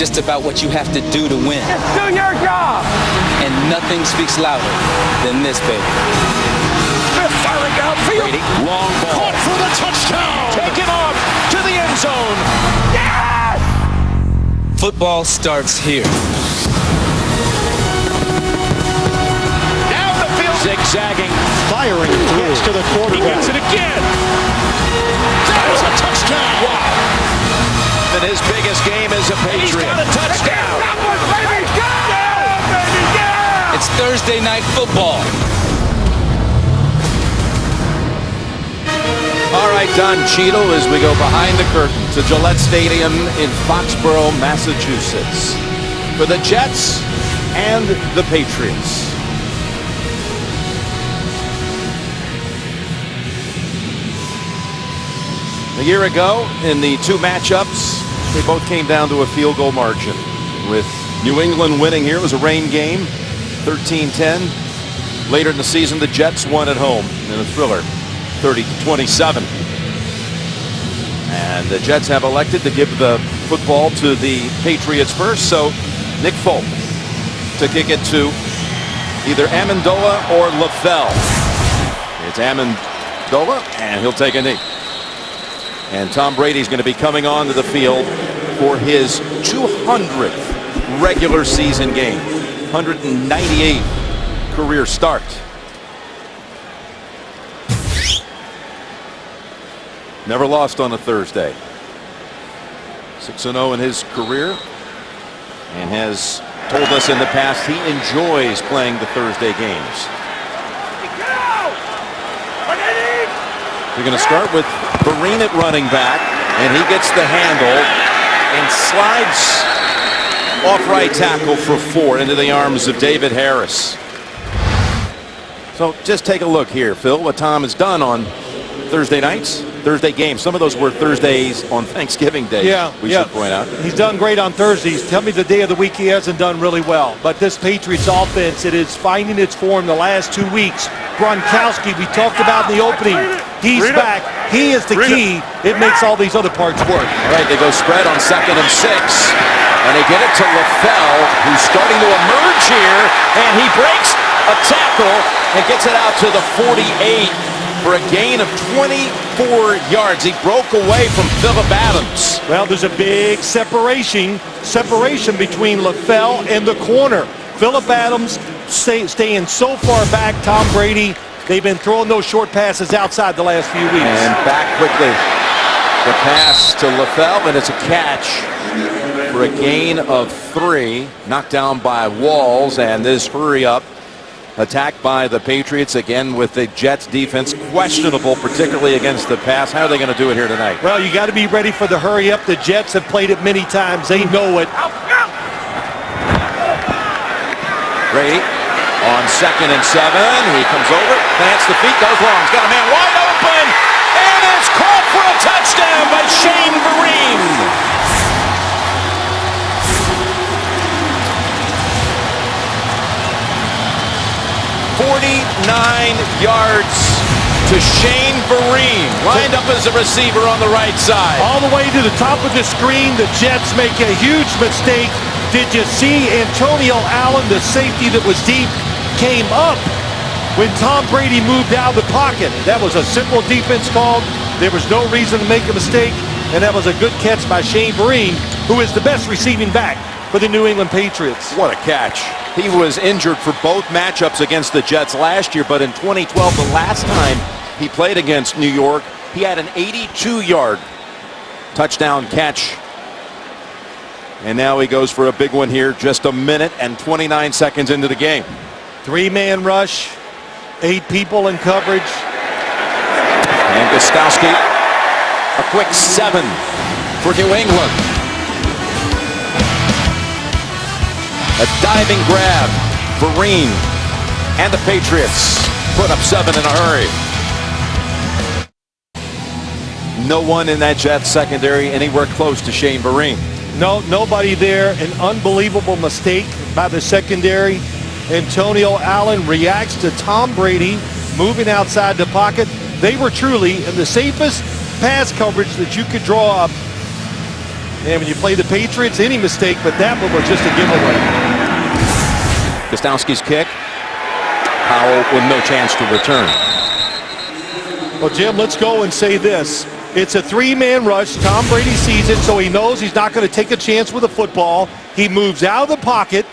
just about what you have to do to win. Just do your job. And nothing speaks louder than this, baby. Smith firing downfield. Brady. Long ball. Caught for the touchdown. Taken off to the end zone. Yes! Football starts here. Down the field. Zigzagging. Firing pitch to the quarterback. He gets it again. That's a touchdown. Wow. And his biggest game is a Patriot. He's got a touchdown. It's Thursday night football. All right, Don Cheadle, as we go behind the curtain to Gillette Stadium in Foxborough, Massachusetts, for the Jets and the Patriots. A year ago, in the two matchups, they both came down to a field goal margin, with New England winning here. It was a rain game, 13-10. Later in the season, the Jets won at home in a thriller, 30-27. And the Jets have elected to give the football to the Patriots first, so Nick Folk to kick it to either Amendola or LaFell. It's Amendola, and he'll take a knee. And Tom Brady's going to be coming onto the field for his 200th regular season game, 198 career start. Never lost on a Thursday. 6-0 in his career, and has told us in the past he enjoys playing the Thursday games. We're going to start with Vereen at running back, and he gets the handle and slides off right tackle for 4 into the arms of David Harris. So just take a look here, Phil, what Tom has done on Thursday nights, Thursday games. Some of those were Thursdays on Thanksgiving Day. We should point out. He's done great on Thursdays. Tell me the day of the week he hasn't done really well. But this Patriots offense, it is finding its form the last 2 weeks. Gronkowski, we talked about in the opening. He's back. He is the key. It makes all these other parts work. All right, they go spread on 2nd and 6. And they get it to LaFell, who's starting to emerge here. And he breaks a tackle and gets it out to the 48 for a gain of 24 yards. He broke away from Phillip Adams. Well, there's a big separation between LaFell and the corner. Phillip Adams staying so far back. Tom Brady, they've been throwing those short passes outside the last few weeks. And back quickly. The pass to LaFell, and it's a catch for a gain of 3. Knocked down by Walls, and this hurry-up attack by the Patriots, again with the Jets defense questionable, particularly against the pass. How are they going to do it here tonight? Well, you got to be ready for the hurry-up. The Jets have played it many times. They know it. Brady on 2nd and 7. He comes over, plants the feet, goes long. He's got a man wide open, and it's caught for a touchdown by Shane Vereen. 49 yards to Shane Vereen, lined up as a receiver on the right side. All the way to the top of the screen, the Jets make a huge mistake. Did you see Antonio Allen, the safety that was deep, came up when Tom Brady moved out of the pocket? That was a simple defense call. There was no reason to make a mistake, and that was a good catch by Shane Vereen, who is the best receiving back for the New England Patriots. What a catch. He was injured for both matchups against the Jets last year, but in 2012, the last time he played against New York, he had an 82-yard touchdown catch. And now he goes for a big one here, just a minute and 29 seconds into the game. 3-man rush, 8 people in coverage. And Gostowski, a quick 7 for New England. A diving grab, Vereen and the Patriots put up 7 in a hurry. No one in that Jets secondary anywhere close to Shane Vereen. No, nobody there. An unbelievable mistake by the secondary. Antonio Allen reacts to Tom Brady moving outside the pocket. They were truly in the safest pass coverage that you could draw up And when you play the Patriots, any mistake, but that one was just a giveaway. Gostowski's kick. Powell with no chance to return. Well, Jim, let's go and say this. It's a three-man rush. Tom Brady sees it, so he knows he's not going to take a chance with the football. He moves out of the pocket.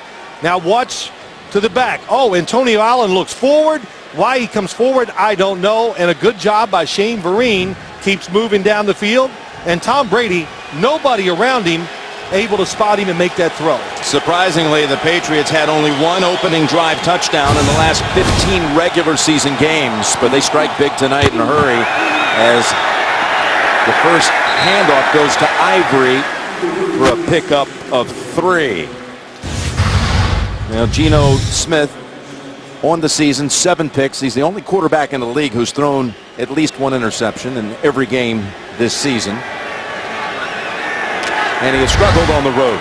Now watch to the back. Oh, Antonio Allen looks forward. Why he comes forward, I don't know. And a good job by Shane Vereen. Keeps moving down the field. And Tom Brady, nobody around him, able to spot him and make that throw. Surprisingly, the Patriots had only one opening drive touchdown in the last 15 regular season games, but they strike big tonight in a hurry as the first handoff goes to Ivory for a pickup of 3. Now, Geno Smith on the season, 7 picks. He's the only quarterback in the league who's thrown at least 1 interception in every game this season. And he has struggled on the road.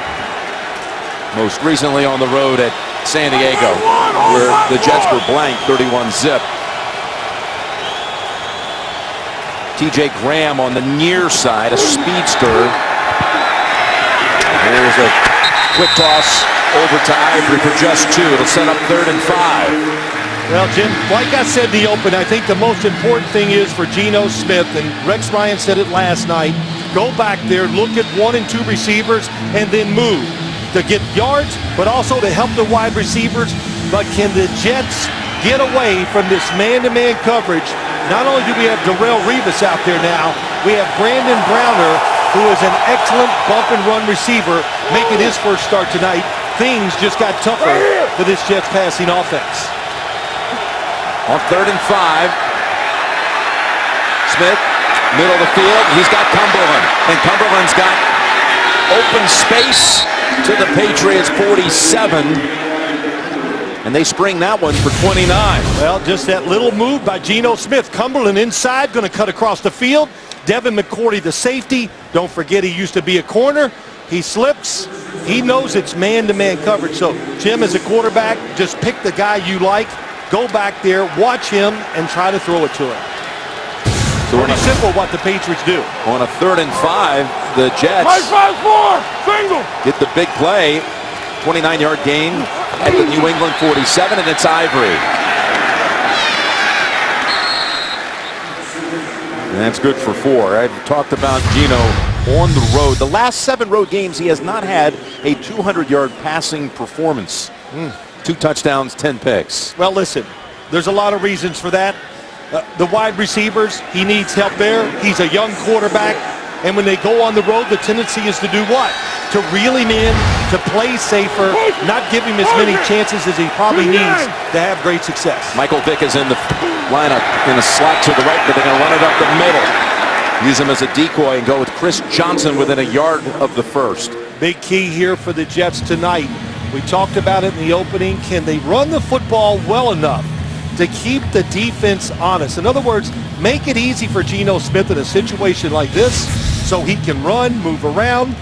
Most recently on the road at San Diego, where the Jets were blank 31-zip. TJ Graham on the near side, a speedster. Here's a quick toss over to Ivory for just 2. It'll set up 3rd and 5. Well, Jim, like I said in the open, I think the most important thing is for Geno Smith, and Rex Ryan said it last night, go back there, look at 1 and 2 receivers, and then move to get yards, but also to help the wide receivers. But can the Jets get away from this man-to-man coverage? Not only do we have Darrelle Revis out there now, we have Brandon Browner, who is an excellent bump-and-run receiver, making his first start tonight. Things just got tougher for this Jets passing offense. On 3rd and 5, Smith, middle of the field. He's got Cumberland, and Cumberland's got open space to the Patriots 47, and they spring that one for 29. Well, just that little move by Geno Smith. Cumberland inside, going to cut across the field. Devin McCourty, the safety. Don't forget he used to be a corner. He slips. He knows it's man-to-man coverage. So, Jim, as a quarterback, just pick the guy you like. Go back there, watch him, and try to throw it to him. So pretty simple what the Patriots do. On a 3rd and 5, the Jets get the big play. 29-yard gain at the New England 47, and it's Ivory. And that's good for 4. I've talked about Geno on the road. The last 7 road games, he has not had a 200-yard passing performance. 2 touchdowns, 10 picks. Well, listen, there's a lot of reasons for that. The wide receivers, he needs help there. He's a young quarterback. And when they go on the road, the tendency is to do what? To reel him in, to play safer, not give him as many chances as he probably needs to have great success. Michael Vick is in the lineup in a slot to the right, but they're going to run it up the middle. Use him as a decoy and go with Chris Johnson within a yard of the first. Big key here for the Jets tonight. We talked about it in the opening. Can they run the football well enough to keep the defense honest? In other words, make it easy for Geno Smith in a situation like this so he can run, move around,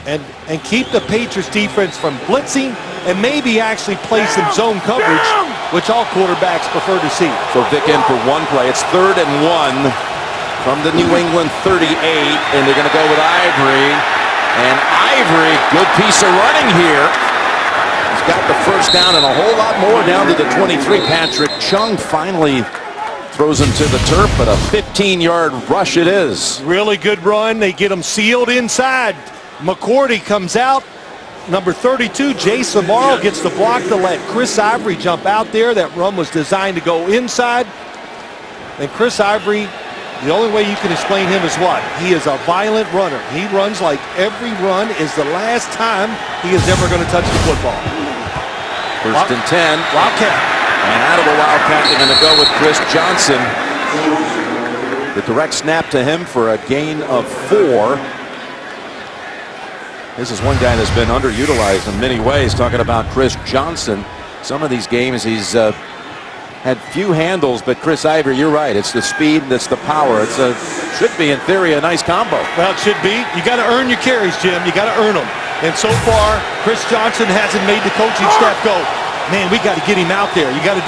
and keep the Patriots defense from blitzing and maybe actually play some zone coverage, which all quarterbacks prefer to see. So Vick in for 1 play. It's 3rd and 1 from the New England 38, and they're going to go with Ivory. And Ivory, good piece of running here. He's got the first down and a whole lot more down to the 23. Patrick Chung finally throws him to the turf, but a 15-yard rush it is. Really good run. They get him sealed inside. McCourty comes out. Number 32, Jay Samaro gets the block to let Chris Ivory jump out there. That run was designed to go inside. And Chris Ivory, the only way you can explain him is what? He is a violent runner. He runs like every run is the last time he is ever going to touch the football. 1st and 10. Wildcat. And out of the Wildcat, they're going to go with Chris Johnson. The direct snap to him for a gain of 4. This is one guy that's been underutilized in many ways. Talking about Chris Johnson. Some of these games he's had few handles, but Chris Ivory, you're right. It's the speed, it's the power. It's should be, in theory, a nice combo. Well, it should be. You got to earn your carries, Jim. You got to earn them. And so far, Chris Johnson hasn't made the coaching staff go, man, we got to get him out there. You got to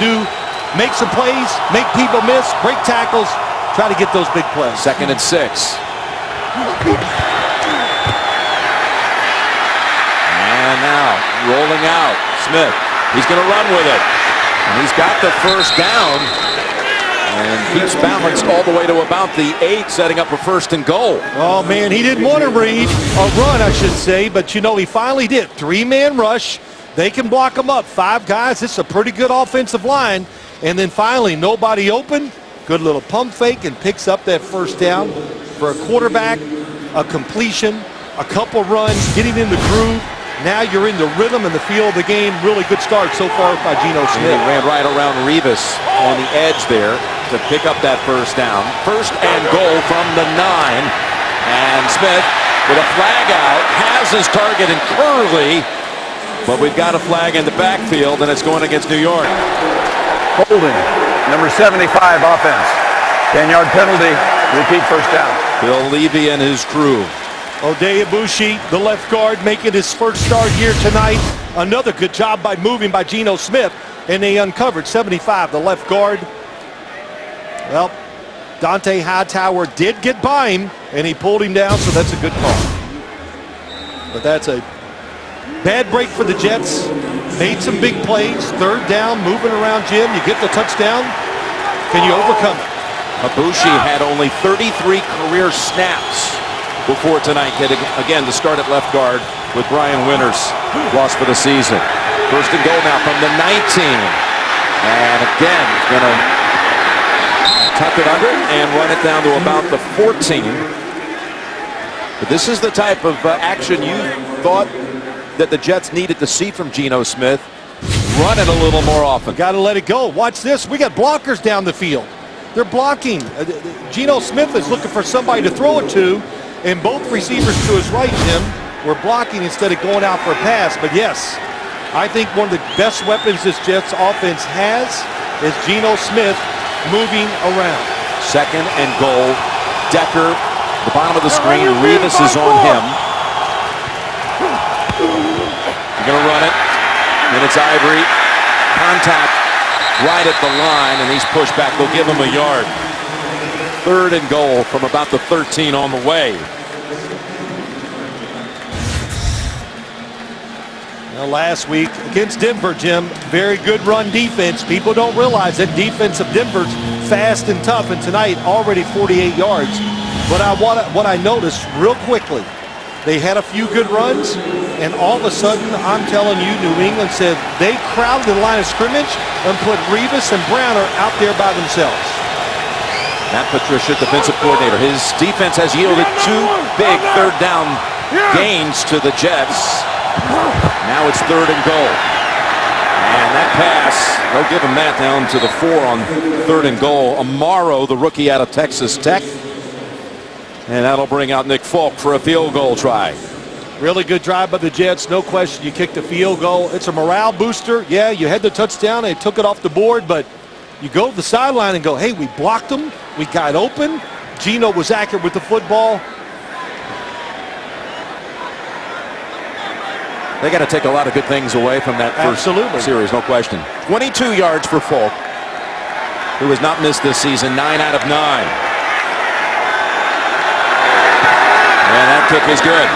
make some plays, make people miss, break tackles, try to get those big plays. 2nd and 6. line now. Rolling out. Smith. He's going to run with it. And he's got the first down. And keeps balanced all the way to about the 8, setting up a 1st and goal. Oh, man, he didn't want to run, I should say. But, you know, he finally did. 3-man rush. They can block him up. 5 guys. This is a pretty good offensive line. And then finally, nobody open. Good little pump fake and picks up that first down for a quarterback, a completion, a couple runs, getting in the groove. Now you're in the rhythm and the feel of the game. Really good start so far by Geno Smith. He ran right around Revis on the edge there to pick up that first down. 1st and goal from the 9. And Smith with a flag out has his target in Curley. But we've got a flag in the backfield, and it's going against New York. Holding, number 75 offense. 10-yard penalty, repeat first down. Bill Levy and his crew. Oday Ibushi, the left guard, making his first start here tonight. Another good job by moving by Geno Smith, and they uncovered 75, the left guard. Well, Dante Hightower did get by him, and he pulled him down, so that's a good call. But that's a bad break for the Jets. Made some big plays. 3rd down, moving around, Jim. You get the touchdown. Can you overcome it? Ibushi had only 33 career snaps before tonight, getting again to start at left guard with Brian Winters lost for the season. 1st and goal now from the 19. And again, going to tuck it under and run it down to about the 14. But this is the type of action you thought that the Jets needed to see from Geno Smith. Run it a little more often. Got to let it go. Watch this. We got blockers down the field. They're blocking. Geno Smith is looking for somebody to throw it to, and both receivers to his right, Jim, were blocking instead of going out for a pass. But yes, I think one of the best weapons this Jets offense has is Geno Smith moving around. 2nd and goal. Decker, the bottom of the screen. Revis is on him. You're going to run it. And it's Ivory. Contact right at the line, and he's pushed back. They'll give him a yard. 3rd and goal from about the 13 on the way. Well, last week against Denver, Jim, very good run defense. People don't realize that defense of Denver's fast and tough, and tonight already 48 yards. But what I noticed real quickly, they had a few good runs, and all of a sudden, I'm telling you, New England said they crowded the line of scrimmage and put Revis and Browner out there by themselves. Matt Patricia, defensive coordinator. His defense has yielded 2 big 3rd down gains to the Jets. Now it's 3rd and goal. And that pass, they'll give him that down to the 4 on 3rd and goal. Amaro, the rookie out of Texas Tech. And that'll bring out Nick Folk for a field goal try. Really good drive by the Jets, no question. You kicked a field goal. It's a morale booster. Yeah, you had the touchdown. They took it off the board, but you go to the sideline and go, hey, we blocked them. We got open. Geno was accurate with the football. They got to take a lot of good things away from that first series, no question. 22 yards for Folk, who has not missed this season, 9 out of 9. And that kick is good.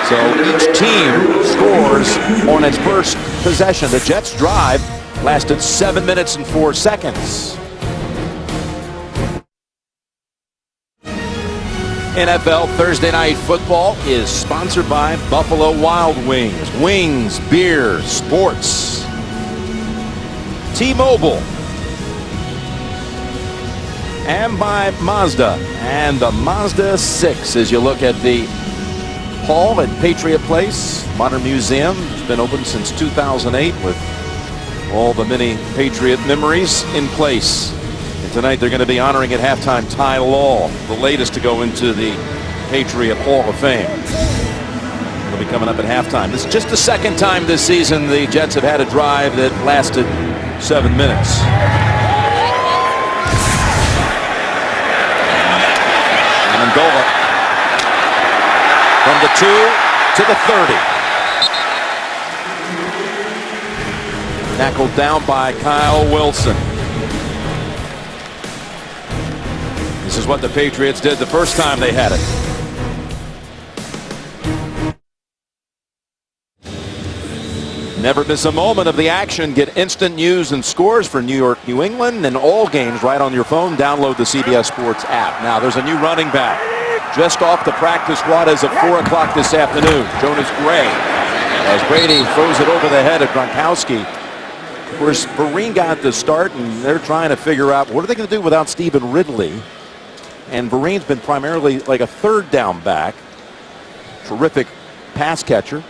So each team scores on its first possession. The Jets' drive lasted 7 minutes and 4 seconds. NFL Thursday Night Football is sponsored by Buffalo Wild Wings. Wings, beer, sports. T-Mobile. And by Mazda and the Mazda 6 as you look at the hall at Patriot Place. Modern Museum. It's been open since 2008 with all the many Patriot memories in place. And tonight they're going to be honoring at halftime Ty Law, the latest to go into the Patriot Hall of Fame. It'll be coming up at halftime. This is just the 2nd time this season the Jets have had a drive that lasted 7 minutes. Amendola from the 2 to the 30. Tackled down by Kyle Wilson. This is what the Patriots did the first time they had it. Never miss a moment of the action. Get instant news and scores for New York, New England, and all games right on your phone. Download the CBS Sports app. Now there's a new running back just off the practice squad as of 4 o'clock this afternoon. Jonas Gray, as Brady throws it over the head of Gronkowski. Of course, Vereen got the start, and they're trying to figure out what are they going to do without Stephen Ridley. And Vereen's been primarily like a third down back. Terrific pass catcher.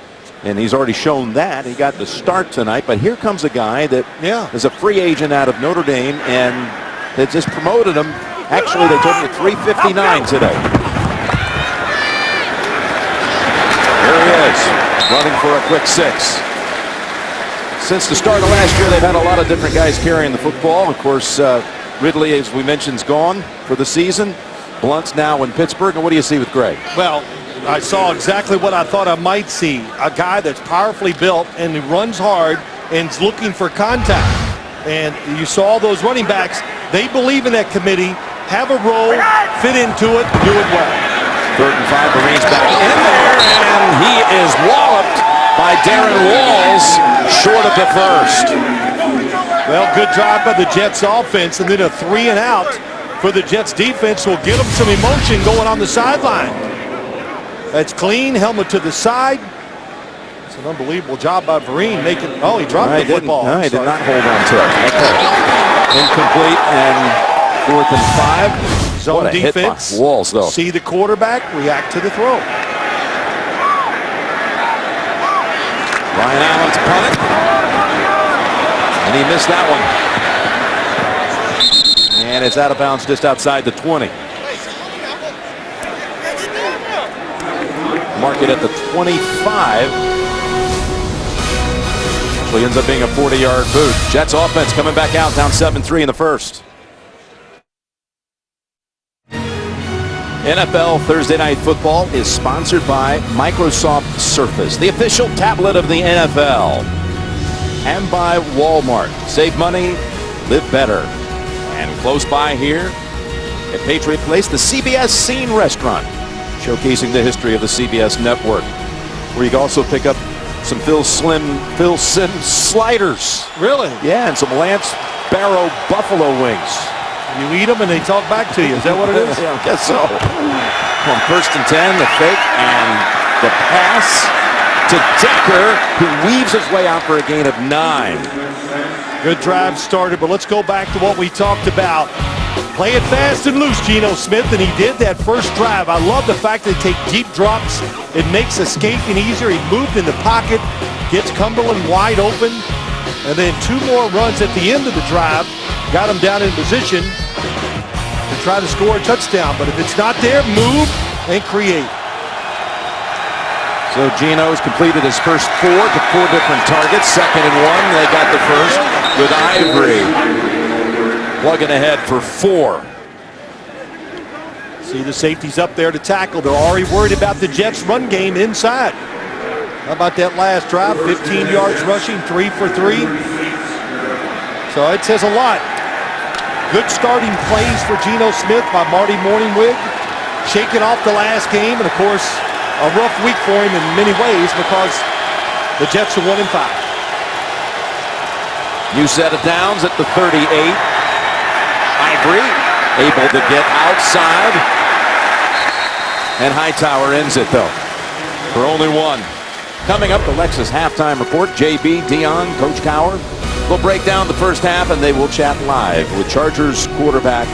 And he's already shown that. He got the start tonight. But here comes a guy that is a free agent out of Notre Dame, and they just promoted him. Actually, they told me 359 today. Here he is, running for a quick 6. Since the start of last year, they've had a lot of different guys carrying the football. Of course, Ridley, as we mentioned, is gone for the season. Blunt's now in Pittsburgh. And what do you see with Gray? Well, I saw exactly what I thought I might see. A guy that's powerfully built and he runs hard and is looking for contact. And you saw those running backs. They believe in that committee, have a role, fit into it, do it well. 3rd and 5, Marines back in there, and he is walloped by Darren Walls short of the first. Well, good drive by the Jets offense, and then a 3 and out for the Jets defense will give them some emotion going on the sideline. That's clean, helmet to the side. It's an unbelievable job by Vereen making, oh, he dropped the football. No, he did not hold on to it. Okay. Incomplete, and 4th and 5. Zone what a defense. Hit by Walls, though. See the quarterback, react to the throw. Ryan Allen's punt it. And he missed that one. And it's out of bounds just outside the 20. Mark it at the 25. So he ends up being a 40-yard boot. Jets offense coming back out, down 7-3 in the first. NFL Thursday Night Football is sponsored by Microsoft Surface, the official tablet of the NFL. And by Walmart. Save money, live better. And close by here at Patriot Place, the CBS Scene Restaurant, showcasing the history of the CBS network, where you can also pick up some Phil Simms sliders. Really? Yeah, and some Lance Barrow buffalo wings. You eat them and they talk back to you. Is that what it is? Yeah, I guess so. On 1st and 10, the fake and the pass to Decker, who weaves his way out for a gain of 9. Good drive started, but let's go back to what we talked about. Play it fast and loose, Geno Smith, and he did that first drive. I love the fact that they take deep drops. It makes escaping easier. He moved in the pocket, gets Cumberland wide open, and then 2 more runs at the end of the drive got him down in position to try to score a touchdown. But if it's not there, move and create. So Geno's completed his first 4 to 4 different targets. 2nd and 1, they got the first with Ivory. Plugging ahead for 4. See the safeties up there to tackle. They're already worried about the Jets' run game inside. How about that last drive? 15 yards rushing, 3 for 3. So it says a lot. Good starting plays for Geno Smith by Marty Morningwig. Shaking off the last game, and of course, a rough week for him in many ways because the Jets are 1 and 5. New set of downs at the 38. Ivory able to get outside, and Hightower ends it though for only 1. Coming up, the Lexus halftime report. JB, Dion, Coach Cowher will break down the first half, and they will chat live with Chargers quarterback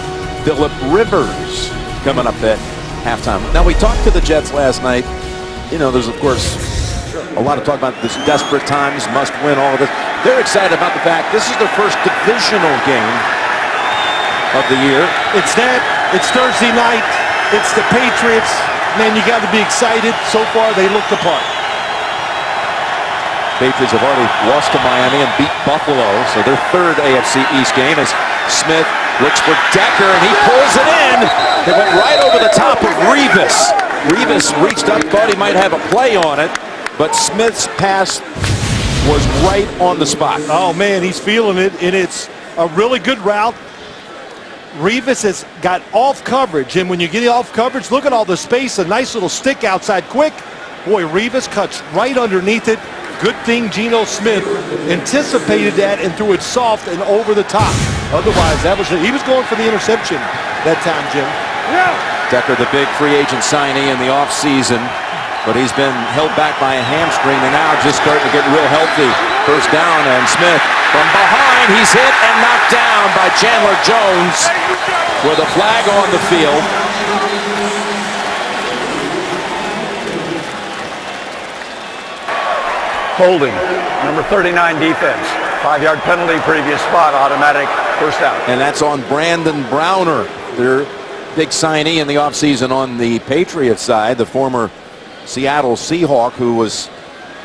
Phillip Rivers coming up at halftime. Now, we talked to the Jets last night. You know, there's of course a lot of talk about this desperate times, must win, all of this. They're excited about the fact this is their first divisional game of the year. It's that. It's Thursday night. It's the Patriots. Man, you got to be excited. So far, they look the part. Patriots have already lost to Miami and beat Buffalo, so their 3rd AFC East game as Smith looks for Decker, and he pulls it in. It went right over the top of Revis. Revis reached up, thought he might have a play on it, but Smith's pass was right on the spot. Oh, man, he's feeling it, and it's a really good route. Revis has got off coverage, and when you get off coverage, look at all the space, a nice little stick outside quick. Boy, Revis cuts right underneath it. Good thing Geno Smith anticipated that and threw it soft and over the top. Otherwise, he was going for the interception that time, Jim. Decker, the big free agent signee in the offseason, but he's been held back by a hamstring and now just starting to get real healthy. First down, and Smith from behind. He's hit and knocked down by Chandler Jones with a flag on the field. Holding, number 39 defense. 5-yard penalty, previous spot, automatic first down. And that's on Brandon Browner, their big signee in the offseason on the Patriots side, the former Seattle Seahawk, who was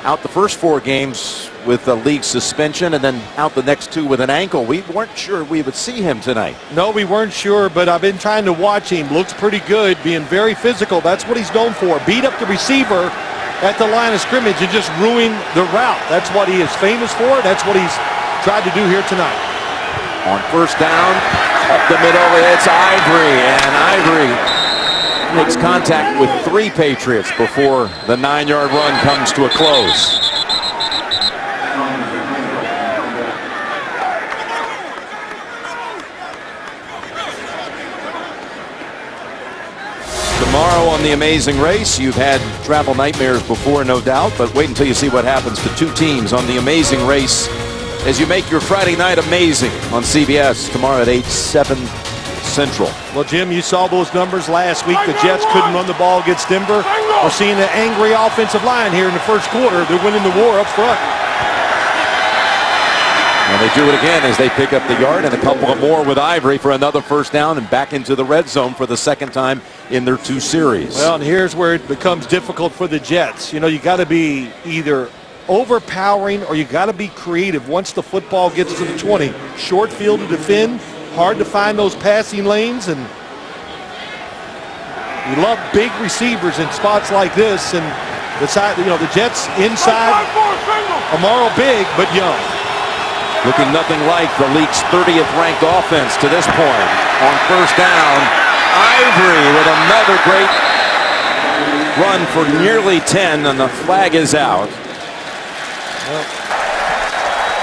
out the first 4 games with a league suspension and then out the next 2 with an ankle. We weren't sure we would see him tonight. No, we weren't sure, but I've been trying to watch him. Looks pretty good, being very physical. That's what he's known for. Beat up the receiver at the line of scrimmage and just ruin the route. That's what he is famous for. That's what he's tried to do here tonight. On first down, up the middle, it's Ivory, and Ivory makes contact with 3 Patriots before the 9-yard run comes to a close. Tomorrow on The Amazing Race, you've had travel nightmares before, no doubt, but wait until you see what happens to 2 teams on The Amazing Race as you make your Friday night amazing on CBS tomorrow at 8/7 Central. Well, Jim, you saw those numbers last week. The Jets couldn't run the ball against Denver. We're seeing an angry offensive line here in the first quarter. They're winning the war up front. And they do it again as they pick up the yard and a couple of more with Ivory for another first down and back into the red zone for the second time in their 2 series. Well, and here's where it becomes difficult for the Jets. You know, you got to be either overpowering or you got to be creative once the football gets to the 20. Short field to defend, hard to find those passing lanes, and you love big receivers in spots like this. And the side, you know, the Jets inside, Amaro big but young. Looking nothing like the league's 30th ranked offense to this point. On first down, Ivory with another great run for nearly 10, and the flag is out.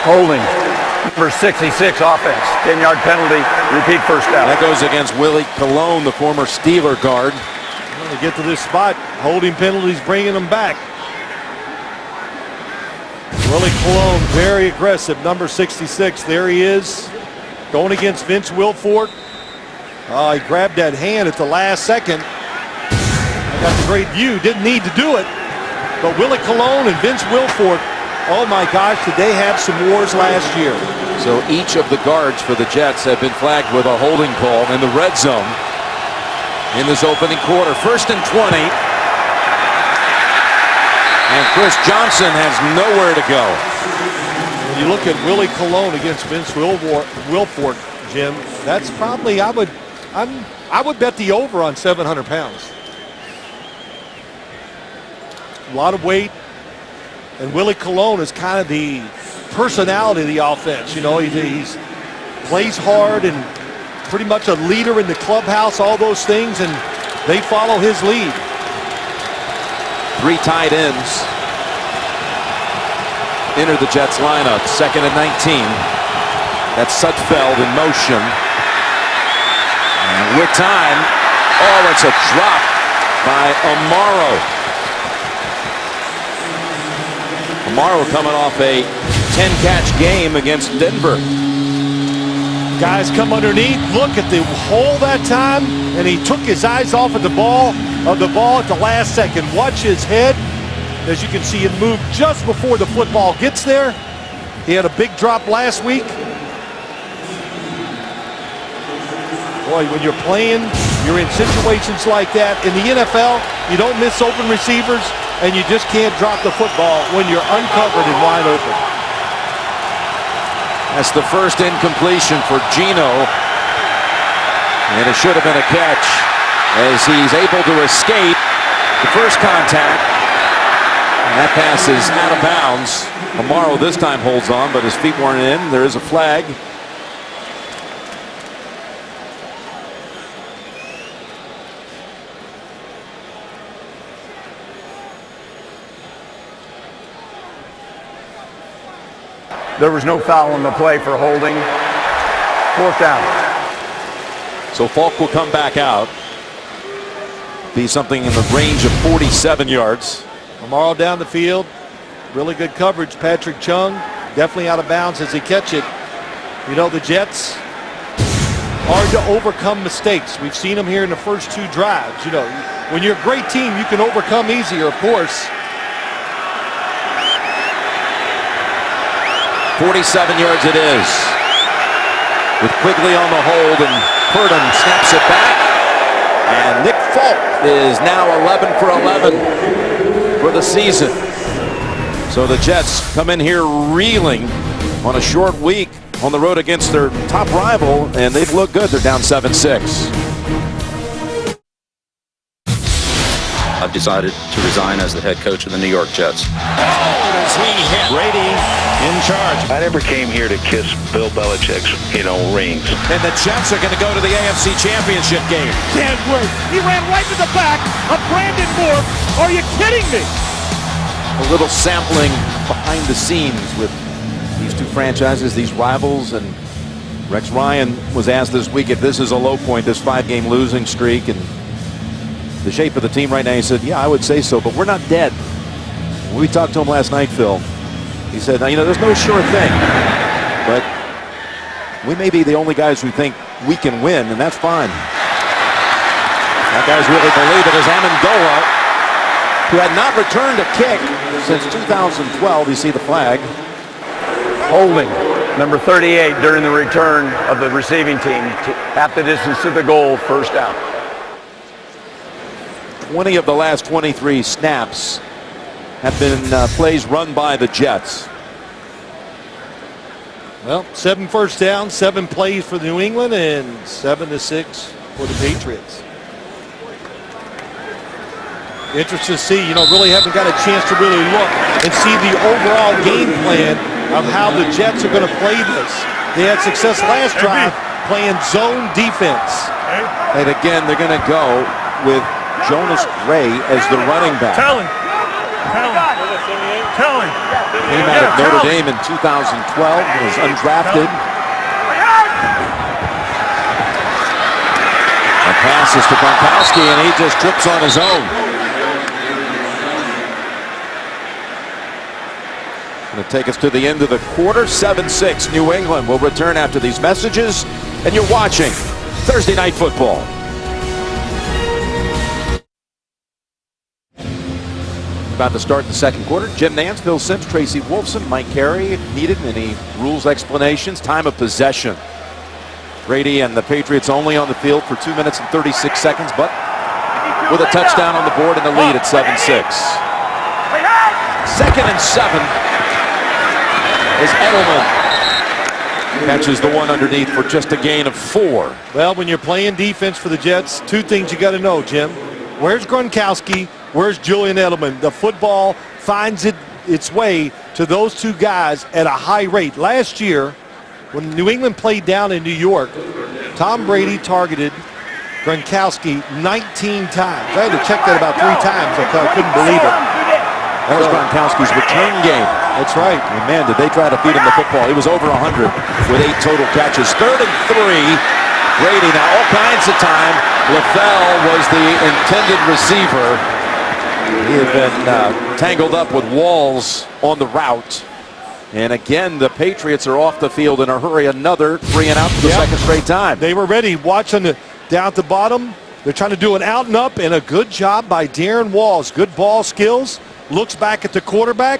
Holding, number 66 offense. 10-yard penalty, repeat first down. That goes against Willie Colon, the former Steeler guard. Well, to get to this spot, holding penalties bringing them back. Willie Colon, very aggressive, number 66. There he is, going against Vince Wilfork. He grabbed that hand at the last second. I got the great view, didn't need to do it. But Willie Colon and Vince Wilfork, oh my gosh, did they have some wars last year. So each of the guards for the Jets have been flagged with a holding call in the red zone in this opening quarter. First and 20. And Chris Johnson has nowhere to go. When you look at Willie Colon against Vince Wilfork, Jim, that's probably, I would bet the over on 700 pounds. A lot of weight. And Willie Colon is kind of the personality of the offense. You know, he plays hard and pretty much a leader in the clubhouse, all those things, and they follow his lead. 3 tight ends enter the Jets lineup. Second and 19. That's Sudfeld in motion. And with time, oh, it's a drop by Amaro. Amaro coming off a 10-catch game against Denver. Guys come underneath, look at the hole that time, and he took his eyes off of the ball at the last second. Watch his head. As you can see, it moved just before the football gets there. He had a big drop last week. Boy, when you're playing, you're in situations like that. In the NFL, you don't miss open receivers, and you just can't drop the football when you're uncovered and wide open. That's the first incompletion for Geno. And it should have been a catch as he's able to escape the first contact. And that pass is out of bounds. Amaro this time holds on, but his feet weren't in. There is a flag. There was no foul on the play for holding. Fourth down. So Falk will come back out. Be something in the range of 47 yards. Amaro down the field. Really good coverage. Patrick Chung definitely out of bounds as he catch it. You know, the Jets, hard to overcome mistakes. We've seen them here in the first 2 drives. You know, when you're a great team, you can overcome easier, of course. 47 yards it is. With Quigley on the hold, and Purdom snaps it back. And Nick Falk is now 11 for 11 for the season. So the Jets come in here reeling on a short week on the road against their top rival, and they've looked good. They're down 7-6. I've decided to resign as the head coach of the New York Jets. As he hit Brady in charge. I never came here to kiss Bill Belichick's, rings. And the Jets are going to go to the AFC Championship game. Can't wait. He ran right to the back of Brandon Moore. Are you kidding me? A little sampling behind the scenes with these two franchises, these rivals, and Rex Ryan was asked this week if this is a low point, this 5-game losing streak, and the shape of the team right now. He said, yeah, I would say so, but we're not dead. When we talked to him last night, Phil, he said, now, there's no sure thing, but we may be the only guys who think we can win, and that's fine. That guys really believe it. As Amendola, who had not returned a kick since 2012, you see the flag. Holding. Number 38 during the return of the receiving team. Half the distance to the goal, first down. 20 of the last 23 snaps have been plays run by the Jets. Well, 7 first downs, 7 plays for New England, and 7-6 for the Patriots. Interesting to see, really haven't got a chance to really look and see the overall game plan of how the Jets are going to play this. They had success last drive playing zone defense. And again, they're going to go with Jonas Gray as the running back. Tell him. Came out of Notre Dame in 2012, was undrafted. A pass is to Gronkowski, and he just trips on his own. Going to take us to the end of the quarter. 7-6. New England will return after these messages, and you're watching Thursday Night Football. About to start the second quarter. Jim Nance, Phil Simms, Tracy Wolfson, Mike Carey. Needed any rules explanations? Time of possession. Brady and the Patriots only on the field for 2 minutes and 36 seconds, but with a touchdown on the board and the lead at 7-6. 2nd and 7 as Edelman catches the one underneath for just a gain of 4. Well, when you're playing defense for the Jets, 2 things you got to know, Jim. Where's Gronkowski? Where's Julian Edelman? The football finds its way to those 2 guys at a high rate. Last year, when New England played down in New York, Tom Brady targeted Gronkowski 19 times. I had to check that about 3 times. I couldn't believe it. That was Gronkowski's return game. That's right. And man, did they try to feed him the football. He was over 100 with 8 total catches. 3rd and 3. Brady now all kinds of time. LaFell was the intended receiver. He had been tangled up with Walls on the route. And again, the Patriots are off the field in a hurry. Another 3 and out for the second straight time. They were ready. Watching down at the bottom. They're trying to do an out and up, and a good job by Darren Walls. Good ball skills. Looks back at the quarterback.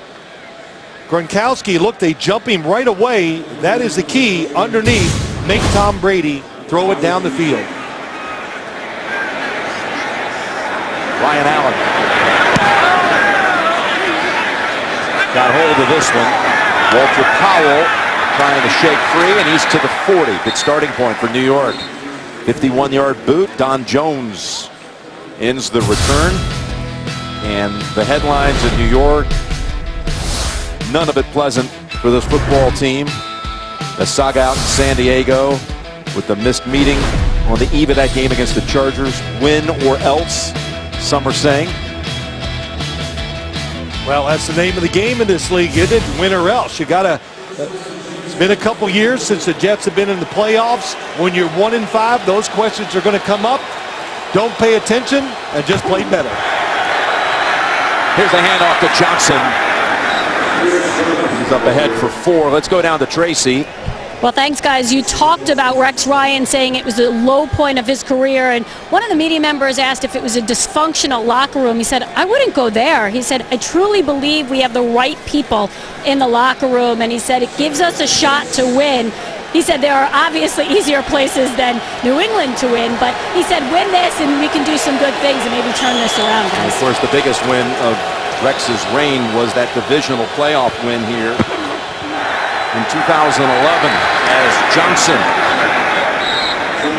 Gronkowski looked, they jump him right away. That is the key. Underneath, make Tom Brady throw it down the field. Ryan Allen got hold of this one. Walter Powell trying to shake free, and he's to the 40. Good starting point for New York. 51-yard boot. Don Jones ends the return. And the headlines in New York, none of it pleasant for this football team. The saga out in San Diego with the missed meeting on the eve of that game against the Chargers. Win or else, some are saying. Well, that's the name of the game in this league, isn't it? Win or else. You gotta It's been a couple years since the Jets have been in the playoffs. When you're 1-5, those questions are going to come up. Don't pay attention and just play better. Here's the handoff to Johnson. He's up ahead for 4. Let's go down to Tracy. Well, thanks, guys. You talked about Rex Ryan saying it was a low point of his career, and one of the media members asked if it was a dysfunctional locker room. He said, I wouldn't go there. He said, I truly believe we have the right people in the locker room, and he said it gives us a shot to win. He said there are obviously easier places than New England to win, but he said win this and we can do some good things and maybe turn this around, guys. Of course, the biggest win of Rex's reign was that divisional playoff win here in 2011 as Johnson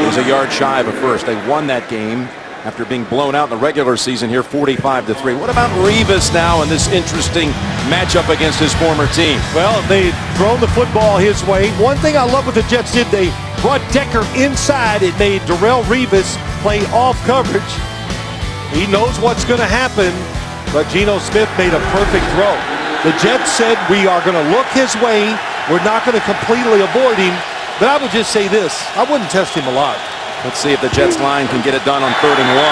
was a yard shy of a first. They won that game after being blown out in the regular season here 45-3. What about Revis now in this interesting matchup against his former team? Well, they've thrown the football his way. One thing I love what the Jets did, they brought Decker inside. It made Darrelle Revis play off coverage. He knows what's going to happen, but Geno Smith made a perfect throw. The Jets said we are going to look his way. We're not going to completely avoid him. But I would just say this, I wouldn't test him a lot. Let's see if the Jets line can get it done on 3rd and 1.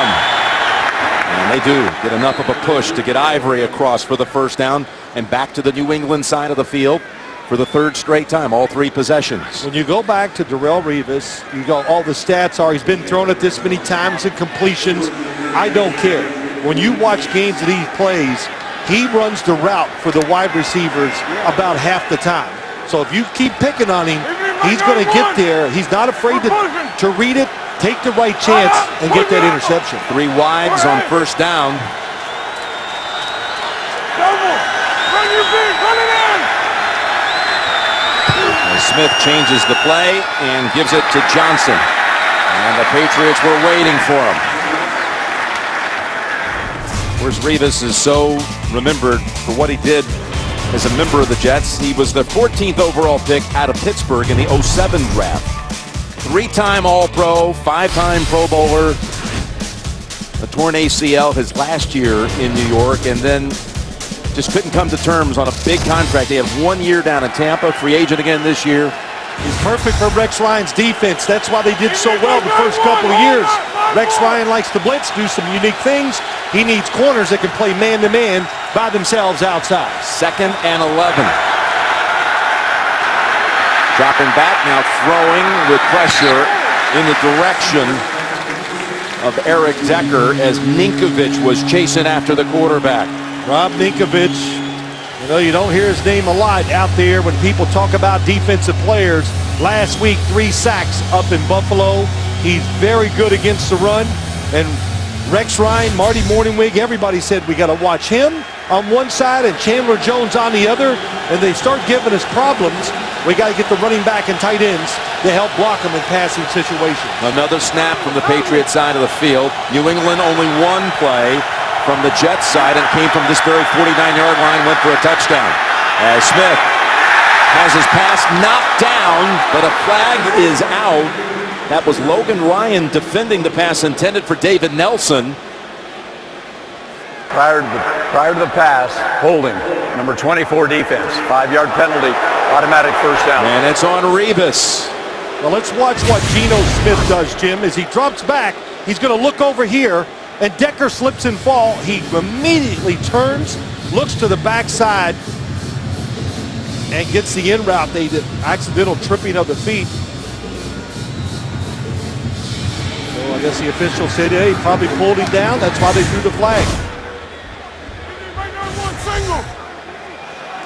And they do get enough of a push to get Ivory across for the first down and back to the New England side of the field for the 3rd straight time, all 3 possessions. When you go back to Darrelle Revis, you go, all the stats are he's been thrown at this many times and completions. I don't care. When you watch games that he plays, he runs the route for the wide receivers about half the time. So if you keep picking on him, he's going to get there. He's not afraid to read it, take the right chance, and get that interception. 3 wides on 1st down. And Smith changes the play and gives it to Johnson. And the Patriots were waiting for him. Whereas Revis is so remembered for what he did as a member of the Jets. He was the 14th overall pick out of Pittsburgh in the 07 draft. 3-time All-Pro, 5-time Pro Bowler, a torn ACL his last year in New York, and then just couldn't come to terms on a big contract. They have 1 year down in Tampa, free agent again this year. He's perfect for Rex Ryan's defense. That's why they did so well the first couple of years. Rex Ryan likes to blitz, do some unique things. He needs corners that can play man-to-man by themselves outside. 2nd and 11. Dropping back, now throwing with pressure in the direction of Eric Decker as Ninkovich was chasing after the quarterback. Rob Ninkovich, you know, you don't hear his name a lot out there when people talk about defensive players. Last week, 3 sacks up in Buffalo. He's very good against the run. And Rex Ryan, Marty Morningwig, everybody said we got to watch him on one side and Chandler Jones on the other. And they start giving us problems. We got to get the running back and tight ends to help block them in passing situations. Another snap from the Patriots side of the field. New England only 1 play from the Jets side, and came from this very 49-yard line, went for a touchdown. As Smith has his pass knocked down, but a flag is out. That was Logan Ryan defending the pass intended for David Nelson. Prior to the pass, holding, number 24 defense, 5-yard penalty, automatic first down. And it's on Revis. Well, let's watch what Geno Smith does, Jim. As he drops back, he's going to look over here, and Decker slips and fall. He immediately turns, looks to the backside, and gets the in route. They did accidental tripping of the feet. So I guess the official said, hey, he probably pulled him down. That's why they threw the flag.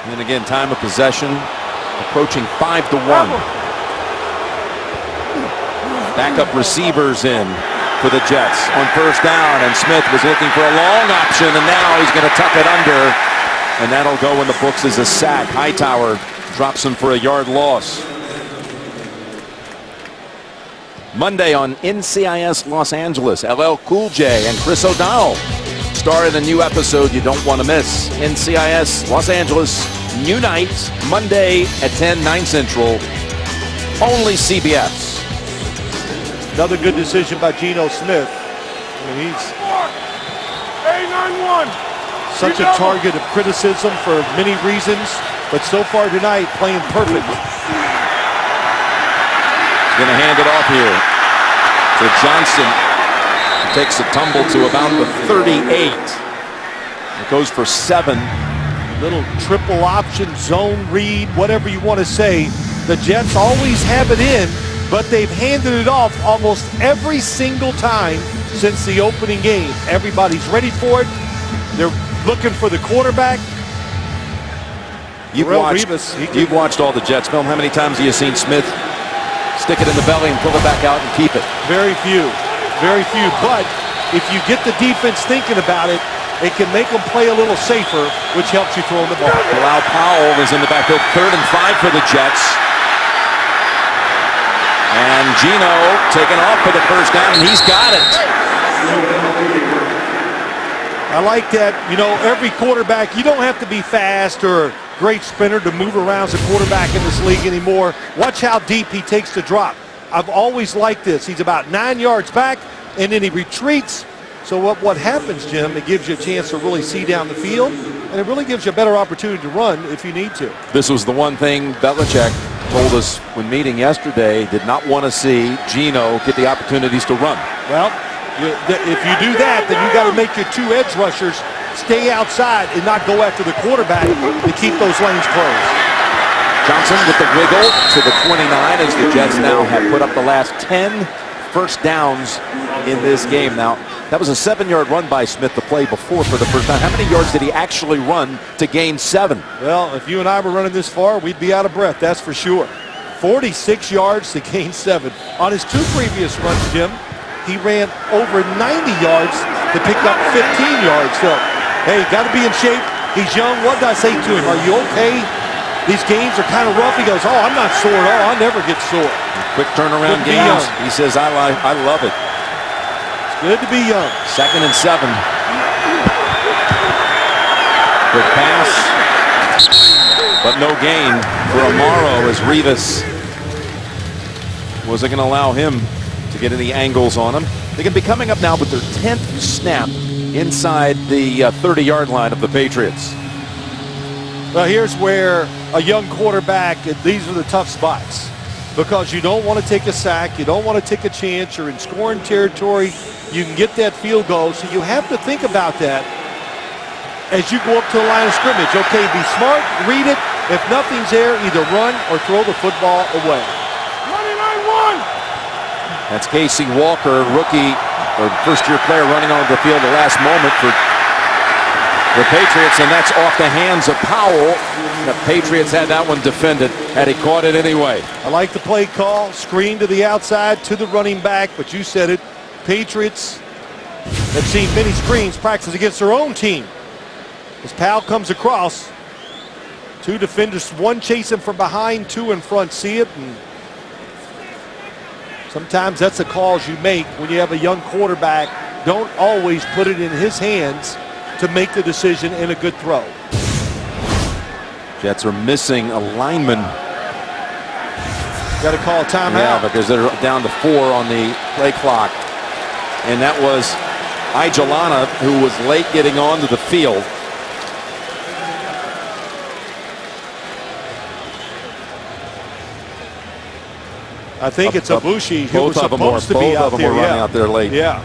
And again, time of possession approaching 5-1. Backup receivers in for the Jets on 1st down, and Smith was looking for a long option, and now he's going to tuck it under, and that'll go in the books as a sack. Hightower drops him for a yard loss. Monday on NCIS Los Angeles, LL Cool J and Chris O'Donnell star in a new episode you don't want to miss. NCIS Los Angeles, new night, Monday at 10, 9 Central, only CBS. Another good decision by Geno Smith. I mean, he's such a target of criticism for many reasons. but so far tonight, playing perfect. Going to hand it off here to Johnson. He takes a tumble to about the 38. It goes for 7. Little triple option, zone read, whatever you want to say. The Jets always have it in, but they've handed it off almost every single time since the opening game. Everybody's ready for it. They're looking for the quarterback. You've watched all the Jets film. How many times have you seen Smith stick it in the belly and pull it back out and keep it? Very few. Very few. But if you get the defense thinking about it, it can make them play a little safer, which helps you throw the ball. Bilal Powell is in the backfield. 3rd and 5 for the Jets. And Geno taking off for the first down, and he's got it. I like that. You know, every quarterback, you don't have to be fast or a great sprinter to move around as a quarterback in this league anymore. Watch how deep he takes the drop. I've always liked this. He's about 9 yards back, and then he retreats. So what happens, Jim, it gives you a chance to really see down the field, and it really gives you a better opportunity to run if you need to. This was the one thing Belichick told us when meeting yesterday, did not want to see Geno get the opportunities to run. Well, if you do that, then you got to make your 2 edge rushers stay outside and not go after the quarterback to keep those lanes closed. Johnson with the wiggle to the 29 as the Jets now have put up the last 10 first downs in this game. Now, that was a 7-yard run by Smith the play before for the first time. How many yards did he actually run to gain 7? Well, if you and I were running this far, we'd be out of breath, that's for sure. 46 yards to gain 7. On his 2 previous runs, Jim, he ran over 90 yards to pick up 15 yards. So, hey, got to be in shape. He's young. What did I say to him? Are you okay? These games are kind of rough. He goes, oh, I'm not sore at all. I never get sore. Quick turnaround games. He says, I love it. It's good to be young. 2nd and 7. Good pass, but no gain for Amaro as Rivas wasn't going to allow him to get any angles on him. They're going to be coming up now with their 10th snap inside the 30-yard line of the Patriots. Well, here's where a young quarterback, these are the tough spots because you don't want to take a sack. You don't want to take a chance. You're in scoring territory. You can get that field goal. So you have to think about that as you go up to the line of scrimmage. Okay, be smart, read it. If nothing's there, either run or throw the football away. That's Casey Walker, rookie or first-year player running onto the field the last moment for the Patriots, and that's off the hands of Powell. The Patriots had that one defended, had he caught it anyway. I like the play call, screen to the outside to the running back, but you said it. Patriots have seen many screens practice against their own team. As Powell comes across, 2 defenders, 1 chasing from behind, 2 in front. See it? And sometimes that's the calls you make when you have a young quarterback. Don't always put it in his hands to make the decision in a good throw. Jets are missing a lineman. Got to call a timeout. Yeah, because they're down to 4 on the play clock. And that was Ijalana, who was late getting onto the field. I think it's Ibushi who was Both of them were running out there late. Yeah.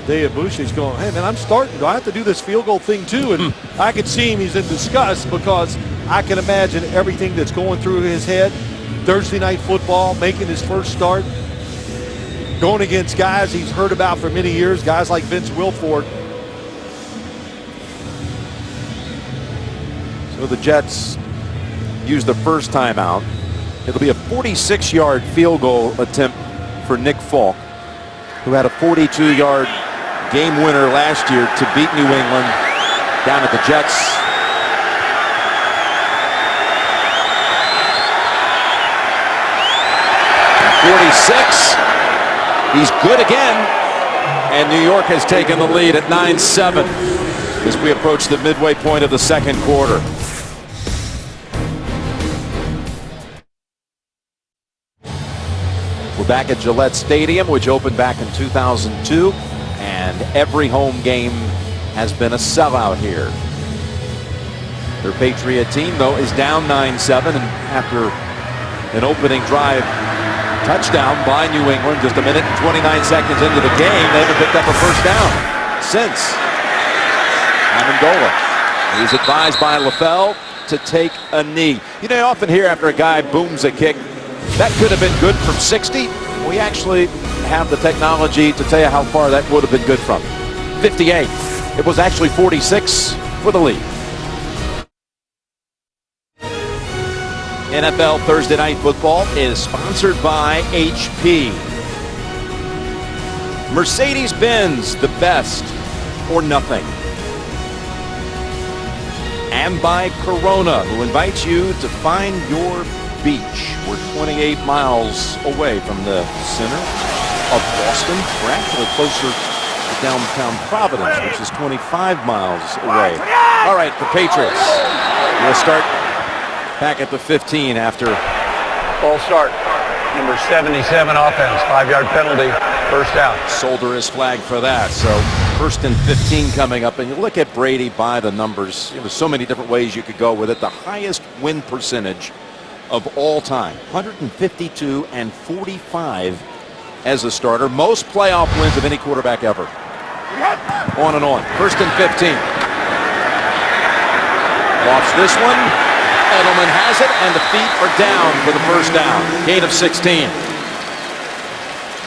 Dave Ibushi's going, hey, man, I'm starting. Do I have to do this field goal thing too? And I could see him. He's in disgust because I can imagine everything that's going through his head. Thursday night football, making his first start, going against guys he's heard about for many years, guys like Vince Wilfork. So the Jets use the first timeout. It'll be a 46-yard field goal attempt for Nick Folk, who had a 42-yard game winner last year to beat New England down at the Jets. And 46. He's good again. And New York has taken the lead at 9-7 as we approach the midway point of the second quarter. We're back at Gillette Stadium, which opened back in 2002, and every home game has been a sellout here. Their Patriot team, though, is down 9-7, and after an opening drive touchdown by New England just a minute and 29 seconds into the game, they haven't picked up a first down since. Amendola, he's advised by LaFell to take a knee. You know, you often hear after a guy booms a kick, that could have been good from 60. We actually have the technology to tell you how far that would have been good from. 58. It was actually 46 for the lead. NFL Thursday Night Football is sponsored by HP. Mercedes-Benz, the best or nothing. And by Corona, who invites you to find your beach. We're 28 miles away from the center of Boston. We're actually closer to downtown Providence, which is 25 miles away. All right, the Patriots will start back at the 15 after. False start. Number 77 offense. 5-yard penalty. First down. Solder is flagged for that. So first and 15 coming up. And you look at Brady by the numbers. There's so many different ways you could go with it. The highest win percentage of all time. 152 and 45 as a starter. Most playoff wins of any quarterback ever. On and on. First and 15. Watch this one. Edelman has it, and the feet are down for the first down. Gain of 16.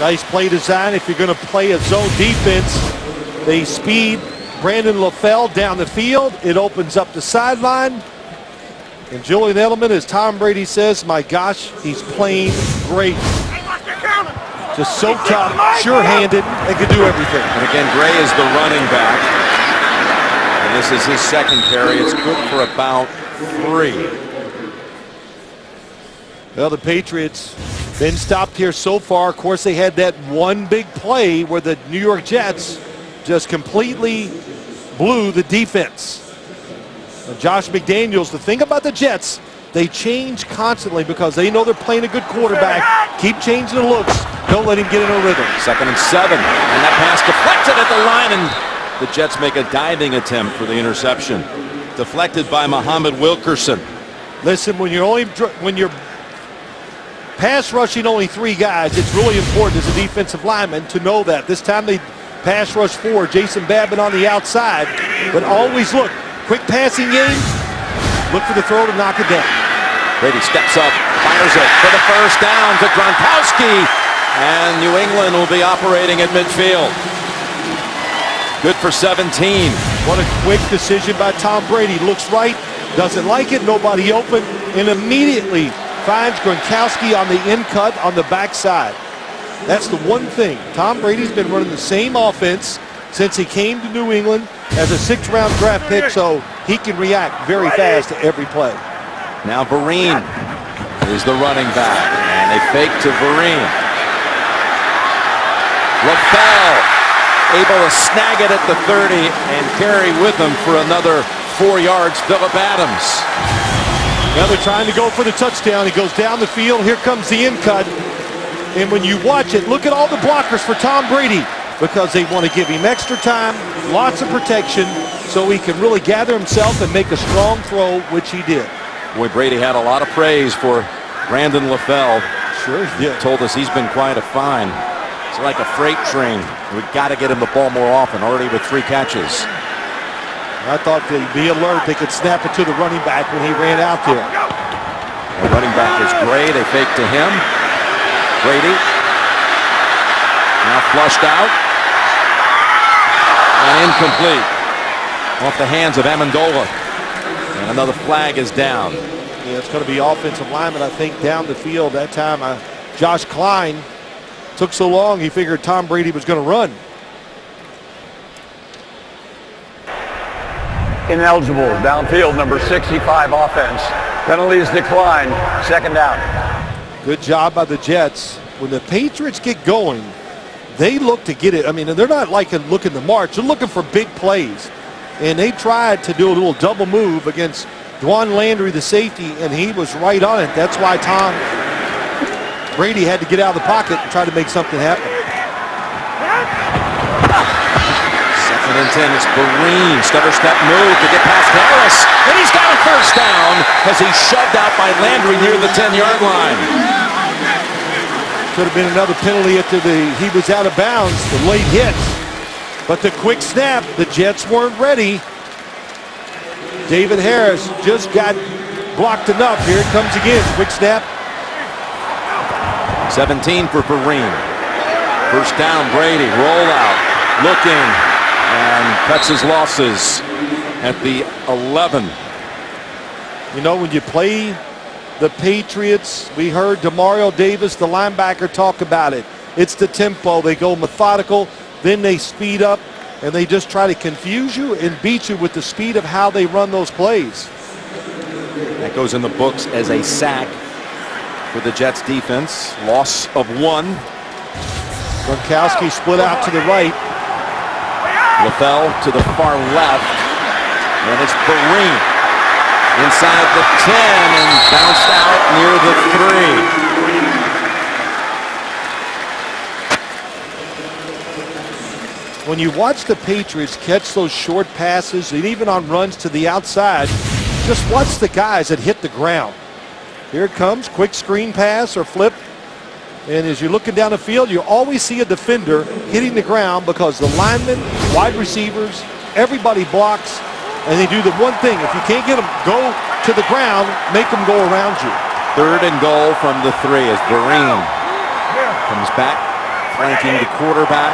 Nice play design. If you're going to play a zone defense, they speed Brandon LaFell down the field. It opens up the sideline. And Julian Edelman, as Tom Brady says, my gosh, he's playing great. Just so tough, sure-handed, and can do everything. And again, Gray is the running back. And this is his second carry. It's good for about 3. Well, the Patriots been stopped here so far. Of course, they had that one big play where the New York Jets just completely blew the defense. Josh McDaniels, the thing about the Jets, they change constantly because they know they're playing a good quarterback. Keep changing the looks. Don't let him get in a rhythm. 2nd and 7. And that pass deflected at the line, and the Jets make a diving attempt for the interception. Deflected by Muhammad Wilkerson. Listen, when you're pass rushing only 3 guys, it's really important as a defensive lineman to know that. This time they pass rush 4. Jason Babbitt on the outside. But always look. Quick passing game. Look for the throw to knock it down. Brady steps up, fires it for the first down to Gronkowski. And New England will be operating at midfield. Good for 17. What a quick decision by Tom Brady. Looks right, doesn't like it, nobody open, and immediately finds Gronkowski on the in cut on the backside. That's the one thing. Tom Brady's been running the same offense since he came to New England as a 6th-round draft pick, so he can react very fast to every play. Now Vereen is the running back, and they fake to Vereen. LaFell able to snag it at the 30 and carry with him for another 4 yards. Phillip Adams. Now they're trying to go for the touchdown. He goes down the field. Here comes the in cut. And when you watch it, look at all the blockers for Tom Brady, because they want to give him extra time, lots of protection, so he can really gather himself and make a strong throw, which he did. Boy, Brady had a lot of praise for Brandon LaFell. Sure he did. Told us he's been quite a find. It's like a freight train. We've got to get him the ball more often, already with 3 catches. I thought they'd be alert. They could snap it to the running back when he ran out there. The running back is Gray. They fake to him. Brady. Now flushed out. And incomplete. Off the hands of Amendola. And another flag is down. Yeah, it's going to be offensive lineman, I think, down the field. That time, Josh Klein took so long, he figured Tom Brady was going to run. Ineligible. Downfield, number 65 offense. Penalties decline. 2nd down. Good job by the Jets. When the Patriots get going, they look to get it. I mean, they're not looking to march. They're looking for big plays. And they tried to do a little double move against Dwan Landry, the safety, and he was right on it. That's why Tom Brady had to get out of the pocket and try to make something happen. 2nd and 10. It's Vereen. Stutter step move to get past Harris. And he's got a out by Landry near the 10-yard line. Could have been another penalty after he was out of bounds, the late hit. But the quick snap, the Jets weren't ready. David Harris just got blocked enough. Here it comes again. Quick snap. 17 for Vereen. First down, Brady. Rollout. Looking. And cuts his losses at the 11. You know, when you play the Patriots, we heard Demario Davis, the linebacker, talk about it. It's the tempo. They go methodical, then they speed up, and they just try to confuse you and beat you with the speed of how they run those plays. That goes in the books as a sack for the Jets defense. Loss of 1. Gronkowski split out to the right. LaFell to the far left. And it's Vereen inside the 10 and bounced out near the 3. When you watch the Patriots catch those short passes and even on runs to the outside, just watch the guys that hit the ground. Here it comes, quick screen pass or flip. And as you're looking down the field, you always see a defender hitting the ground because the linemen, wide receivers, everybody blocks, and they do the one thing. If you can't get them, go to the ground, make them go around you. 3rd and goal from the 3 as Vereen comes back, flanking the quarterback.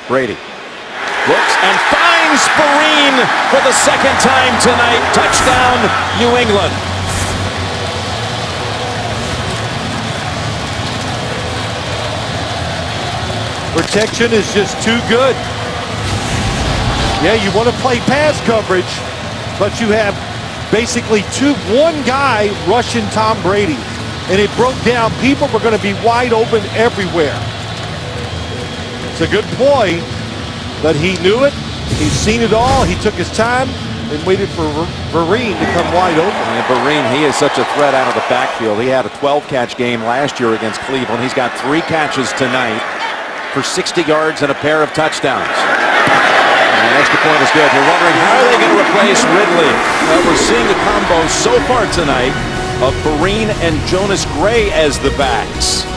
Brady looks and finds Vereen for the 2nd time tonight. Touchdown, New England. Protection is just too good. Yeah, you want to play pass coverage, but you have basically one guy rushing Tom Brady. And it broke down. People were going to be wide open everywhere. It's a good ploy, but he knew it. He's seen it all. He took his time and waited for Vereen to come wide open. And Vereen, he is such a threat out of the backfield. He had a 12-catch game last year against Cleveland. He's got 3 catches tonight for 60 yards and a pair of touchdowns. And the extra point is good. You're wondering, how are they going to replace Ridley? Well, we're seeing the combo so far tonight of Vereen and Jonas Gray as the backs.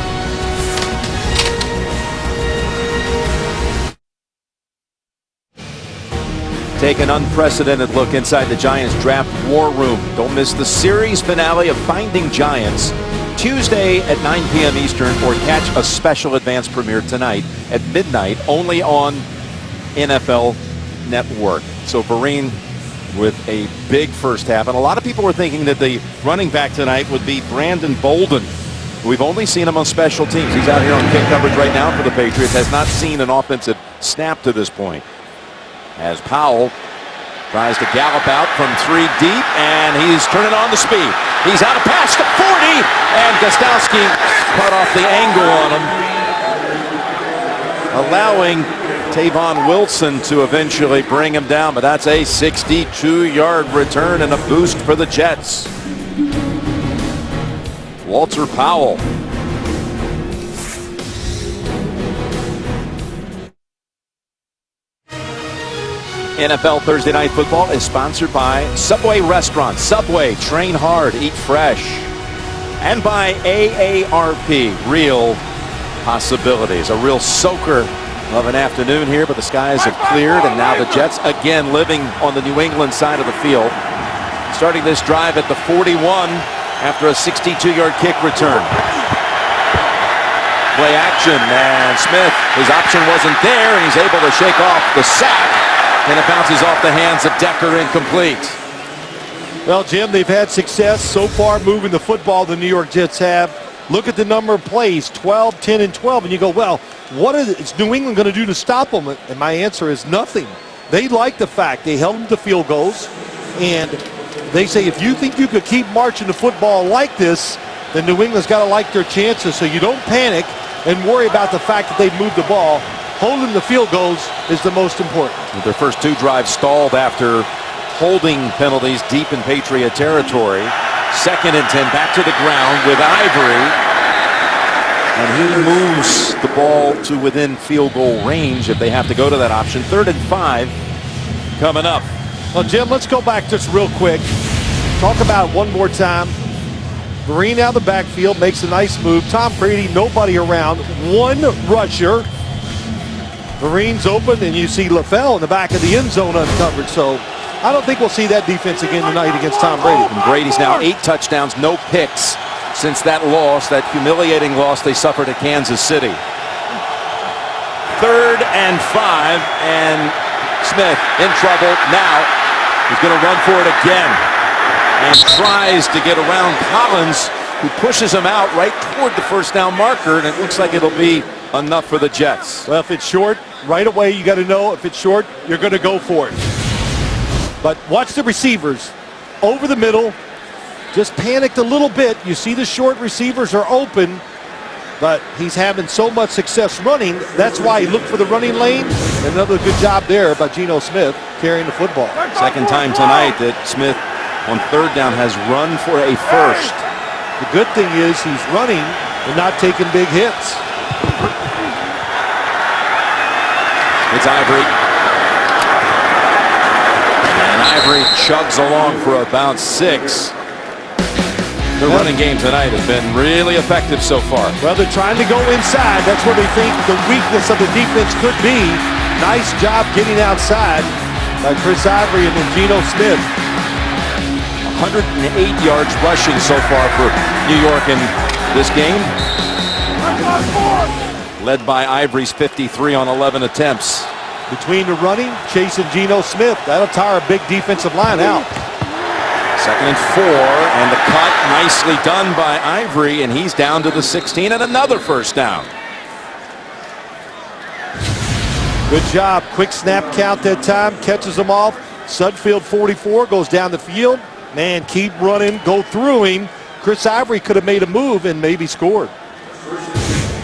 Take an unprecedented look inside the Giants draft war room. Don't miss the series finale of Finding Giants Tuesday at 9 p.m. Eastern, or catch a special advance premiere tonight at midnight only on NFL Network. So Vereen with a big first half, and a lot of people were thinking that the running back tonight would be Brandon Bolden. We've only seen him on special teams. He's out here on kick coverage right now for the Patriots. Has not seen an offensive snap to this point. As Powell tries to gallop out from 3 deep, and he's turning on the speed. He's out of pass to 40, and Gostowski cut off the angle on him, allowing Tavon Wilson to eventually bring him down, but that's a 62-yard return and a boost for the Jets. Walter Powell. NFL Thursday Night Football is sponsored by Subway Restaurants. Subway, train hard, eat fresh. And by AARP, Real Possibilities. A real soaker of an afternoon here, but the skies have cleared, and now the Jets again living on the New England side of the field. Starting this drive at the 41 after a 62-yard kick return. Play action, and Smith, his option wasn't there, and he's able to shake off the sack. And it bounces off the hands of Decker, incomplete. Well, Jim, they've had success so far moving the football, the New York Jets have. Look at the number of plays, 12, 10, and 12. And you go, well, what is New England going to do to stop them? And my answer is nothing. They like the fact they held them to field goals. And they say, if you think you could keep marching the football like this, then New England's got to like their chances. So you don't panic and worry about the fact that they've moved the ball. Holding the field goals is the most important. Their first 2 drives stalled after holding penalties deep in Patriot territory. 2nd and 10, back to the ground with Ivory. And he moves the ball to within field goal range if they have to go to that option. 3rd and 5 coming up. Well, Jim, let's go back just real quick. Talk about it one more time. Vereen out of the backfield, makes a nice move. Tom Brady, nobody around. One rusher. Vereen's open, and you see LaFell in the back of the end zone uncovered. So I don't think we'll see that defense again tonight against Tom Brady. And Brady's now 8 touchdowns, no picks since that loss, that humiliating loss they suffered at Kansas City. 3rd and 5, and Smith in trouble now. He's going to run for it again and tries to get around Collins, who pushes him out right toward the first down marker, and it looks like it'll be enough for the Jets. Well, if it's short, right away you got to know if it's short, you're going to go for it. But watch the receivers over the middle. Just panicked a little bit. You see the short receivers are open, but he's having so much success running. That's why he looked for the running lane. Another good job there by Geno Smith carrying the football. Second time tonight that Smith on 3rd down has run for a first. The good thing is he's running and not taking big hits. It's Ivory. And Ivory chugs along for about 6. The running game tonight has been really effective so far. Well, they're trying to go inside. That's where they think the weakness of the defense could be. Nice job getting outside by Chris Ivory and then Geno Smith. 108 yards rushing so far for New York in this game. Led by Ivory's 53 on 11 attempts. Between the running, chasing Geno Smith, that'll tire a big defensive line out. 2nd and 4, and the cut nicely done by Ivory, and he's down to the 16 and another first down. Good job. Quick snap count that time, catches them off. Sudfield 44 goes down the field. Man, keep running, go through him. Chris Ivory could have made a move and maybe scored.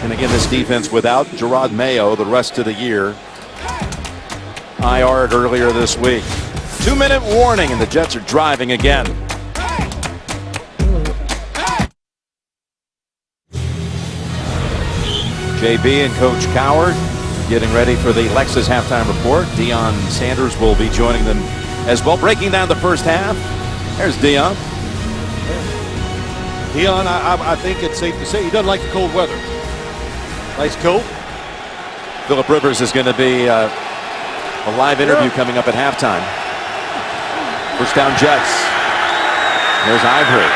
And again, this defense without Gerard Mayo the rest of the year. IR'd earlier this week. 2-minute warning, and the Jets are driving again. JB and Coach Coward getting ready for the Lexus halftime report. Deion Sanders will be joining them as well, breaking down the first half. There's Deion. Deion, I think it's safe to say he doesn't like the cold weather. Nice coat. Phillip Rivers is going to be a live interview coming up at halftime. First down Jets. There's Ivory.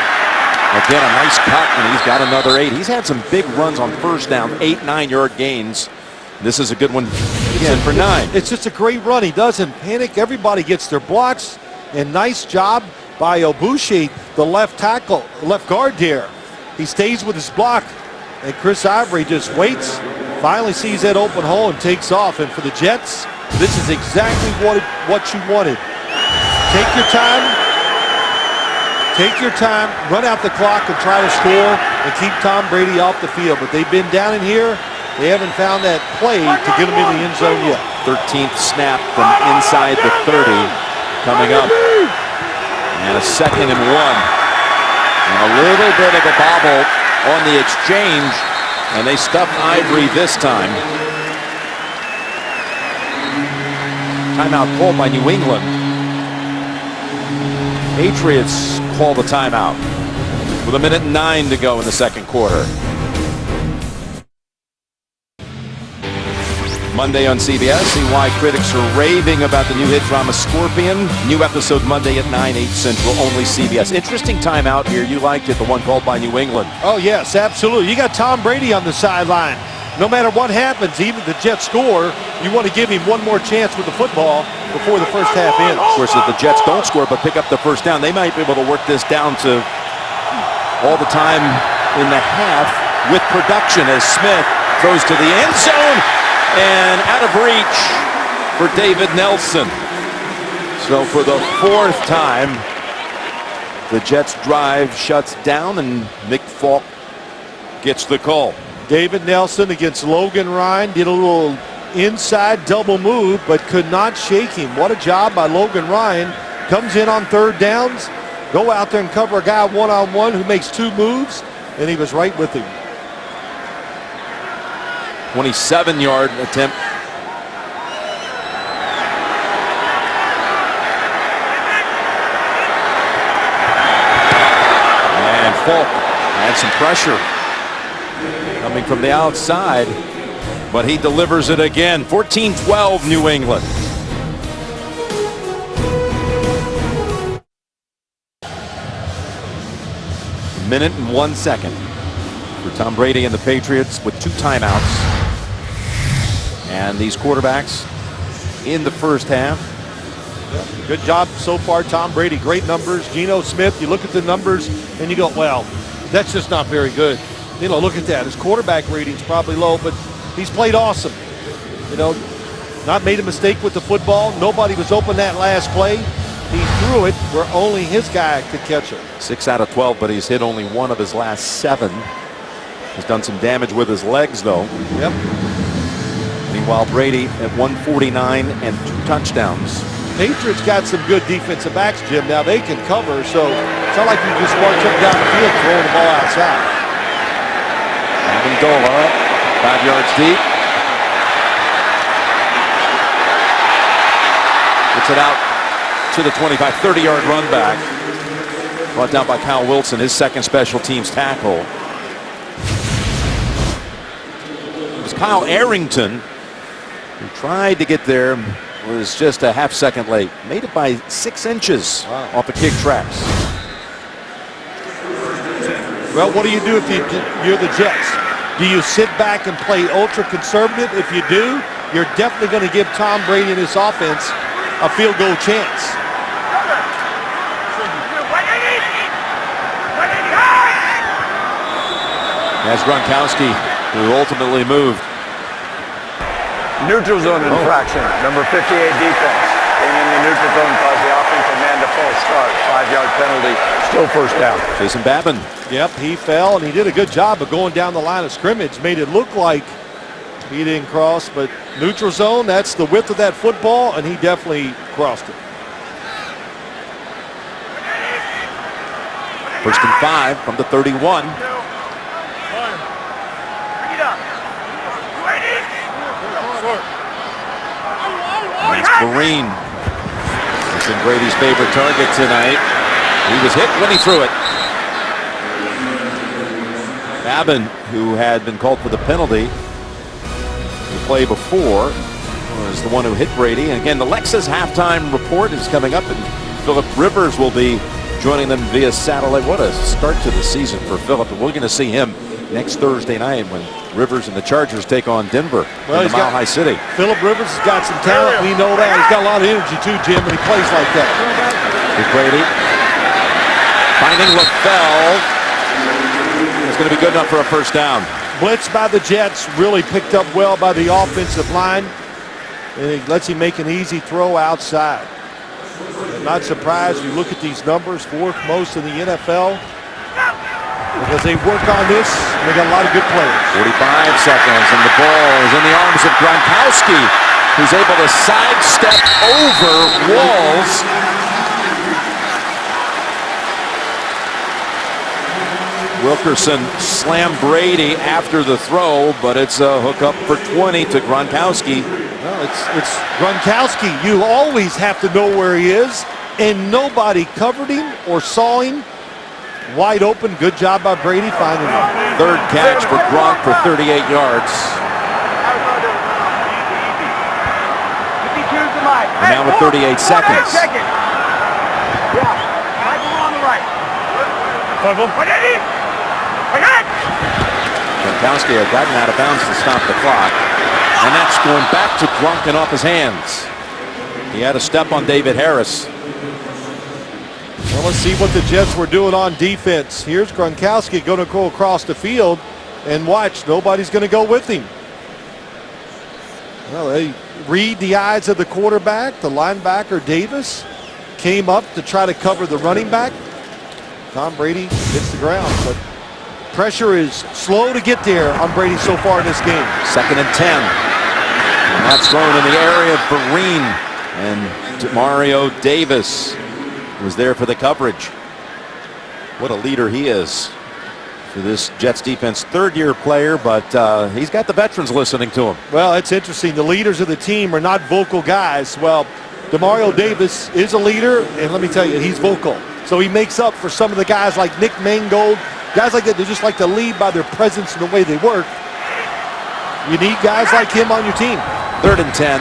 Again, a nice cut, and he's got another 8. He's had some big runs on first down, 8, 9-yard gains. This is a good one. He's in for 9. It's just a great run. He doesn't panic. Everybody gets their blocks, and nice job by Obushi, the left tackle, left guard there. He stays with his block, and Chris Ivory just waits, finally sees that open hole and takes off. And for the Jets, this is exactly what you wanted. Take your time, run out the clock and try to score and keep Tom Brady off the field. But they've been down in here. They haven't found that play to get them in the end zone yet. 13th snap from inside the 30 coming up. And a 2nd and 1. And a little bit of a bobble on the exchange. And they stuffed Ivory this time. Timeout called by New England. Patriots call the timeout with 1:09 to go in the second quarter. Monday on CBS, see why critics are raving about the new hit drama Scorpion. New episode Monday at 9, 8 Central, only CBS. Interesting timeout here. You liked it, the one called by New England. Oh, yes, absolutely. You got Tom Brady on the sideline. No matter what happens, even if the Jets score, you want to give him one more chance with the football before the first half ends. Of course, if the Jets don't score but pick up the first down, they might be able to work this down to all the time in the half with production as Smith throws to the end zone and out of reach for David Nelson. So for the 4th time, the Jets drive shuts down and Nick Falk gets the call. David Nelson against Logan Ryan did a little inside double move but could not shake him. What a job by Logan Ryan. Comes in on 3rd downs, go out there and cover a guy one-on-one who makes 2 moves, and he was right with him. 27-yard attempt. Folk had some pressure coming from the outside, but he delivers it again. 14-12 New England. A minute and 1 second for Tom Brady and the Patriots with 2 timeouts. And these quarterbacks in the first half. Yeah, good job so far, Tom Brady. Great numbers. Geno Smith, you look at the numbers and you go, well, that's just not very good. You know, look at that. His quarterback rating's probably low, but he's played awesome. You know, not made a mistake with the football. Nobody was open that last play. He threw it where only his guy could catch it. 6 out of 12, but he's hit only 1 of his last 7. He's done some damage with his legs, though. Yep. Meanwhile, Brady at 149 and 2 touchdowns. Patriots got some good defensive backs, Jim. Now they can cover, so it's not like you just march up down the field throwing the ball outside. Amendola, 5 yards deep. Gets it out to the 25, 30-yard run back. Brought down by Kyle Wilson, his second special teams tackle. It was Kyle Arrington who tried to get there, was just a half second late. Made it by 6 inches off the kick tracks. Well, what do you do if you're the Jets? Do you sit back and play ultra conservative? If you do, you're definitely going to give Tom Brady and his offense a field goal chance. That's Gronkowski, who ultimately moved. Neutral zone infraction, number 58 defense. Came in the neutral zone, caused the offensive man to false start. 5-yard penalty, still first down. Jason Babin. Yep, he fell, and he did a good job of going down the line of scrimmage. Made it look like he didn't cross, but neutral zone, that's the width of that football, and he definitely crossed it. 1st and 5 from the 31. It's Vereen. It's been Brady's favorite target tonight. He was hit when he threw it. Babin, who had been called for the penalty the play before, was the one who hit Brady. And again, the Lexus halftime report is coming up, and Phillip Rivers will be joining them via satellite. What a start to the season for Phillip. And we're going to see him next Thursday night when Rivers and the Chargers take on Denver in the Mile High City. Phillip Rivers has got some talent. We know that. He's got a lot of energy too, Jim, when he plays like that. With Brady finding LaFell. It's going to be good enough for a first down. Blitz by the Jets, really picked up well by the offensive line. And he lets him make an easy throw outside. I'm not surprised. You look at these numbers, 4th most in the NFL. Because they work on this, and they got a lot of good players. 45 seconds, and the ball is in the arms of Gronkowski, who's able to sidestep over walls. Wilkerson slammed Brady after the throw, but it's a hookup for 20 to Gronkowski. Well, it's Gronkowski. You always have to know where he is, and nobody covered him or saw him. Wide open. Good job by Brady finding him. 3rd catch for Gronk for 38 yards. And now with 38 seconds. Gronkowski had gotten out of bounds to stop the clock. And that's going back to Gronk and off his hands. He had a step on David Harris. Well, let's see what the Jets were doing on defense. Here's Gronkowski going to go across the field, and watch, nobody's going to go with him. Well, they read the eyes of the quarterback. The linebacker, Davis, came up to try to cover the running back. Tom Brady hits the ground, but pressure is slow to get there on Brady so far in this game. 2nd and 10. And that's thrown in the area of Vereen, and Mario Davis was there for the coverage. What a leader he is for this Jets defense. 3rd-year player, but he's got the veterans listening to him. Well, it's interesting. The leaders of the team are not vocal guys. Well, Demario Davis is a leader, and let me tell you, he's vocal. So he makes up for some of the guys like Nick Mangold, guys like that. They just like to lead by their presence and the way they work. You need guys like him on your team. 3rd and 10.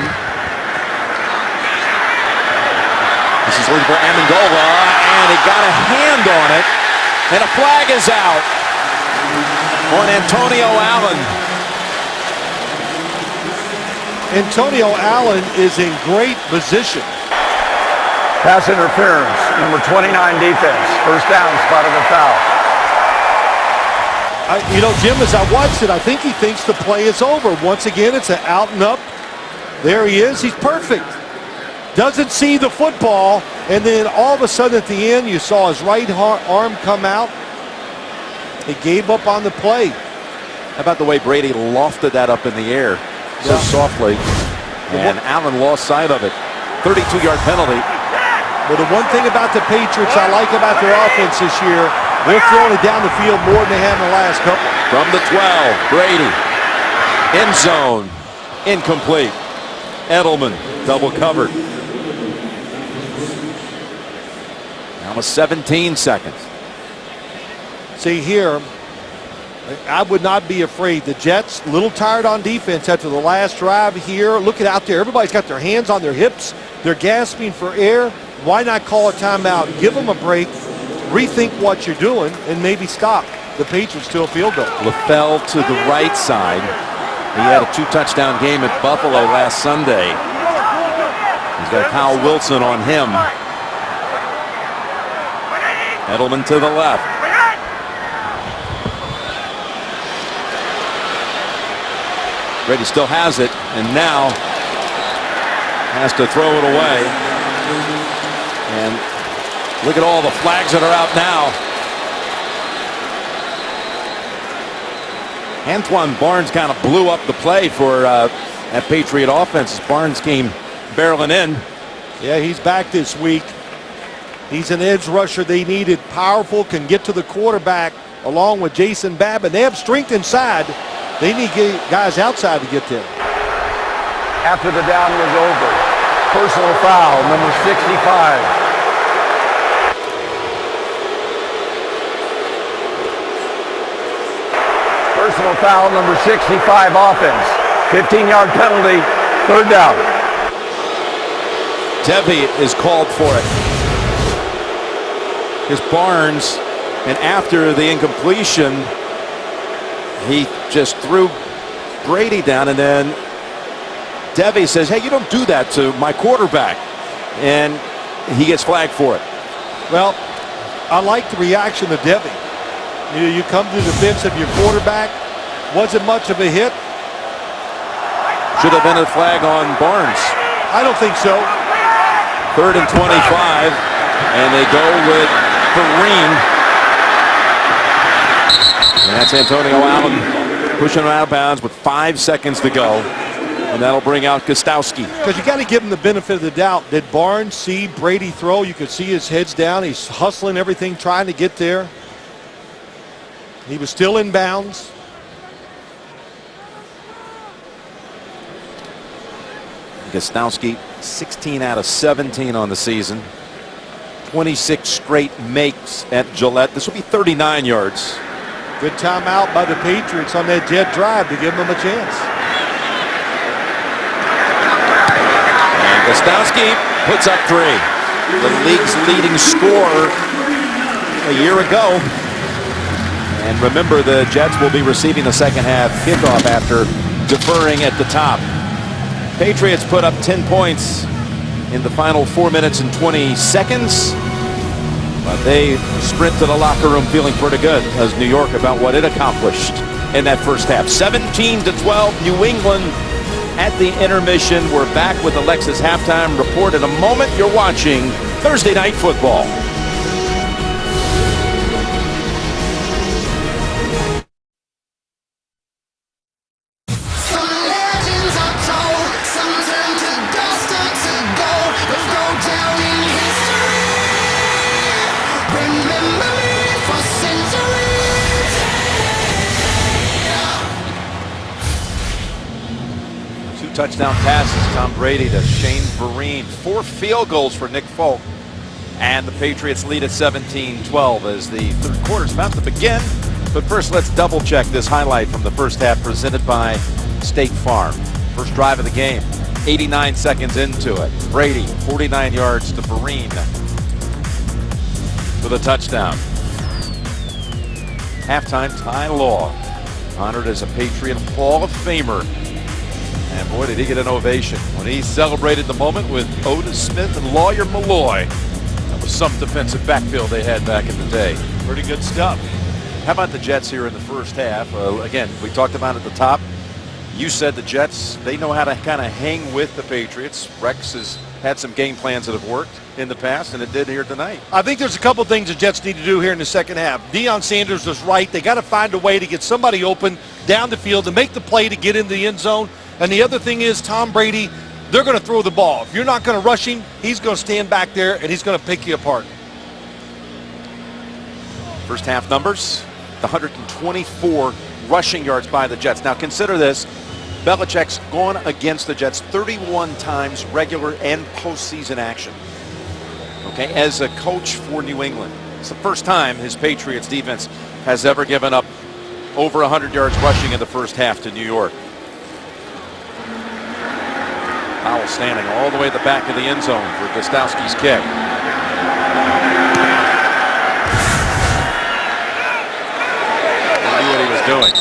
This is looking for Amendola, and he got a hand on it, and a flag is out on Antonio Allen. Antonio Allen is in great position. Pass interference, number 29 defense. First down, spotted a foul. Jim, as I watched it, I think he thinks the play is over. Once again, it's an out and up. There he is. He's perfect. Doesn't see the football, and then all of a sudden at the end, you saw his right arm come out. He gave up on the play. How about the way Brady lofted that up in the air so softly, and Allen lost sight of it. 32-yard penalty. Well, the one thing about the Patriots I like about their offense this year, they're throwing it down the field more than they have in the last couple. From the 12, Brady. End zone. Incomplete. Edelman double covered. Now with 17 seconds. See here, I would not be afraid. The Jets, a little tired on defense after the last drive here. Look at out there. Everybody's got their hands on their hips. They're gasping for air. Why not call a timeout? Give them a break. Rethink what you're doing and maybe stop the Patriots to a field goal. LaFell to the right side. He had a 2-touchdown game at Buffalo last Sunday. He's got Kyle Wilson on him. Edelman to the left. Brady still has it, and now has to throw it away. And look at all the flags that are out now. Antoine Barnes kind of blew up the play for that Patriot offense. Barnes came barreling in. Yeah, he's back this week. He's an edge rusher they needed. Powerful, can get to the quarterback along with Jason Babbitt. They have strength inside. They need guys outside to get there. After the down was over, personal foul, number 65. Personal foul, number 65, offense. 15-yard penalty, 3rd down. Devy is called for it. Because Barnes, and after the incompletion, he just threw Brady down, and then Devy says, hey, you don't do that to my quarterback. And he gets flagged for it. Well, I like the reaction of Devy. You come to the defense of your quarterback. Wasn't much of a hit. Should have been a flag on Barnes. I don't think so. 3rd and 25, and they go with Kareem. And that's Antonio Allen pushing him out of bounds with 5 seconds to go. And that'll bring out Gostowski. Because you got to give him the benefit of the doubt. Did Barnes see Brady throw? You could see his head's down. He's hustling everything, trying to get there. He was still in bounds. Gostowski, 16 out of 17 on the season. 26 straight makes at Gillette. This will be 39 yards. Good timeout by the Patriots on that jet drive to give them a chance. And Gostowski puts up 3. The league's leading scorer a year ago. And remember, the Jets will be receiving the second half kickoff after deferring at the top. Patriots put up 10 points in the final 4 minutes and 20 seconds. But they sprint to the locker room feeling pretty good as New York about what it accomplished in that first half. 17-12, New England at the intermission. We're back with Alexa's halftime report in a moment. You're watching Thursday Night Football. touchdown passes. Tom Brady to Shane Vereen. 4 field goals for Nick Folk. And the Patriots lead at 17-12 as the third quarter is about to begin. But first, let's double check this highlight from the first half presented by State Farm. First drive of the game, 89 seconds into it. Brady, 49 yards to Vereen for the touchdown. Halftime, Ty Law, honored as a Patriot Hall of Famer. And boy, did he get an ovation when he celebrated the moment with Otis Smith and Lawyer Malloy. That was some defensive backfield they had back in the day. Pretty good stuff. How about the Jets here in the first half? Again, we talked about at the top. You said the Jets, they know how to kind of hang with the Patriots. Rex has had some game plans that have worked in the past, and it did here tonight. I think there's a couple things the Jets need to do here in the second half. Deion Sanders was right. They got to find a way to get somebody open down the field to make the play to get in the end zone. And the other thing is Tom Brady, they're going to throw the ball. If you're not going to rush him, he's going to stand back there, and he's going to pick you apart. First half numbers, the 124 rushing yards by the Jets. Now consider this. Belichick's gone against the Jets 31 times regular and postseason action. Okay, as a coach for New England. It's the first time his Patriots defense has ever given up over 100 yards rushing in the first half to New York. Powell standing all the way at the back of the end zone for Gostowski's kick. He knew what he was doing.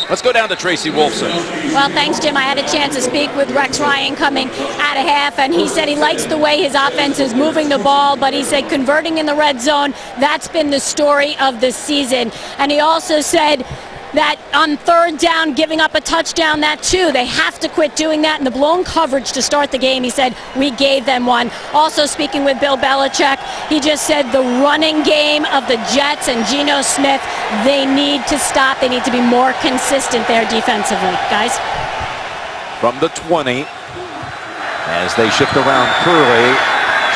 Let's go down to Tracy Wolfson. Well, thanks, Jim. I had a chance to speak with Rex Ryan coming out of half, and he said he likes the way his offense is moving the ball, but he said converting in the red zone, that's been the story of the season. And he also said that on third down, giving up a touchdown, that too, they have to quit doing that. And the blown coverage to start the game, he said, we gave them one. Also speaking with Bill Belichick, he just said the running game of the Jets and Geno Smith, they need to stop. They need to be more consistent there defensively. Guys? From the 20, as they shift around Curley,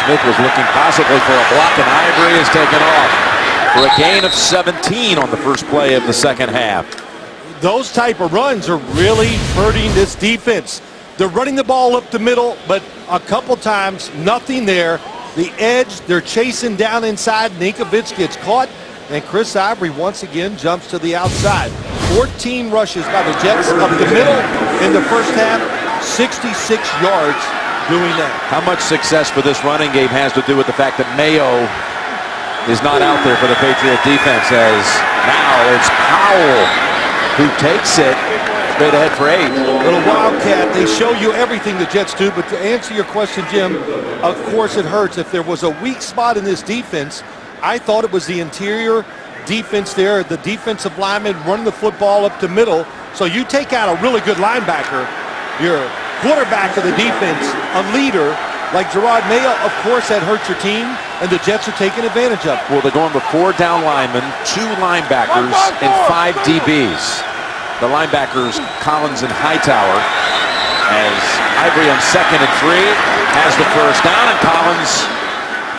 Smith was looking possibly for a block, and Ivory is taken off for a gain of 17 on the first play of the second half. Those type of runs are really hurting this defense. They're running the ball up the middle, but a couple times, nothing there. The edge, they're chasing down inside. Ninkovich gets caught, and Chris Ivory once again jumps to the outside. 14 rushes by the Jets up the middle in the first half, 66 yards doing that. How much success for this running game has to do with the fact that Mayo is not out there for the Patriot defense, as now it's Powell who takes it straight ahead for 8. Little wildcat. They show you everything the Jets do, but to answer your question, Jim, of course it hurts. If there was a weak spot in this defense, I thought it was the interior defense there, the defensive lineman running the football up the middle. So you take out a really good linebacker, your quarterback of the defense, a leader like Gerard Mayo, of course that hurts your team, and the Jets are taking advantage of it. Well, they're going with 4 down linemen, 2 linebackers, and 5 DBs. The linebackers, Collins and Hightower, as Ivory on 2nd and 3 has the first down, and Collins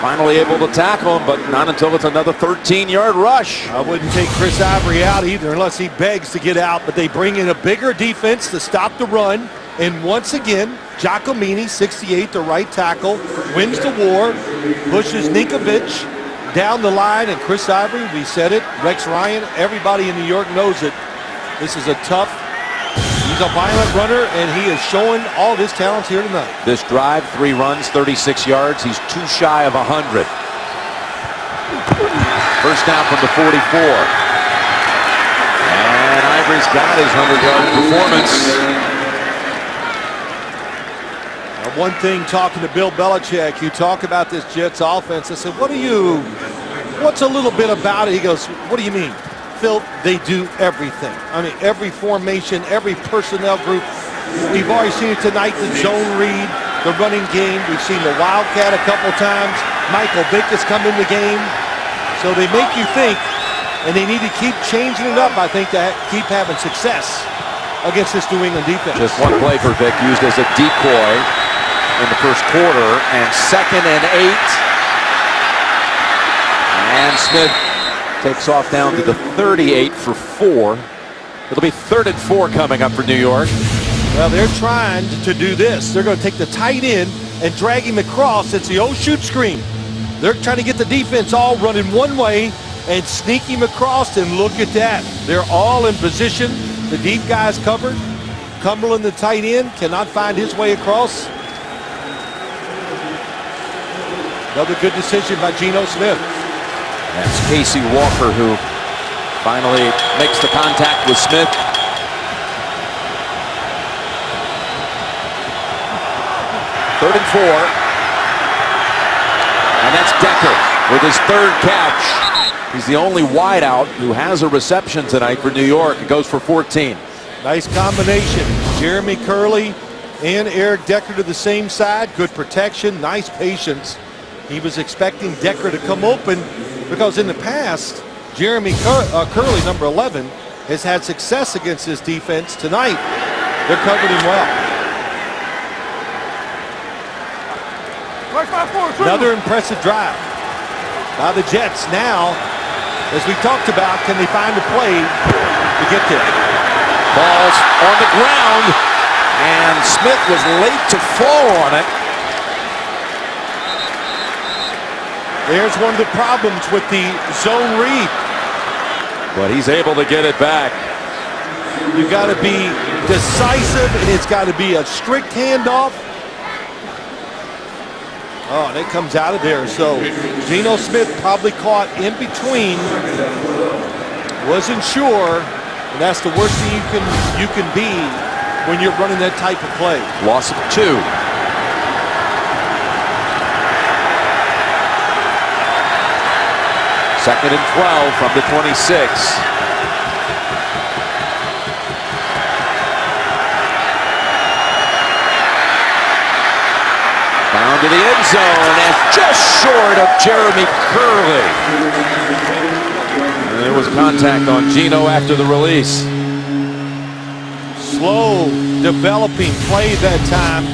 finally able to tackle him, but not until it's another 13-yard rush. I wouldn't take Chris Ivory out either unless he begs to get out, but they bring in a bigger defense to stop the run, and once again, Giacomini, 68, the right tackle, wins the war, pushes Ninkovich down the line, and Chris Ivory, we said it, Rex Ryan, everybody in New York knows it. This is a tough, he's a violent runner, and he is showing all of his talents here tonight. This drive, 3 runs, 36 yards. He's 2 shy of 100. First down from the 44. And Ivory's got his 100-yard performance. One thing, talking to Bill Belichick, you talk about this Jets offense. I said, what's a little bit about it? He goes, what do you mean? Phil, they do everything. I mean, every formation, every personnel group. We've already seen it tonight, the zone read, the running game. We've seen the Wildcat a couple times. Michael Vick has come in the game. So they make you think, and they need to keep changing it up, I think, to keep having success against this New England defense. Just one play for Vick, used as a decoy in the first quarter, and 2nd and 8. And Smith takes off down to the 38 for 4. It'll be 3rd and 4 coming up for New York. Well, they're trying to do this. They're going to take the tight end and drag him across. It's the old shoot screen. They're trying to get the defense all running one way and sneak him across, and look at that. They're all in position. The deep guy's covered. Cumberland, the tight end, cannot find his way across. Another good decision by Geno Smith. That's Casey Walker who finally makes the contact with Smith. Third and 4. And that's Decker with his third catch. He's the only wideout who has a reception tonight for New York. It goes for 14. Nice combination. Jeremy Curley and Eric Decker to the same side. Good protection, nice patience. He was expecting Decker to come open because in the past, Jeremy Curley, number 11, has had success against this defense. Tonight, they're covered him well. Another impressive drive by the Jets. Now, as we talked about, can they find a play to get there? Ball's on the ground, and Smith was late to fall on it. There's one of the problems with the zone read. But he's able to get it back. You got to be decisive, and it's got to be a strict handoff. Oh, and it comes out of there. So Geno Smith probably caught in between. Wasn't sure. And that's the worst thing you can be when you're running that type of play. Loss of 2. Second and 12 from the 26. Down to the end zone and just short of Jeremy Curley. And there was contact on Geno after the release. Slow developing play that time.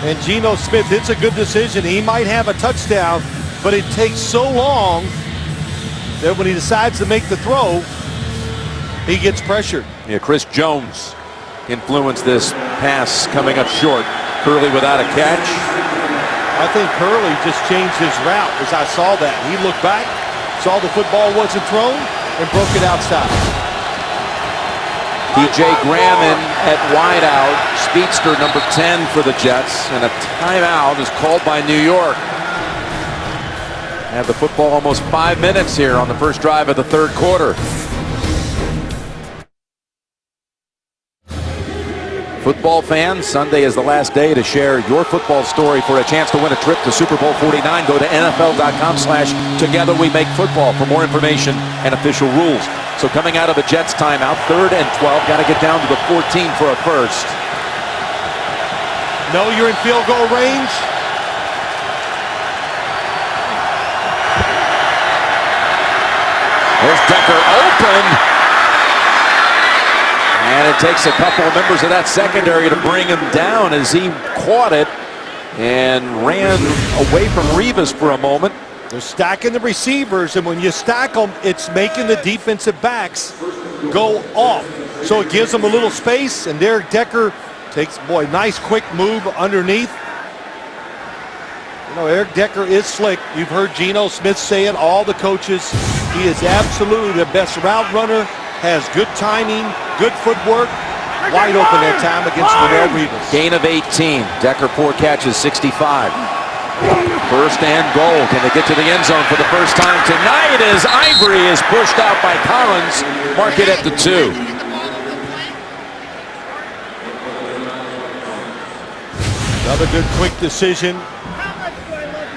And Geno Smith, it's a good decision. He might have a touchdown, but it takes so long that when he decides to make the throw, he gets pressured. Yeah, Chris Jones influenced this pass coming up short. Curley without a catch. I think Curley just changed his route as I saw that. He looked back, saw the football wasn't thrown, and broke it outside. DJ Graham in at wideout, speedster number 10 for the Jets, and a timeout is called by New York. Have the football almost 5 minutes here on the first drive of the third quarter. Football fans, Sunday is the last day to share your football story for a chance to win a trip to Super Bowl 49. Go to NFL.com/TogetherWeMakeFootball for more information and official rules. So coming out of the Jets timeout, 3rd and 12, got to get down to the 14 for a first. Know you're in field goal range. There's Decker open. And it takes a couple of members of that secondary to bring him down as he caught it and ran away from Revis for a moment. They're stacking the receivers, and when you stack them, it's making the defensive backs go off. So it gives them a little space, and Derek Decker takes, boy, nice quick move underneath. You know, Eric Decker is slick. You've heard Geno Smith say it, all the coaches. He is absolutely the best route runner, has good timing, good footwork, wide open that time against Revis. Gain of 18. Decker 4 catches, 65. First and goal. Can they get to the end zone for the first time tonight as Ivory is pushed out by Collins. Mark it at the 2. Another good quick decision.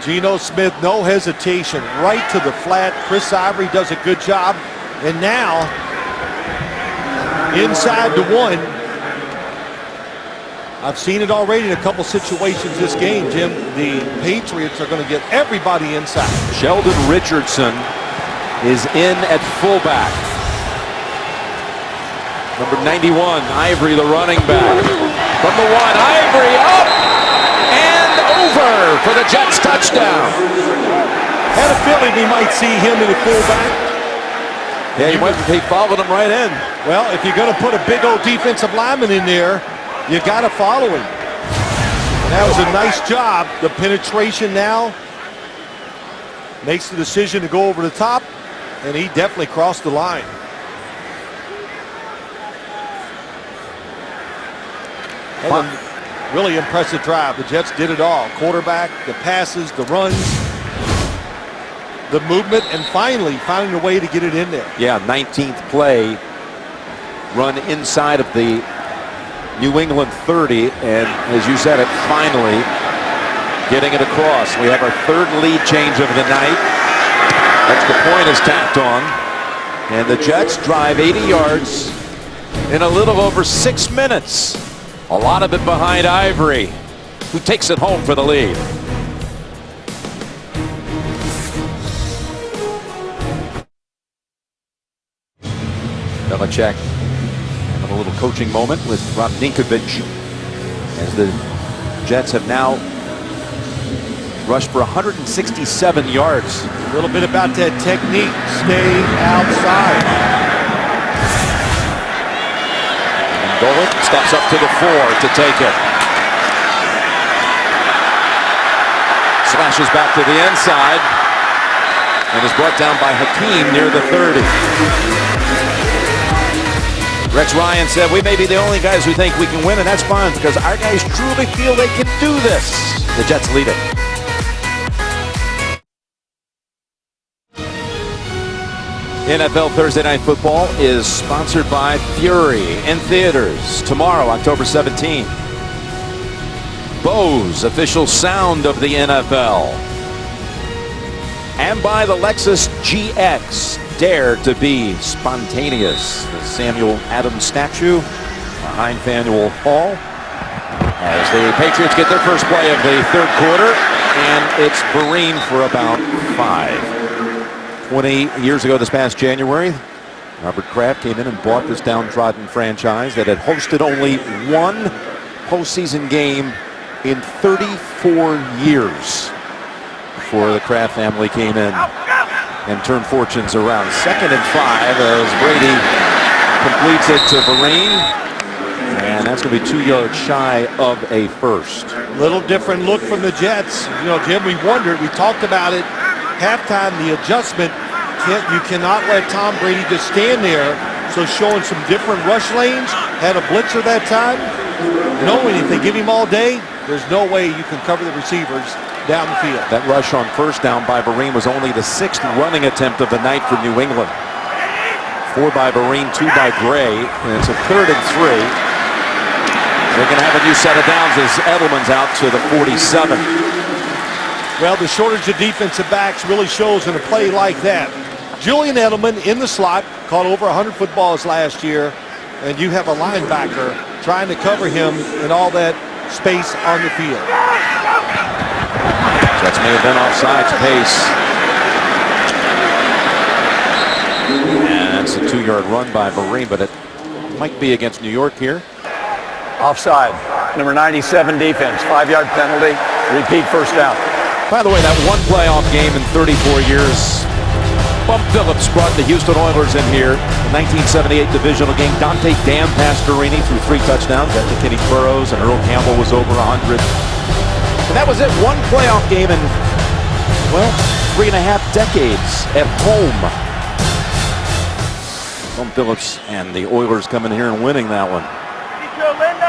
Geno Smith, no hesitation, right to the flat. Chris Ivory does a good job. And now, inside the 1. I've seen it already in a couple situations this game, Jim. The Patriots are going to get everybody inside. Sheldon Richardson is in at fullback. Number 91, Ivory, the running back. From the 1, Ivory up and over for the Jets touchdown. Had a feeling we might see him in the fullback. Yeah, he followed him right in. Well, if you're going to put a big old defensive lineman in there, You got to follow him. And that was a nice job. The penetration now makes the decision to go over the top, and he definitely crossed the line. And a really impressive drive. The Jets did it all. Quarterback, the passes, the runs, the movement, and finally finding a way to get it in there. Yeah, 19th play, run inside of the New England 30, and as you said it, finally getting it across. We have our third lead change of the night. Extra point is tacked on, and the Jets drive 80 yards in a little over 6 minutes. A lot of it behind Ivory, who takes it home for the lead. Belichick having a little coaching moment with Rob Ninkovich, as the Jets have now rushed for 167 yards. A little bit about that technique. Stay outside. Golik steps up to the 4 to take it. Slashes back to the inside and is brought down by Hakeem near the 30. Rex Ryan said, "We may be the only guys who think we can win, and that's fine because our guys truly feel they can do this." The Jets lead it. NFL Thursday Night Football is sponsored by Fury in theaters tomorrow, October 17th. Bose, official sound of the NFL. And by the Lexus GX, dare to be spontaneous. The Samuel Adams statue behind Faneuil Hall as the Patriots get their first play of the third quarter, and it's Vereen for about 5. 20 years ago this past January, Robert Kraft came in and bought this downtrodden franchise that had hosted only one postseason game in 34 years before the Kraft family came in and turned fortunes around. 2nd and 5 as Brady completes it to Vereen, and that's going to be 2 yards shy of a first. Little different look from the Jets. You know, Jim, we wondered, we talked about it halftime, the adjustment. You cannot let Tom Brady just stand there. So showing some different rush lanes. Had a blitzer that time. Knowing if they give him all day, there's no way you can cover the receivers down the field. That rush on first down by Vereen was only the 6th running attempt of the night for New England. 4 by Vereen, 2 by Gray, and it's a 3rd and 3. They're going to have a new set of downs as Edelman's out to the 47. Well, the shortage of defensive backs really shows in a play like that. Julian Edelman in the slot, caught over 100 footballs last year, and you have a linebacker trying to cover him in all that space on the field. Jets may have been offsides pace. And that's a 2-yard run by Vereen, but it might be against New York here. Offside. Number 97 defense. 5-yard penalty. Repeat first down. By the way, that one playoff game in 34 years, Bump Phillips brought the Houston Oilers in here. The 1978 divisional game. Dante Dam passed Carini through 3 touchdowns. Got to Kenny Burroughs, and Earl Campbell was over 100. And that was it. One playoff game in, well, 3.5 decades at home. Bump Phillips and the Oilers coming here and winning that one.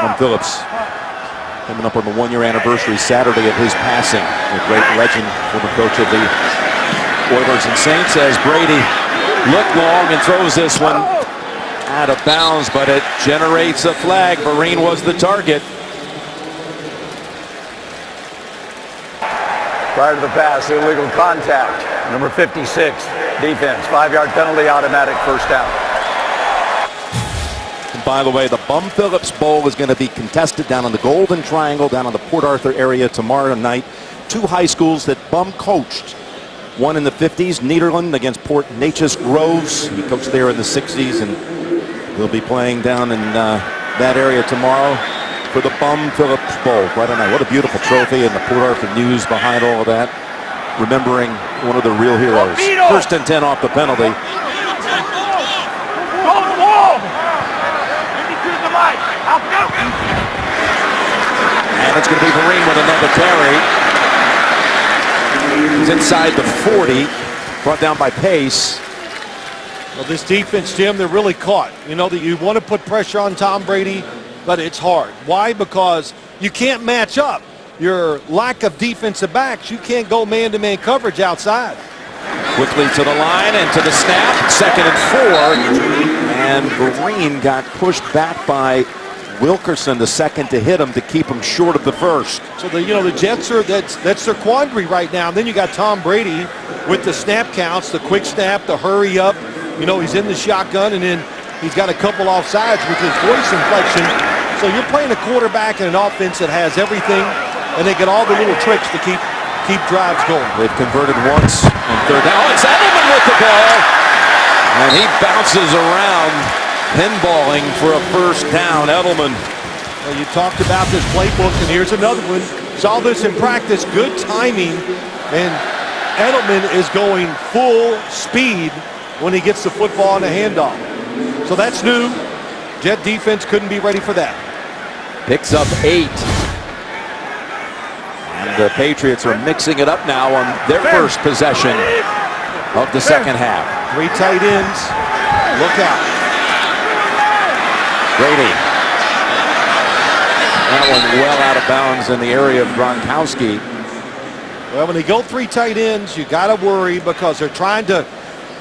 Bump Phillips coming up on the 1-year anniversary Saturday of his passing. The great legend, former coach of the Oilers and Saints, as Brady looked long and throws this one out of bounds, but it generates a flag. Vereen was the target. Prior to the pass, illegal contact. Number 56, defense. 5-yard penalty, automatic first down. And by the way, the Bum Phillips Bowl is going to be contested down in the Golden Triangle, down in the Port Arthur area tomorrow night. 2 high schools that Bum coached. One in the 50s, Nederland against Port Neches Groves. He coached there in the 60s, and we'll be playing down in that area tomorrow for the Bum Phillips Bowl. Quite a night. What a beautiful trophy, and the Port Arthur News behind all of that, remembering one of the real heroes. 1st and 10 off the penalty. Vereen with another carry. He's inside the 40. Brought down by Pace. Well, this defense, Jim, they're really caught. You know that you want to put pressure on Tom Brady, but it's hard. Why? Because you can't match up. Your lack of defensive backs, you can't go man-to-man coverage outside. Quickly to the line and to the snap. 2nd and 4. And Vereen got pushed back by Wilkerson, the second to hit him to keep him short of the first. So the Jets are that's their quandary right now. And then you got Tom Brady with the snap counts, the quick snap, the hurry up. You know, he's in the shotgun, and then he's got a couple offsides with his voice inflection. So you're playing a quarterback in an offense that has everything, and they get all the little tricks to keep drives going. They've converted once on 3rd down. Oh, it's Edelman with the ball, and he bounces around, pinballing for a 1st down. Edelman. Well, you talked about this playbook, and here's another one. Saw this in practice. Good timing, and Edelman is going full speed when he gets the football in a handoff. So that's new. Jet defense couldn't be ready for that. Picks up 8. And the Patriots are mixing it up now on their first possession of the second half. 3 tight ends. Look out. Brady. That one well out of bounds in the area of Gronkowski. Well, when they go 3 tight ends, you got to worry because they're trying to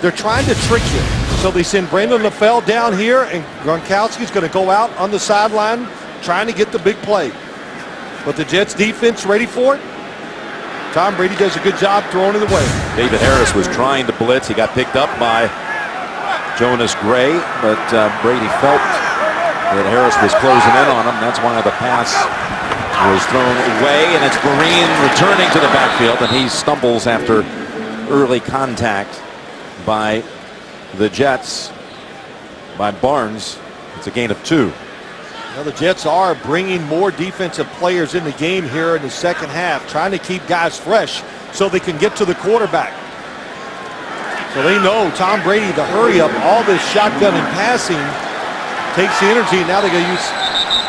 trick you. So they send Brandon LaFell down here, and Gronkowski's going to go out on the sideline trying to get the big play. But the Jets defense ready for it. Tom Brady does a good job throwing it away. David Harris was trying to blitz. He got picked up by Jonas Gray, but Brady felt that Harris was closing in on him. That's why the pass was thrown away, and it's Vereen returning to the backfield, and he stumbles after early contact by the Jets, by Barnes. It's a gain of 2. Now the Jets are bringing more defensive players in the game here in the second half, trying to keep guys fresh so they can get to the quarterback. So they know Tom Brady, the hurry up, all this shotgun and passing takes the energy. Now they're going to use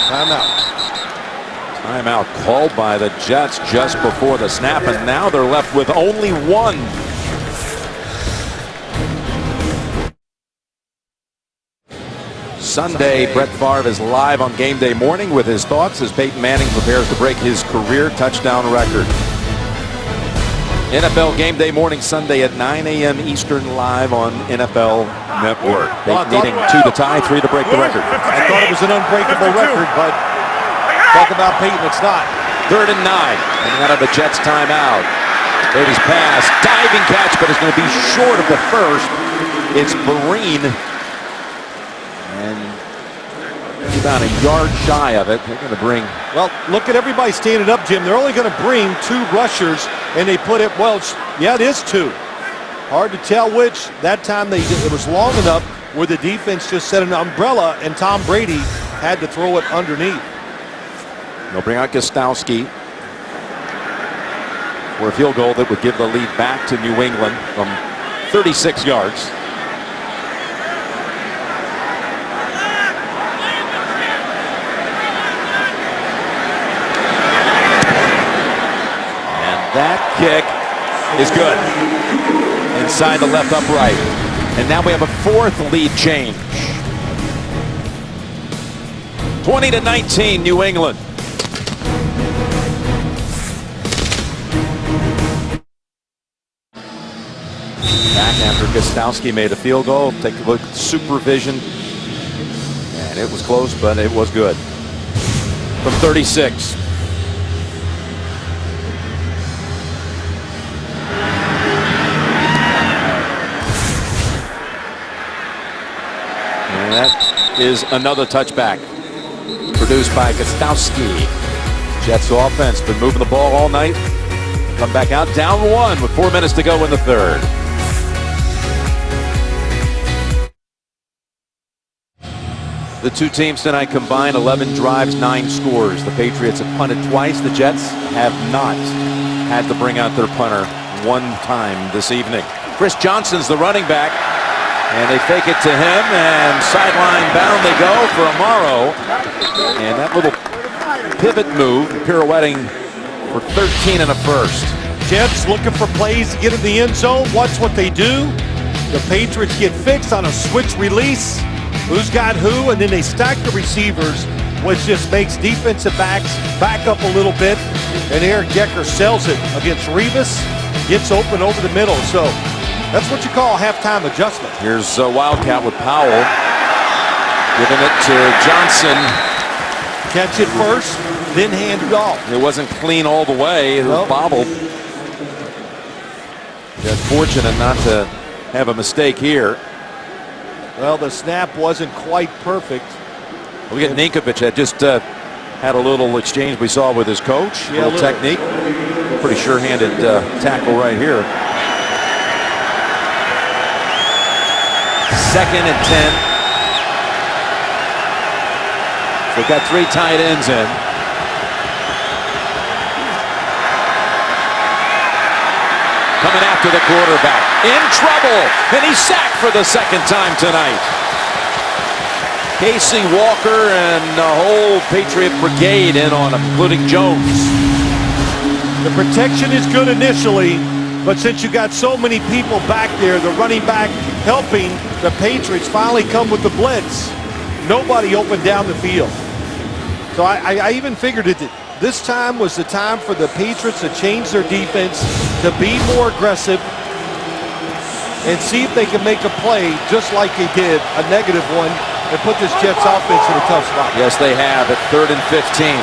timeout. Timeout called by the Jets just before the snap, and now they're left with only 1. Sunday, Brett Favre is live on game day morning with his thoughts as Peyton Manning prepares to break his career touchdown record. NFL game day morning Sunday at 9 a.m. Eastern live on NFL Network. Peyton needing 2 to tie, 3 to break the record. I thought it was an unbreakable record, but talk about Peyton, it's not. 3rd and 9, coming out of the Jets timeout. Brady's pass, diving catch, but it's going to be short of the first. It's Vereen. And about a yard shy of it. They're going to bring. Well, look at everybody standing up, Jim. They're only going to bring 2 rushers, and they put it, well, yeah, it is 2. Hard to tell which. That time it was long enough where the defense just set an umbrella, and Tom Brady had to throw it underneath. They'll bring out Gostowski for a field goal that would give the lead back to New England from 36 yards. That kick is good. Inside the left upright. And now we have a 4th lead change. 20-19 New England. Back after Gostowski made a field goal. Take a look at supervision. And it was close, but it was good. From 36. And that is another touchback produced by Gostowski. Jets offense been moving the ball all night. Come back out down 1 with 4 minutes to go in the 3rd. The 2 teams tonight combined 11 drives, 9 scores. The Patriots have punted twice. The Jets have not had to bring out their punter 1 time this evening. Chris Johnson's the running back. And they fake it to him, and sideline bound they go for Amaro. And that little pivot move, pirouetting for 13 and a first. Jets looking for plays to get in the end zone. Watch what they do. The Patriots get fixed on a switch release. Who's got who? And then they stack the receivers, which just makes defensive backs back up a little bit. And Eric Decker sells it against Revis. Gets open over the middle. So that's what you call a halftime adjustment. Here's Wildcat with Powell. Giving it to Johnson. Catch it first, then hand it off. It wasn't clean all the way. It was bobbled. Just fortunate not to have a mistake here. Well, the snap wasn't quite perfect. We get Ninkovich that just had a little exchange we saw with his coach. Yeah, little technique. Pretty sure-handed tackle right here. 2nd and 10. They've got 3 tight ends in. Coming after the quarterback. In trouble. And he's sacked for the 2nd time tonight. Casey Walker and the whole Patriot brigade in on him, including Jones. The protection is good initially, but since you got so many people back there, the running back helping, the Patriots finally come with the blitz. Nobody opened down the field. So I even figured that this time was the time for the Patriots to change their defense, to be more aggressive, and see if they can make a play just like they did, a negative one, and put this Jets offense in a tough spot. Yes, they have at 3rd and 15.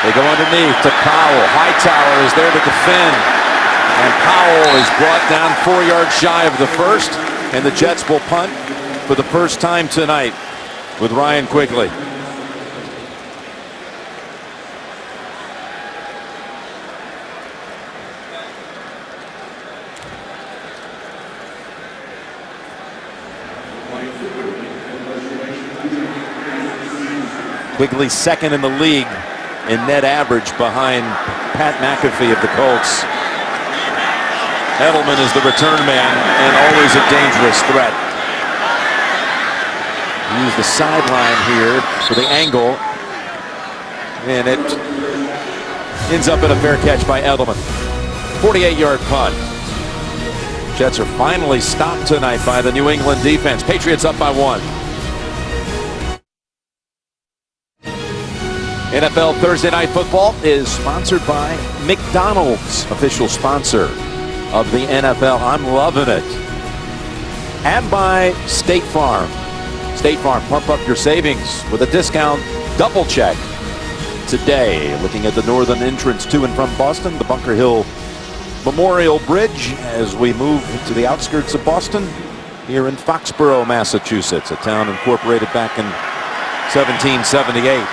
They go underneath to Powell. Hightower is there to defend. And Powell is brought down 4 yards shy of the first. And the Jets will punt for the first time tonight with Ryan Quigley. Quigley 2nd in the league in net average behind Pat McAfee of the Colts. Edelman is the return man and always a dangerous threat. Use the sideline here for the angle. And it ends up in a fair catch by Edelman. 48-yard punt. Jets are finally stopped tonight by the New England defense. Patriots up by 1. NFL Thursday Night Football is sponsored by McDonald's, official sponsor of the NFL. I'm loving it. And by State Farm. State Farm, pump up your savings with a discount double check today. Looking at the northern entrance to and from Boston, the Bunker Hill Memorial Bridge, as we move to the outskirts of Boston here in Foxborough, Massachusetts, a town incorporated back in 1778.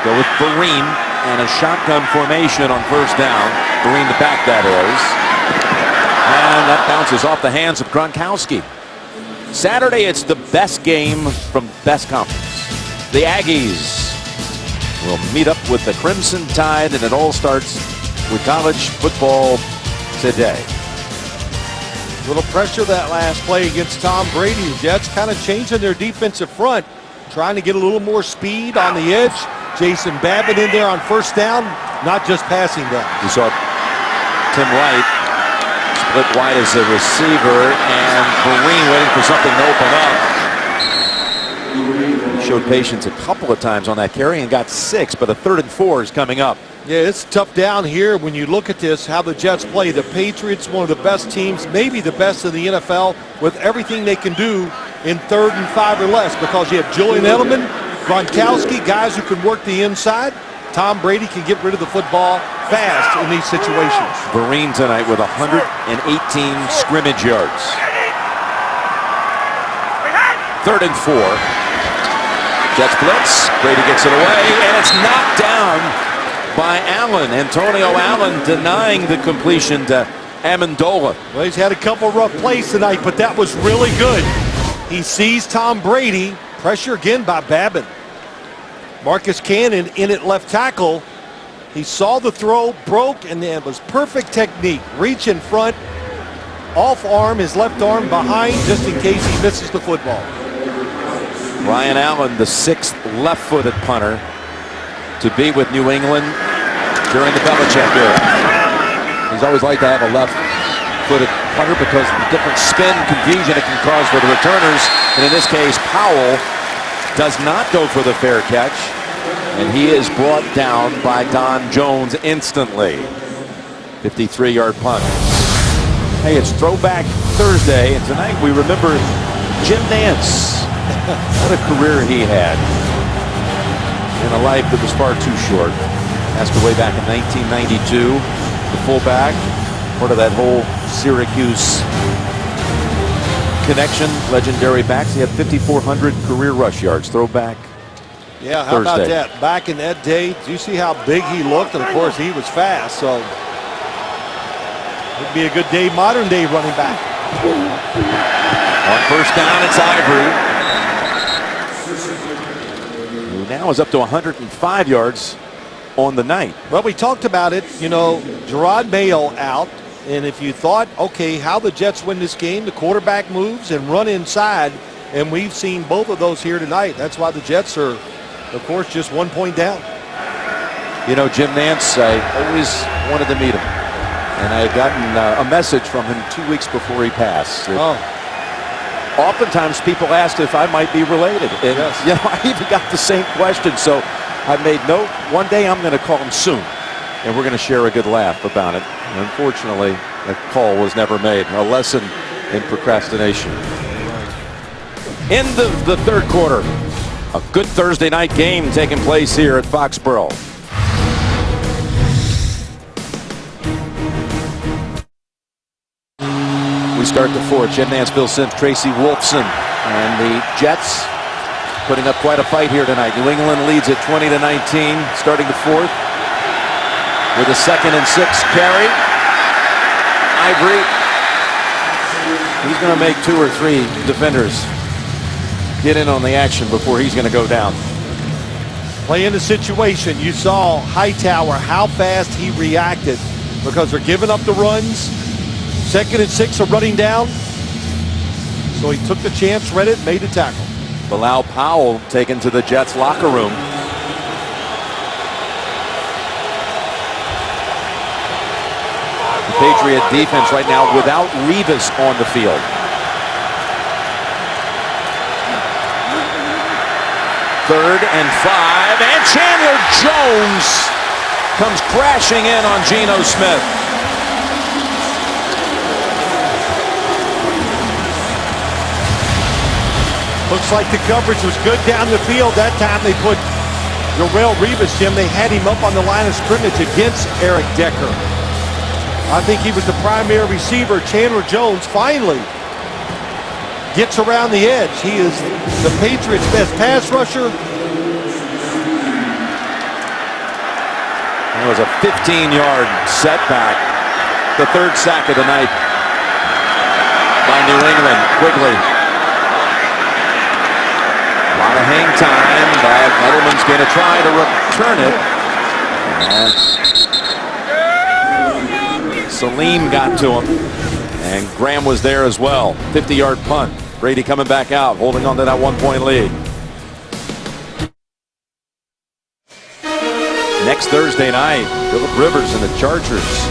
Go with Vereen and a shotgun formation on first down. Vereen the back, that is. And that bounces off the hands of Gronkowski. Saturday, it's the best game from best conference. The Aggies will meet up with the Crimson Tide, and it all starts with college football today. A little pressure that last play against Tom Brady. The Jets kind of changing their defensive front, trying to get a little more speed on the edge. Jason Babbitt in there on first down, not just passing down. We saw Tim Wright split wide as a receiver, and Vereen waiting for something to open up. He showed patience a couple of times on that carry and got 6, but a 3rd and 4 is coming up. Yeah, it's tough down here when you look at this, how the Jets play. The Patriots, one of the best teams, maybe the best in the NFL, with everything they can do in 3rd and 5 or less, because you have Julian Edelman, Gronkowski, guys who can work the inside. Tom Brady can get rid of the football fast in these situations. Vereen tonight with 118 scrimmage yards. 3rd and 4. Jets blitz. Brady gets it away, and it's knocked down by Allen. Antonio Allen denying the completion to Amendola. Well, he's had a couple rough plays tonight, but that was really good. He sees Tom Brady. Pressure again by Babbitt. Marcus Cannon in at left tackle. He saw the throw, broke, and then it was perfect technique. Reach in front, off arm, his left arm behind, just in case he misses the football. Ryan Allen, the 6th left-footed punter to be with New England during the Belichick era. He's always liked to have a left-footed punter because of the different spin confusion it can cause for the returners. And in this case, Powell does not go for the fair catch, and he is brought down by Don Jones instantly. 53-yard punt. Hey, it's Throwback Thursday, and tonight we remember Jim Nance. What a career he had in a life that was far too short. Passed away back in 1992. The fullback, part of that whole Syracuse connection, legendary backs. He had 5,400 career rush yards. Throwback. Yeah, how Thursday. about that? Back in that day, do you see how big he looked? And of course, he was fast. So it'd be a good day, modern day running back. On first down, it's Ivory. Who now is up to 105 yards on the night. Well, we talked about it. You know, Gerard Mayo out. And if you thought, okay, how the Jets win this game, the quarterback moves and run inside. And we've seen both of those here tonight. That's why the Jets are, of course, just 1 point down. You know, Jim Nance, I always wanted to meet him. And I had gotten a message from him 2 weeks before he passed. Oftentimes people asked if I might be related. And, yes. You know, I even got the same question. So I made note, one day I'm going to call him soon. And we're going to share a good laugh about it. And unfortunately, that call was never made. A lesson in procrastination. End of the third quarter. A good Thursday night game taking place here at Foxborough. We start the fourth. Jim Nance, Bill Sims, Tracy Wolfson, and the Jets putting up quite a fight here tonight. New England leads at 20-19, starting the fourth with a 2nd and 6 carry. Ivory, he's going to make 2 or 3 defenders get in on the action before he's going to go down. Playing the situation, you saw Hightower, how fast he reacted because they're giving up the runs. 2nd and 6 are running down. So he took the chance, read it, made the tackle. Bilal Powell taken to the Jets locker room. The Patriot defense right now without Revis on the field. Third and 5, and Chandler Jones comes crashing in on Geno Smith. Looks like the coverage was good down the field. That time they put Darrelle Revis, Jim. They had him up on the line of scrimmage against Eric Decker. I think he was the primary receiver. Chandler Jones finally gets around the edge. He is the Patriots' best pass rusher. That was a 15-yard setback. The 3rd sack of the night by New England. Quigley. A lot of hang time, but Edelman's going to try to return it. And Salim got to him, and Graham was there as well. 50-yard punt. Brady coming back out, holding on to that 1-point lead. Next Thursday night, Phillip Rivers and the Chargers.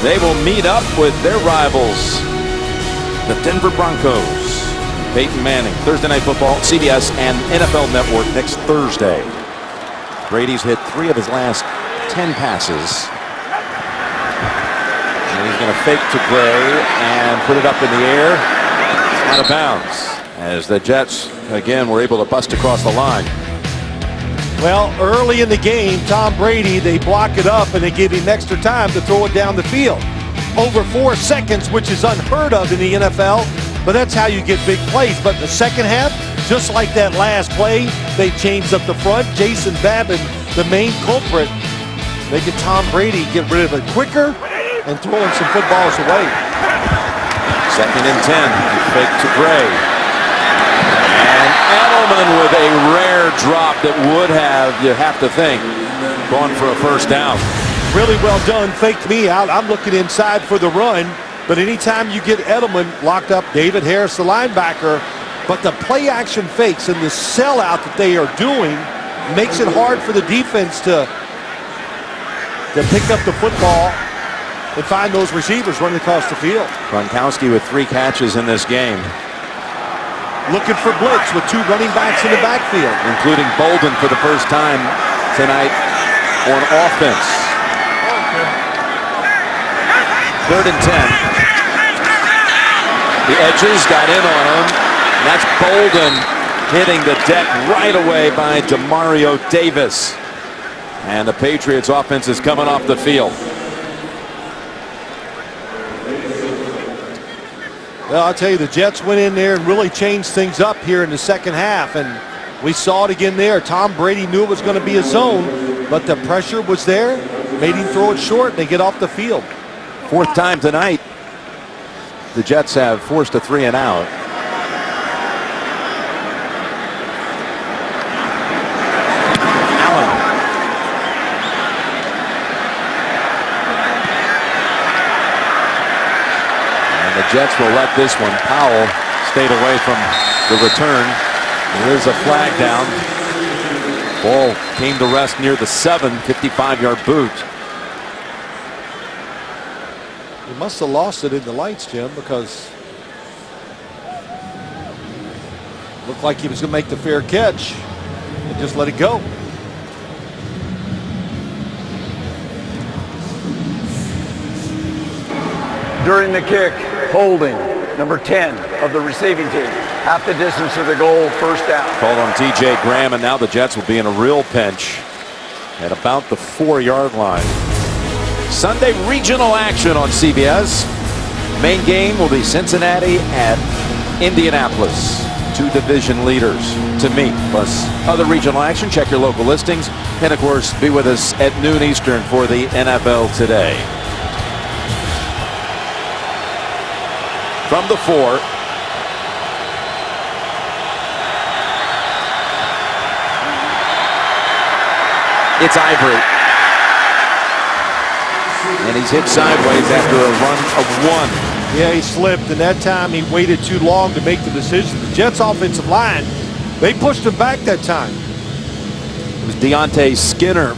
They will meet up with their rivals, the Denver Broncos. Peyton Manning, Thursday Night Football, CBS and NFL Network next Thursday. Brady's hit 3 of his last 10 passes. And he's going to fake to Gray and put it up in the air. It's out of bounds as the Jets, again, were able to bust across the line. Well, early in the game, Tom Brady, they block it up and they give him extra time to throw it down the field. Over 4 seconds, which is unheard of in the NFL. But that's how you get big plays. But in the second half, just like that last play, they changed up the front. Jason Babin, the main culprit, making Tom Brady get rid of it quicker and throwing some footballs away. 2nd and 10. Fake to Gray. And Edelman with a rare drop that would have, you have to think, gone for a first down. Really well done. Faked me out. I'm looking inside for the run. But anytime you get Edelman locked up, David Harris, the linebacker, but the play action fakes and the sellout that they are doing makes it hard for the defense to pick up the football and find those receivers running across the field. Gronkowski with 3 catches in this game. Looking for blitz with 2 running backs in the backfield. Including Bolden for the first time tonight on offense. 3rd and 10. The edges got in on him. And that's Bolden hitting the deck right away by Demario Davis. And the Patriots offense is coming off the field. Well, I'll tell you, the Jets went in there and really changed things up here in the second half. And we saw it again there. Tom Brady knew it was going to be a zone, but the pressure was there. Made him throw it short, and they get off the field. 4th time tonight. The Jets have forced a 3 and out. Allen. And the Jets will let this one. Powell stayed away from the return. There is a flag down. Ball came to rest near the 7, 55-yard boot. He must have lost it in the lights, Jim, because it looked like he was going to make the fair catch and just let it go. During the kick, holding, number 10 of the receiving team. Half the distance to the goal, first down. Called on T.J. Graham, and now the Jets will be in a real pinch at about the 4-yard line. Sunday regional action on CBS. Main game will be Cincinnati at Indianapolis. 2 division leaders to meet, plus other regional action. Check your local listings. And of course, be with us at noon Eastern for the NFL Today. From the 4. It's Ivory. And he's hit sideways after a run of 1. Yeah, he slipped, and that time he waited too long to make the decision. The Jets offensive line, they pushed him back that time. It was Deontay Skinner,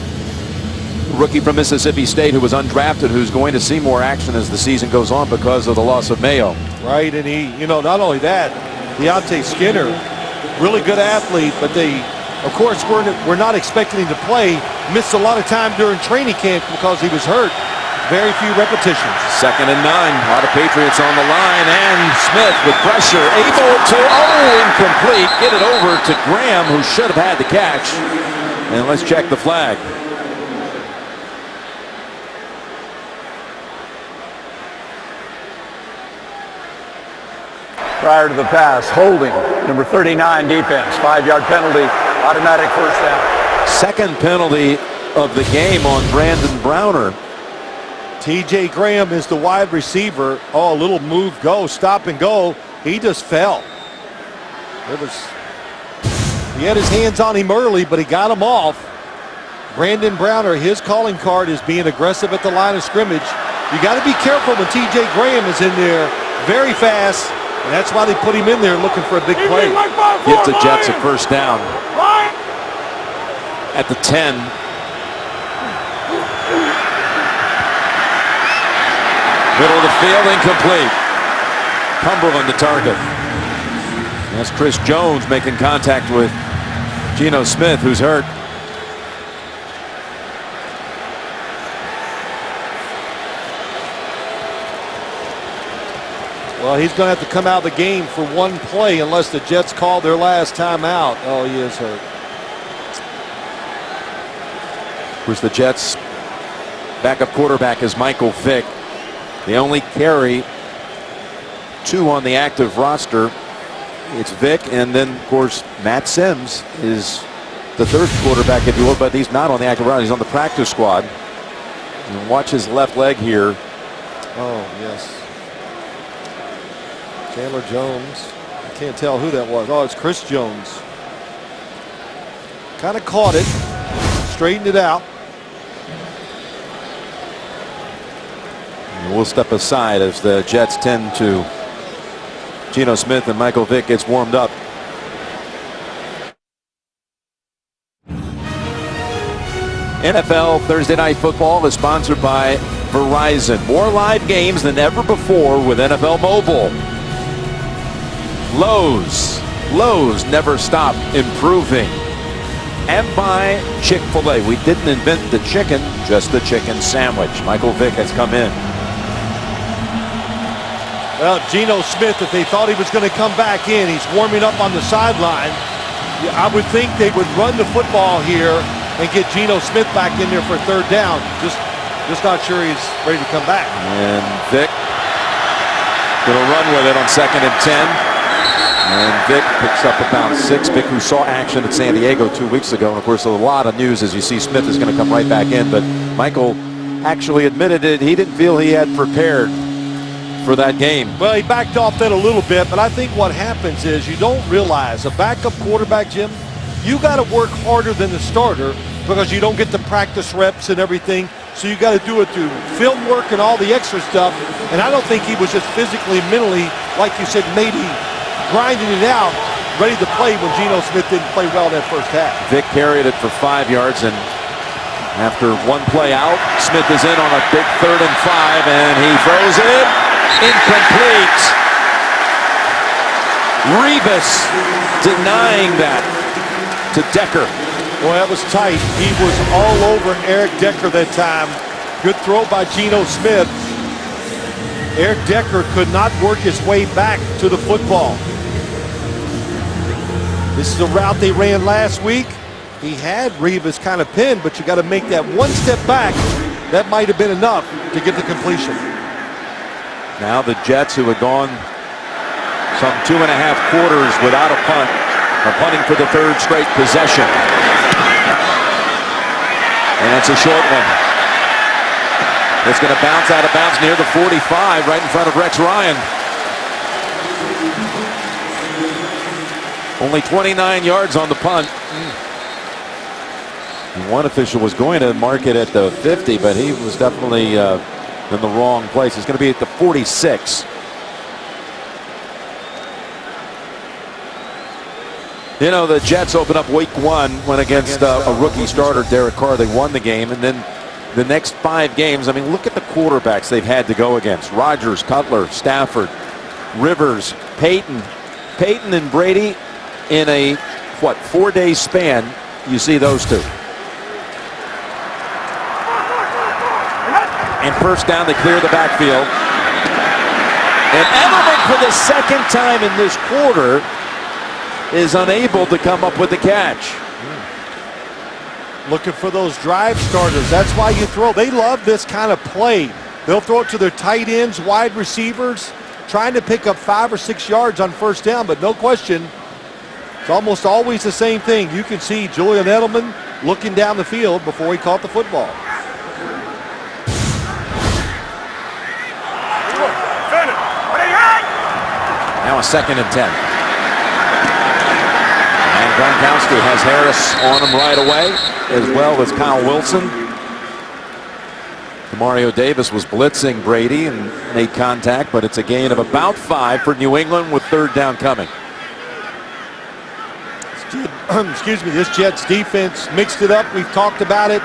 rookie from Mississippi State, who was undrafted, who's going to see more action as the season goes on because of the loss of Mayo. Right, and he, not only that, Deontay Skinner, really good athlete, but they, of course, we're not expecting him to play. Missed a lot of time during training camp because he was hurt. Very few repetitions. 2nd and 9. A lot of Patriots on the line, and Smith with pressure, able to, incomplete. Get it over to Graham, who should have had the catch. And let's check the flag. Prior to the pass, holding, number 39 defense, 5-yard penalty, automatic first down. 2nd penalty of the game on Brandon Browner. T.J. Graham is the wide receiver. Oh, a little move, go, stop and go. He just fell. He had his hands on him early, but he got him off. Brandon Browner, his calling card is being aggressive at the line of scrimmage. You got to be careful when T.J. Graham is in there very fast, and that's why they put him in there looking for a big play. Gives the Jets a first down at the 10. Middle of the field, incomplete. Cumberland to target. That's Chris Jones making contact with Geno Smith, who's hurt. Well, he's going to have to come out of the game for 1 play unless the Jets call their last timeout. Oh, he is hurt. Of course, the Jets' backup quarterback is Michael Vick. The only carry 2 on the active roster. It's Vick, and then, of course, Matt Sims is the 3rd quarterback, if you will, but he's not on the active roster. He's on the practice squad. And watch his left leg here. Oh, yes. Chandler Jones. I can't tell who that was. Oh, it's Chris Jones. Kind of caught it. Straightened it out. We'll step aside as the Jets tend to. Geno Smith and Michael Vick gets warmed up. NFL Thursday Night Football is sponsored by Verizon. More live games than ever before with NFL Mobile. Lowe's never stop improving. And by Chick-fil-A. We didn't invent the chicken, just the chicken sandwich. Michael Vick has come in. Well, Geno Smith, if they thought he was going to come back in, he's warming up on the sideline. I would think they would run the football here and get Geno Smith back in there for third down. Just not sure he's ready to come back. And Vick going to run with it on 2nd and 10. And Vick picks up about 6. Vick, who saw action at San Diego 2 weeks ago. And of course, a lot of news as you see Smith is going to come right back in. But Michael actually admitted it. He didn't feel he had prepared for that game. Well, he backed off that a little bit, but I think what happens is you don't realize a backup quarterback, Jim, you got to work harder than the starter because you don't get the practice reps and everything. So you got to do it through film work and all the extra stuff. And I don't think he was just physically, mentally, like you said, maybe grinding it out, ready to play when Geno Smith didn't play well in that first half. Vick carried it for 5 yards, and after one play out, Smith is in on a big 3rd and 5, and he throws it incomplete. Revis denying that to Decker. Boy, that was tight. He was all over Eric Decker that time. Good throw by Geno Smith. Eric Decker could not work his way back to the football. This is a route they ran last week. He had Revis kind of pinned, but you got to make that one step back. That might have been enough to get the completion. Now the Jets, who had gone some 2.5 quarters without a punt, are punting for the 3rd straight possession. And it's a short one. It's going to bounce out of bounds near the 45, right in front of Rex Ryan. Only 29 yards on the punt. One official was going to mark it at the 50, but he was definitely in the wrong place. It's going to be at the 46. You know, the Jets open up week 1, went against a rookie starter, Derek Carr. They won the game, and then the next 5 games, I mean, look at the quarterbacks they've had to go against. Rodgers, Cutler, Stafford, Rivers, Peyton. Peyton and Brady in a, 4-day span, you see those two. And first down, they clear the backfield. And Edelman, for the 2nd time in this quarter, is unable to come up with the catch. Looking for those drive starters. That's why you throw. They love this kind of play. They'll throw it to their tight ends, wide receivers, trying to pick up 5 or 6 yards on first down, but no question, it's almost always the same thing. You can see Julian Edelman looking down the field before he caught the football. Now a 2nd and 10. And Gronkowski has Harris on him right away, as well as Kyle Wilson. Mario Davis was blitzing Brady and made contact, but it's a gain of about 5 for New England with 3rd down coming. Excuse me, this Jets defense mixed it up. We've talked about it.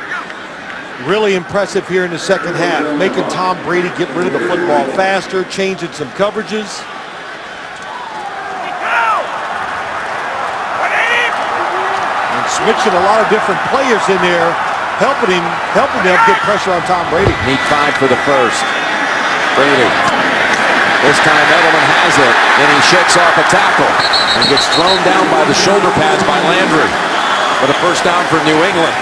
Really impressive here in the second half, making Tom Brady get rid of the football faster, changing some coverages. And switching a lot of different players in there, helping them get pressure on Tom Brady. Need 5 for the first. Brady. This time Edelman has it, and he shakes off a tackle and gets thrown down by the shoulder pads by Landry for the first down for New England.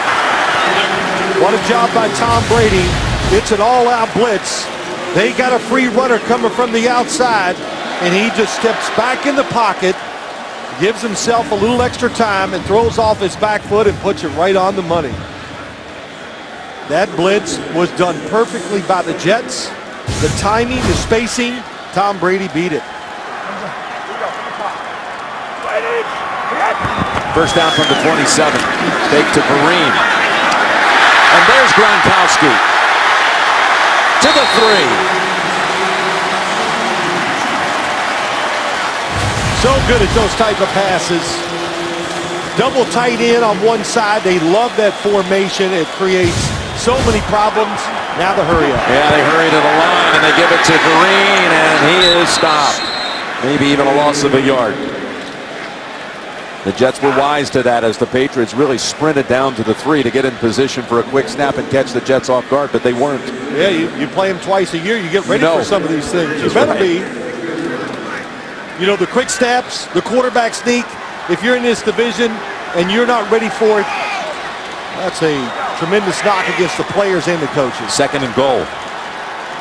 What a job by Tom Brady. It's an all-out blitz. They got a free runner coming from the outside, and he just steps back in the pocket, gives himself a little extra time, and throws off his back foot and puts it right on the money. That blitz was done perfectly by the Jets. The timing, the spacing, Tom Brady beat it. First down from the 27. Fake to Kareem. And there's Gronkowski to the 3. So good at those type of passes. Double tight end on one side. They love that formation. It creates so many problems. Now the hurry up. Yeah, they hurry to the line and they give it to Green, and he is stopped. Maybe even a loss of a yard. The Jets were wise to that as the Patriots really sprinted down to the 3 to get in position for a quick snap and catch the Jets off guard, but they weren't. Yeah, you play them twice a year. You get ready for some of these things. You better be. You know, the quick snaps, the quarterback sneak, if you're in this division and you're not ready for it, that's a tremendous knock against the players and the coaches. Second and goal.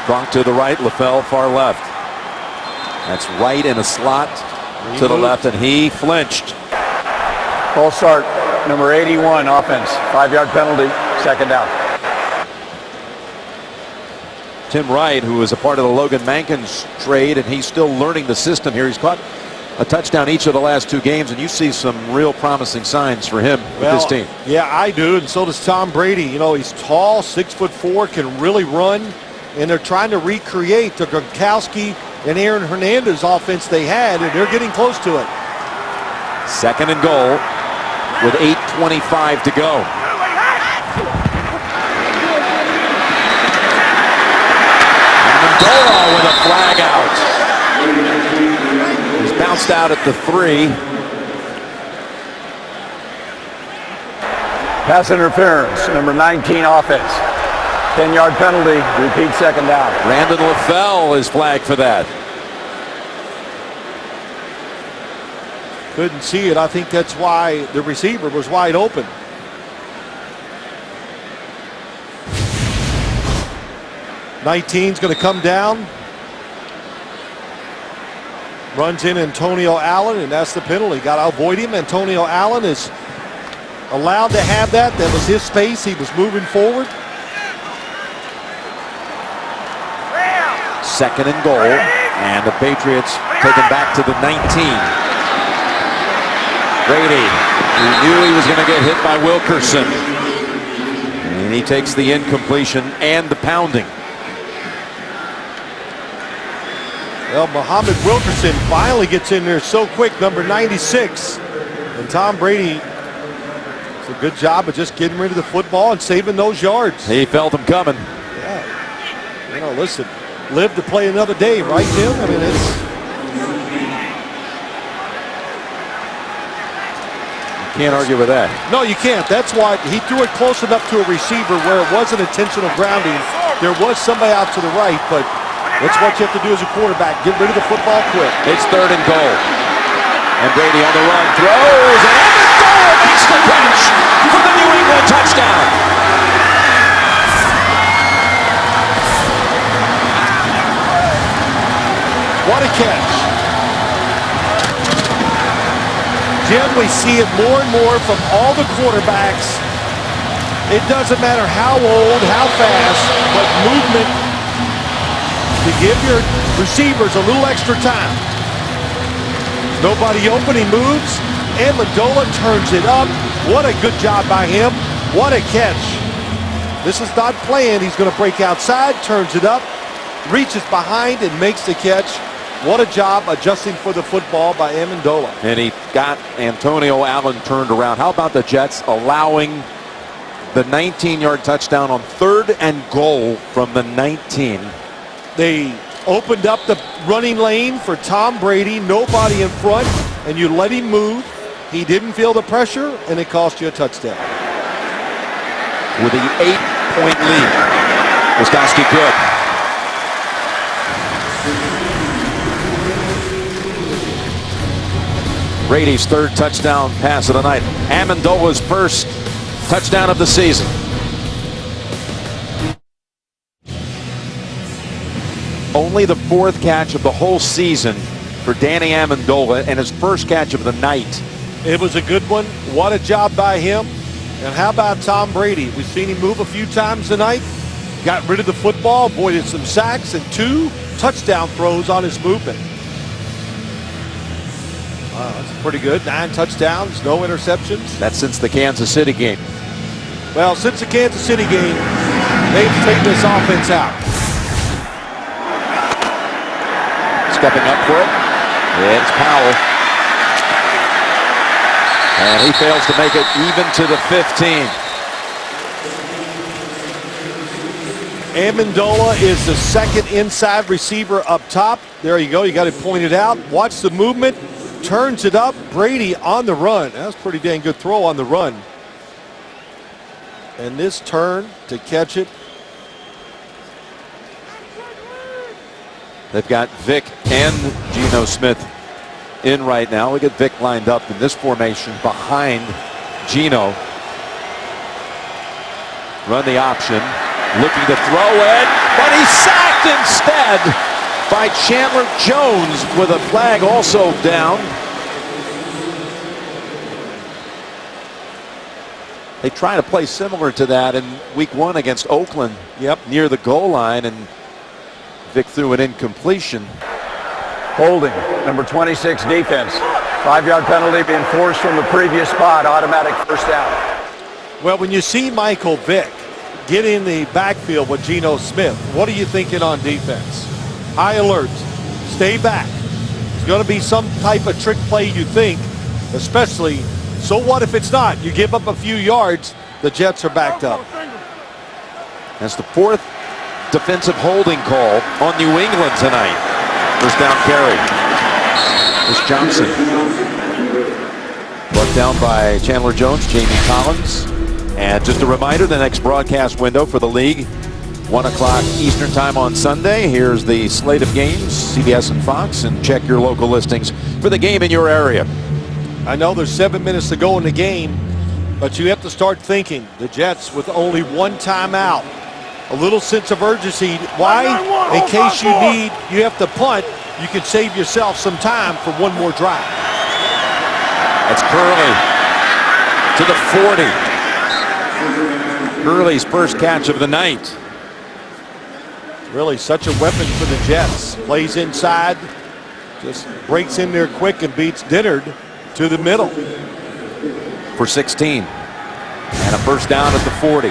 Gronk to the right, LaFell far left. That's right in a slot to the left, and he flinched. False start, number 81, offense. 5-yard penalty, second down. Tim Wright, who was a part of the Logan Mankins trade, and he's still learning the system here. He's caught a touchdown each of the last 2 games, and you see some real promising signs for him with this team. Yeah, I do, and so does Tom Brady. You know, he's tall, 6'4", can really run, and they're trying to recreate the Gronkowski and Aaron Hernandez offense they had, and they're getting close to it. Second and goal with 8:25 to go. Amendola with a flag out. He's bounced out at the 3. Pass interference, number 19, offense. 10-yard penalty, repeat second down. Brandon LaFell is flagged for that. Couldn't see it. I think that's why the receiver was wide open. '19's going to come down. Runs in Antonio Allen, and that's the penalty. Got to avoid him. Antonio Allen is allowed to have that. That was his space. He was moving forward. Second and goal, and the Patriots taken back to the 19. Brady, he knew he was going to get hit by Wilkerson, and he takes the incompletion and the pounding. Well, Muhammad Wilkerson finally gets in there so quick, number 96. And Tom Brady does a good job of just getting rid of the football and saving those yards. He felt him coming. Yeah. You know, listen, live to play another day, right, Tim? I mean, it's... Can't argue with that. No, you can't. That's why he threw it close enough to a receiver where it wasn't intentional grounding. There was somebody out to the right, but that's what you have to do as a quarterback. Get rid of the football quick. It's third and goal. And Brady on the run throws, and Amendola makes the catch for the New England touchdown. What a catch. Jim, we see it more and more from all the quarterbacks. It doesn't matter how old, how fast, but movement to give your receivers a little extra time. Nobody open, he moves. Amendola turns it up. What a good job by him. What a catch. This is not planned. He's going to break outside, turns it up, reaches behind and makes the catch. What a job adjusting for the football by Amendola. And he got Antonio Allen turned around. How about the Jets allowing the 19-yard touchdown on third and goal from the 19? They opened up the running lane for Tom Brady, nobody in front, and you let him move. He didn't feel the pressure, and it cost you a touchdown. With the 8-point lead, Wisconsin good. Brady's third touchdown pass of the night. Amendola's first touchdown of the season. Only the fourth catch of the whole season for Danny Amendola, and his first catch of the night. It was a good one. What a job by him. And how about Tom Brady? We've seen him move a few times tonight. Got rid of the football, avoided some sacks, and 2 touchdown throws on his movement. Wow, that's pretty good. 9 touchdowns, no interceptions. That's since the Kansas City game. Well, since the Kansas City game, they've taken this offense out. Stepping up for it. It's Powell. And he fails to make it even to the 15. Amendola is the second inside receiver up top. There you go. You got it pointed out. Watch the movement. Turns it up. Brady on the run. That's a pretty dang good throw on the run. And this turn to catch it. They've got Vic and Geno Smith in right now. We get Vic lined up in this formation behind Geno. Run the option. Looking to throw it, but he's sacked instead by Chandler Jones with a flag also down. They try to play similar to that in week 1 against Oakland. Near the goal line, and Vic threw an incompletion. Holding, number 26 defense. 5-yard penalty being forced from the previous spot. Automatic first down. Well, when you see Michael Vick get in the backfield with Geno Smith, what are you thinking on defense? High alert. Stay back. It's going to be some type of trick play, you think, especially. So what if it's not? You give up a few yards, the Jets are backed up. That's the 4th defensive holding call on New England tonight. First down carry. This Johnson. Brought down by Chandler Jones, Jamie Collins. And just a reminder, the next broadcast window for the league, 1 o'clock Eastern time on Sunday. Here's the slate of games, CBS and Fox, and check your local listings for the game in your area. I know there's 7 minutes to go in the game, but you have to start thinking. The Jets with only 1 timeout. A little sense of urgency. Why? In case you have to punt, you can save yourself some time for one more drive. That's Curley to the 40. Curley's first catch of the night. Really such a weapon for the Jets. Plays inside, just breaks in there quick and beats Dennard to the middle. For 16. And a first down at the 40.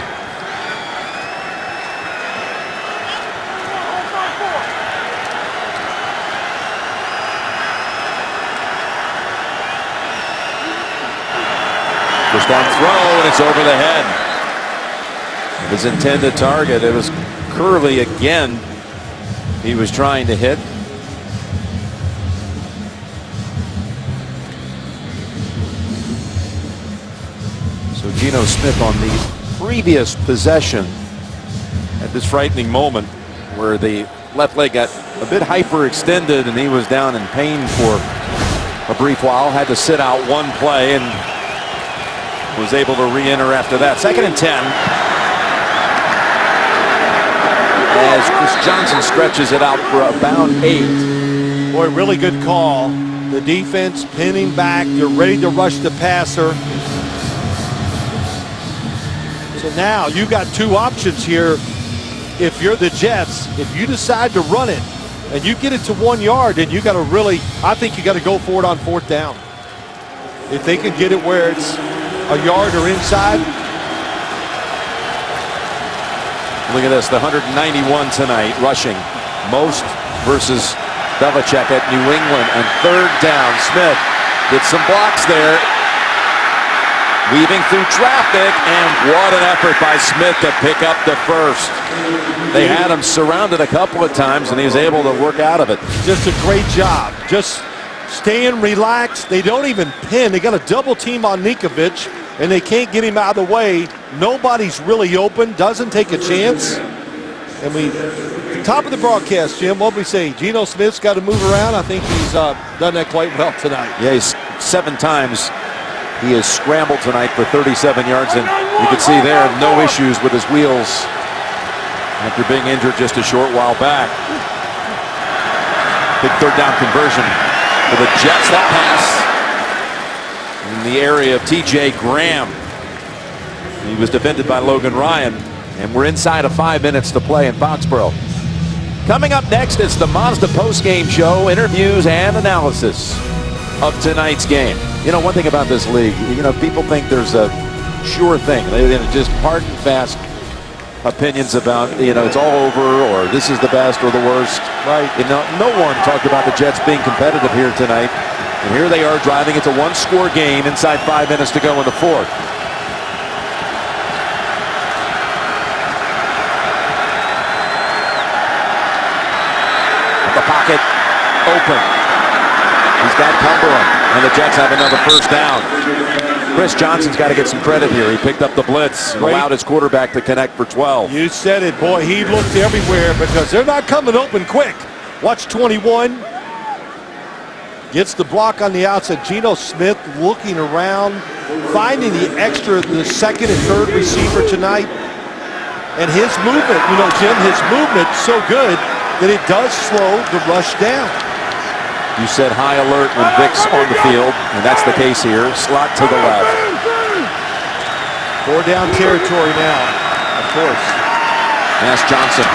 First down throw, and it's over the head. His intended target, it was Curley again. He was trying to hit. So Geno Smith on the previous possession at this frightening moment where the left leg got a bit hyperextended and he was down in pain for a brief while. Had to sit out one play and was able to re-enter after that. 2nd and 10. As Chris Johnson stretches it out for about 8. Boy, really good call. The defense pinning back. You're ready to rush the passer. So now you got 2 options here. If you're the Jets, if you decide to run it and you get it to 1 yard, then you got to really, I think you got to go for it on 4th down. If they can get it where it's a yard or inside. Look at this, the 191 tonight rushing. Most versus Belichick at New England. And 3rd down, Smith gets some blocks there. Weaving through traffic, and what an effort by Smith to pick up the first. They had him surrounded a couple of times, and he was able to work out of it. Just a great job. Just staying relaxed. They don't even pin. They got a double team on Nikovic, and they can't get him out of the way. Nobody's really open. Doesn't take a chance. And top of the broadcast, Jim, what we say? Geno Smith's got to move around. I think he's done that quite well tonight. Yeah, he's 7 times. He has scrambled tonight for 37 yards, and you can see there no issues with his wheels after being injured just a short while back. Big 3rd down conversion for the Jets. That pass in the area of T.J. Graham. He was defended by Logan Ryan, and we're inside of 5 minutes to play in Foxborough. Coming up next, it's the Mazda postgame show, interviews and analysis of tonight's game. You know, one thing about this league, you know, people think there's a sure thing. They're just hard and fast opinions about, you know, it's all over or this is the best or the worst. Right. You know, no one talked about the Jets being competitive here tonight. And here they are driving. It's a one-score game inside 5 minutes to go in the fourth. The pocket open. He's got Cumberland, and the Jets have another first down. Chris Johnson's got to get some credit here. He picked up the blitz and allowed his quarterback to connect for 12. You said it, boy. He looked everywhere because they're not coming open quick. Watch 21. Gets the block on the outside. Geno Smith looking around, finding the second and third receiver tonight. And his movement, you know, Jim, his movement's so good that it does slow the rush down. You said high alert when Vic's on the field, and that's the case here. Slot to the left. 4 down territory now, of course. That's Johnson.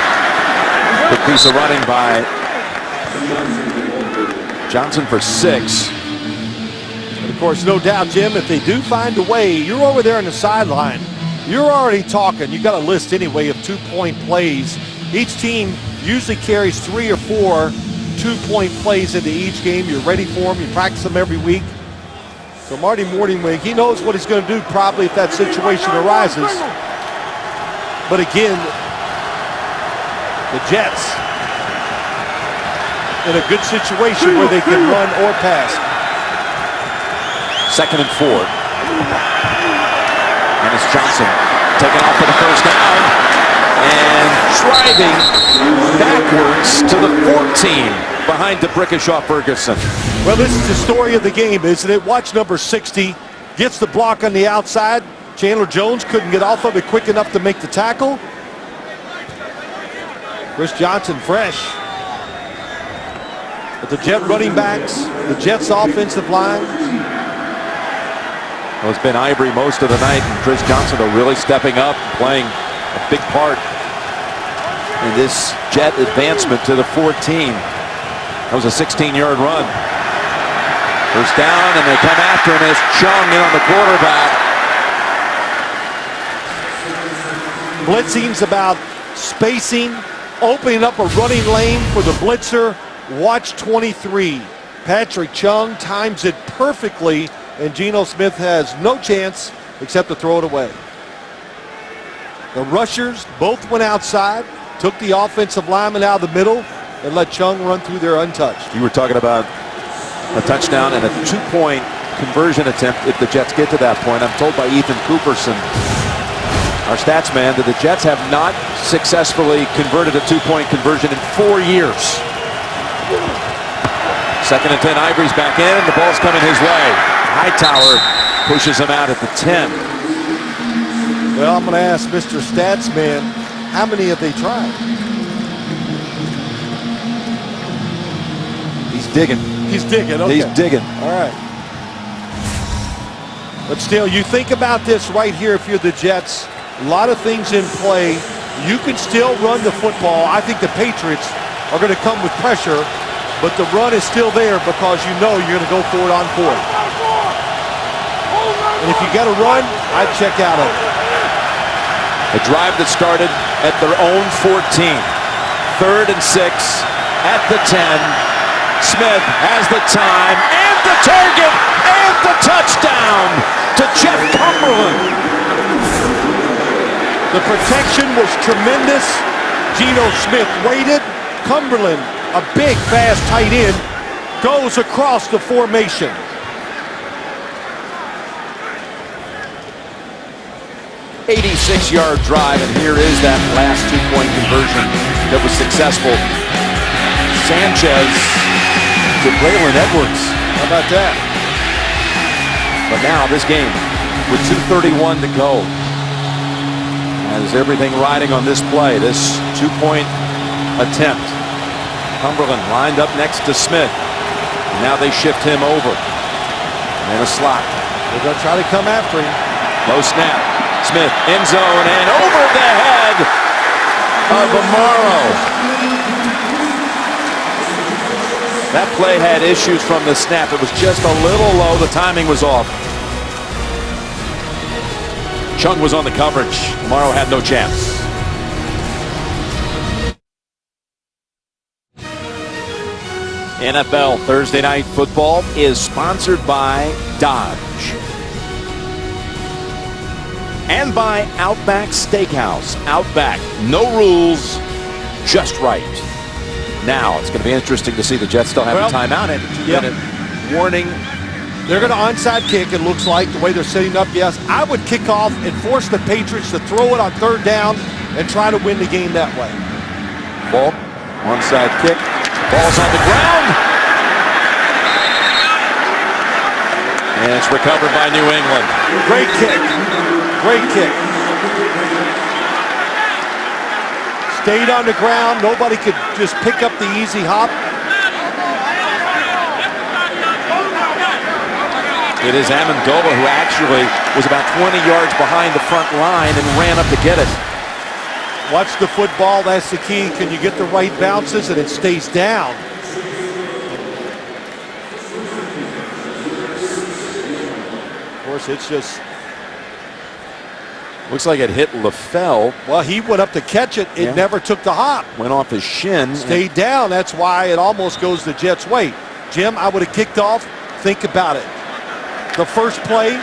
Big piece of running by Johnson for 6. And of course, no doubt, Jim, if they do find a way, you're over there on the sideline. You're already talking. You got a list anyway of 2-point plays. Each team usually carries 3 or 4 2-point plays into each game. You're ready for them. You practice them every week. So Marty Morningwig, he knows what he's going to do probably if that situation arises. But again, the Jets in a good situation where they can run or pass. 2nd and 4. And it's Johnson taking off for the first down. And driving backwards to the 14 behind DeBrickashaw Ferguson. Well, this is the story of the game, isn't it? Watch number 60. Gets the block on the outside. Chandler Jones couldn't get off of it quick enough to make the tackle. Chris Johnson fresh. But the Jet running backs, the Jets offensive line. Well, it's been Ivory most of the night, and Chris Johnson are really stepping up, playing a big part in this Jet advancement to the 14. That was a 16-yard run. First down, and they come after him as Chung in on the quarterback. Blitzing's about spacing, opening up a running lane for the blitzer. Watch 23. Patrick Chung times it perfectly, and Geno Smith has no chance except to throw it away. The rushers both went outside, took the offensive lineman out of the middle, and let Chung run through there untouched. You were talking about a touchdown and a 2-point conversion attempt if the Jets get to that point. I'm told by Ethan Cooperson, our stats man, that the Jets have not successfully converted a 2-point conversion in 4 years. 2nd and 10, Ivory's back in, and the ball's coming his way. Hightower pushes him out at the 10. Well, I'm going to ask Mr. Statsman, how many have they tried? He's digging. He's digging, okay. He's digging. All right. But still, you think about this right here if you're the Jets. A lot of things in play. You can still run the football. I think the Patriots are going to come with pressure, but the run is still there because you know you're going to go for it on 4th. And if you got to run, I'd check out of it. A drive that started at their own 14. 3rd and 6 at the 10. Smith has the time and the target and the touchdown to Jeff Cumberland. The protection was tremendous. Geno Smith waited. Cumberland, a big, fast tight end, goes across the formation. .86-yard drive, and here is that last 2-point conversion that was successful. Sanchez to Braylon Edwards. How about that? But now this game with 2:31 to go. Has everything riding on this play, this 2-point attempt. Cumberland lined up next to Smith. And now they shift him over. And a slot. They're going to try to come after him. Low snap. Smith, end zone, and over the head of Amaro. That play had issues from the snap. It was just a little low. The timing was off. Chung was on the coverage. Amaro had no chance. NFL Thursday Night Football is sponsored by Dodge and by Outback Steakhouse. Outback, no rules, just right. Now it's going to be interesting to see the Jets still have a timeout and a 2-minute warning. They're going to onside kick, it looks like, the way they're setting up. Yes, I would kick off and force the Patriots to throw it on 3rd down and try to win the game that way. Ball, onside kick, ball's on the ground. And it's recovered by New England. Great kick, great kick. Stayed on the ground, nobody could just pick up the easy hop. It is Amendola who actually was about 20 yards behind the front line and ran up to get it. Watch the football, that's the key. Can you get the right bounces and it stays down? Of course, it's just... Looks like it hit LaFell. Well, he went up to catch it. It never took the hop. Went off his shin. Stayed down. That's why it almost goes the Jets' way. Jim, I would have kicked off. Think about it. The first play,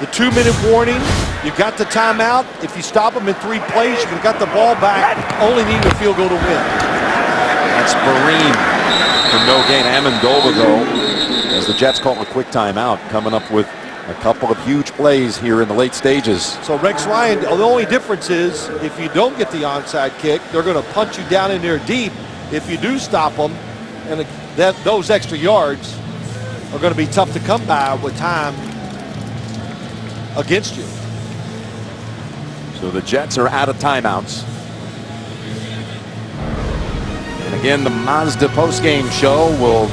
the 2-minute warning, you got the timeout. If you stop them in 3 plays, you got the ball back. Only need a field goal to win. That's Marine for no gain. Amendola, though, as the Jets call a quick timeout, coming up with a couple of huge plays here in the late stages. So Rex Ryan, the only difference is if you don't get the onside kick, they're going to punch you down in there deep. If you do stop them, and those extra yards are going to be tough to come by with time against you. So the Jets are out of timeouts. And again, the Mazda postgame show will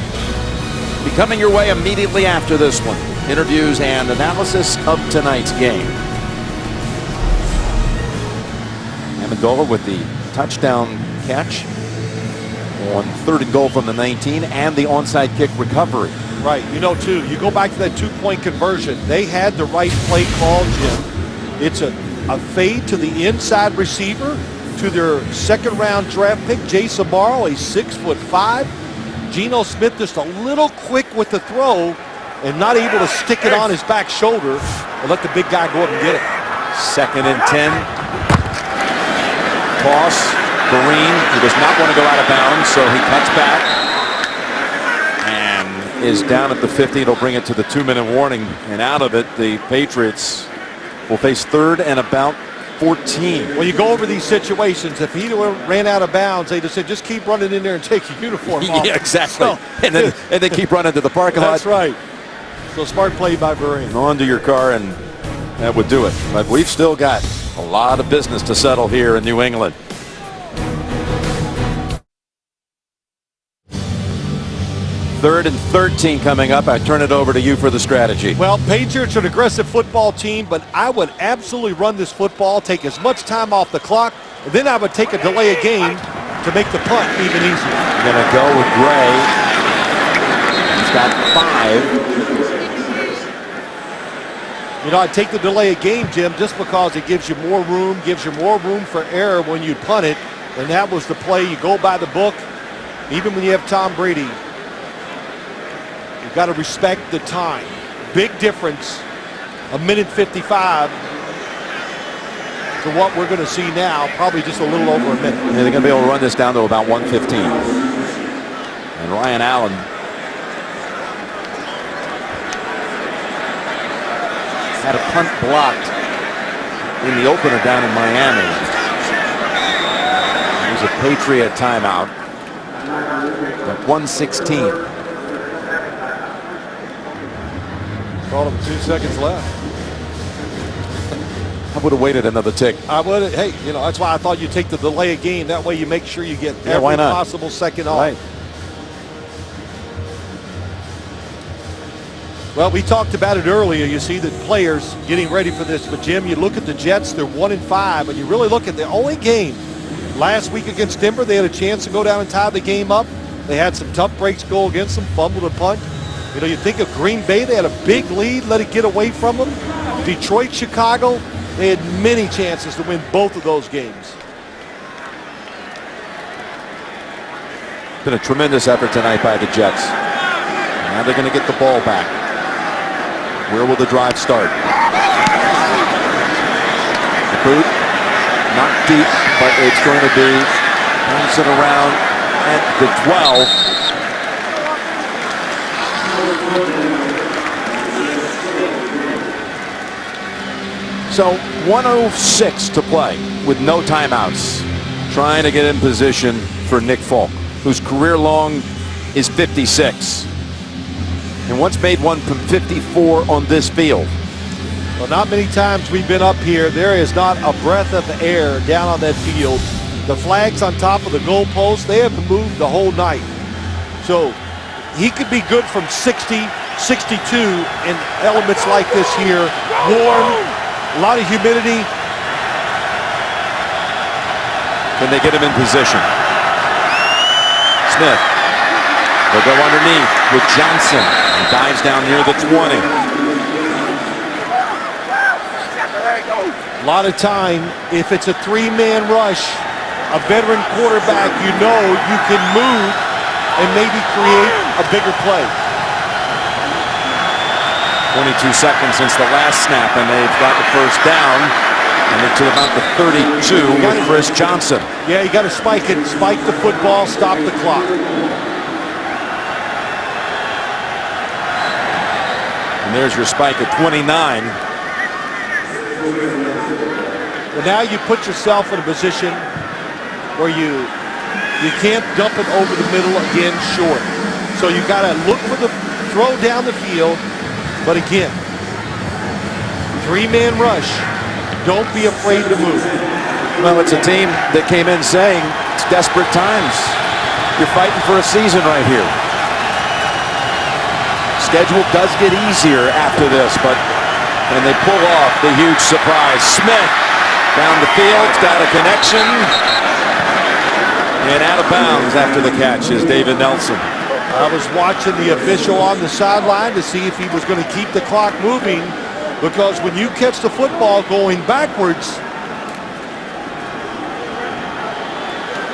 be coming your way immediately after this one. Interviews and analysis of tonight's game. Amendola with the touchdown catch on 3rd and goal from the 19 and the onside kick recovery. Right, you know, too, you go back to that 2-point conversion. They had the right play call, Jim. It's a fade to the inside receiver to their 2nd-round draft pick, Jason Morrow, a 6'5". Geno Smith just a little quick with the throw and not able to stick it on his back shoulder and let the big guy go up and get it. 2nd and 10. Toss. Green, he does not want to go out of bounds, so he cuts back and is down at the 50. It'll bring it to the 2-minute warning, and out of it, the Patriots will face 3rd and about 14. Well, you go over these situations. If he ran out of bounds, they just said, just keep running in there and take your uniform off. Yeah, exactly. So, and then keep running to the parking lot. That's right. So smart play by Vereen. On to your car, and that would do it. But we've still got a lot of business to settle here in New England. Third and 13 coming up. I turn it over to you for the strategy. Well, Patriots are an aggressive football team, but I would absolutely run this football, take as much time off the clock, and then I would take a delay of game to make the punt even easier. I'm going to go with Gray. He's got 5. You know, I'd take the delay of game, Jim, just because it gives you more room, for error when you punt it, and that was the play. You go by the book, even when you have Tom Brady. You've got to respect the time. Big difference, 1:55 to what we're going to see now, probably just a little over a minute. Yeah, they're going to be able to run this down to about 1:15. And Ryan Allen had a punt blocked in the opener down in Miami. There's a Patriot timeout at 1:16. Called him 2 seconds left. I would have waited another tick. I would. Hey, you know, that's why I thought you'd take the delay of game. That way you make sure you get every possible second off. Right. Well, we talked about it earlier. You see the players getting ready for this. But, Jim, you look at the Jets, they're 1-5. And you really look at the only game last week against Denver, they had a chance to go down and tie the game up. They had some tough breaks go against them, fumbled a punt. You know, you think of Green Bay, they had a big lead, let it get away from them. Detroit, Chicago, they had many chances to win both of those games. Been a tremendous effort tonight by the Jets. Now they're going to get the ball back. Where will the drive start? The boot, not deep, but it's going to be bouncing around at the 12. So 1:06 to play with no timeouts. Trying to get in position for Nick Folk, whose career long is 56. And once made one from 54 on this field. Well, not many times we've been up here. There is not a breath of air down on that field. The flags on top of the goalpost, they haven't moved the whole night. So he could be good from 60, 62 in elements like this here. Warm, a lot of humidity. Can they get him in position? Smith will go underneath with Johnson. He dives down near the 20. A lot of time, if it's a three-man rush, a veteran quarterback, you know you can move and maybe create a bigger play. 22 seconds since the last snap, and they've got the first down. And to about the 32 with Chris Johnson. Yeah, you got to spike it. Spike the football, stop the clock. And there's your spike at 29. Well, now you put yourself in a position where you can't dump it over the middle again short. So you got to look for the throw down the field. But again, three-man rush. Don't be afraid to move. Well, it's a team that came in saying it's desperate times. You're fighting for a season right here. Schedule does get easier after this, and they pull off the huge surprise. Smith down the field, got a connection, and out of bounds after the catch is David Nelson. I was watching the official on the sideline to see if he was going to keep the clock moving. Because when you catch the football going backwards,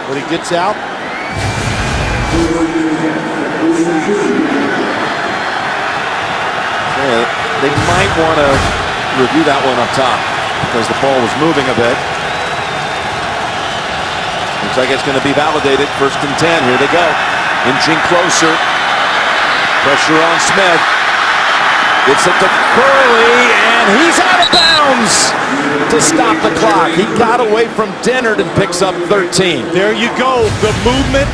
when he gets out, they might want to review that one up top because the ball was moving a bit. Looks like it's going to be validated. 1st and 10. Here they go. Inching closer. Pressure on Smith. It's at the Curley, and he's out of bounds to stop the clock. He got away from Dennard and picks up 13. There you go. The movement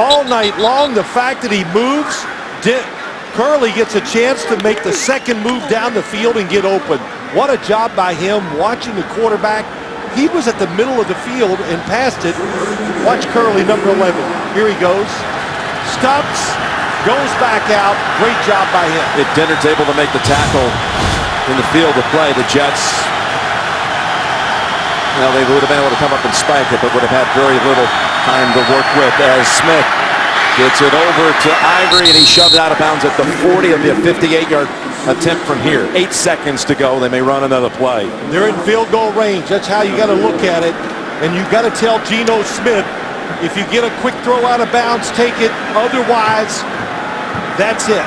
all night long. The fact that he moves, Curley gets a chance to make the second move down the field and get open. What a job by him watching the quarterback. He was at the middle of the field and passed it. Watch Curley, number 11. Here he goes. Stops. Goes back out. Great job by him. If Dennard's able to make the tackle in the field of play, the Jets, well, they would have been able to come up and spike it, but would have had very little time to work with as Smith gets it over to Ivory, and he shoved it out of bounds at the 40. It'll be a 58-yard attempt from here. 8 seconds to go. They may run another play. They're in field goal range. That's how you got to look at it. And you got to tell Geno Smith, if you get a quick throw out of bounds, take it. Otherwise, that's it.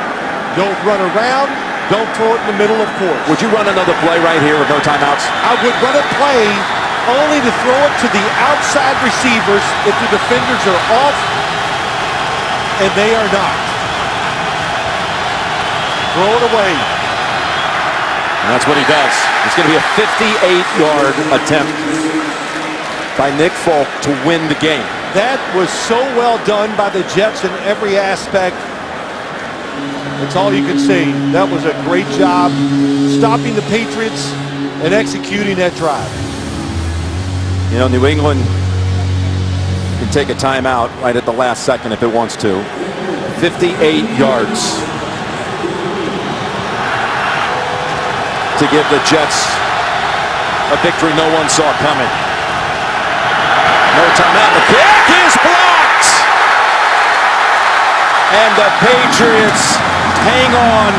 Don't run around. Don't throw it in the middle, of course. Would you run another play right here with no timeouts? I would run a play only to throw it to the outside receivers if the defenders are off, and they are not. Throw it away. And that's what he does. It's going to be a 58-yard attempt by Nick Folk to win the game. That was so well done by the Jets in every aspect. That's all you can say. That was a great job stopping the Patriots and executing that drive. You know, New England can take a timeout right at the last second if it wants to. 58 yards to give the Jets a victory no one saw coming. No timeout. The kick is blocked. And the Patriots hang on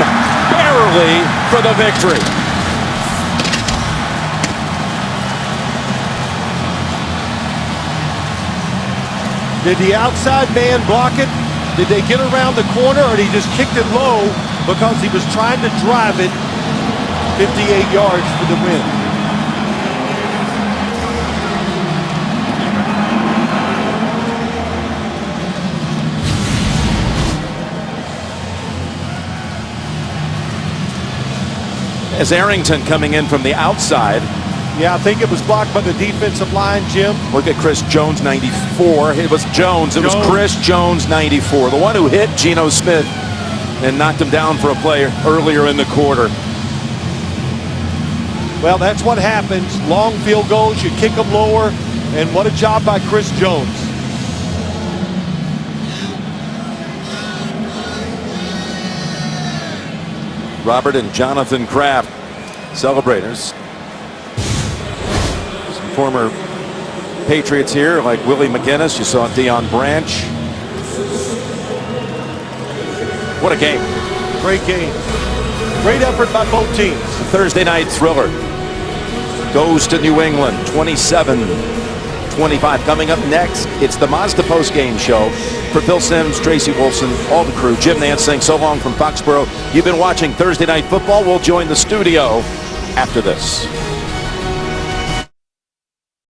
barely for the victory. Did the outside man block it? Did they get around the corner, or did he just kicked it low because he was trying to drive it 58 yards for the win? As Arrington coming in from the outside. Yeah, I think it was blocked by the defensive line, Jim. Look at Chris Jones, 94. It was Jones. It was Chris Jones, 94. The one who hit Geno Smith and knocked him down for a play earlier in the quarter. Well, that's what happens. Long field goals, you kick them lower, and what a job by Chris Jones. Robert and Jonathan Kraft, celebrators. Some former Patriots here, like Willie McGinnis. You saw Deion Branch. What a game. Great game. Great effort by both teams. The Thursday night thriller goes to New England, 27-25. Coming up next, it's the Mazda post-game show. For Phil Simms, Tracy Wolfson, all the crew, Jim Nance saying so long from Foxborough. You've been watching Thursday Night Football. We'll join the studio after this.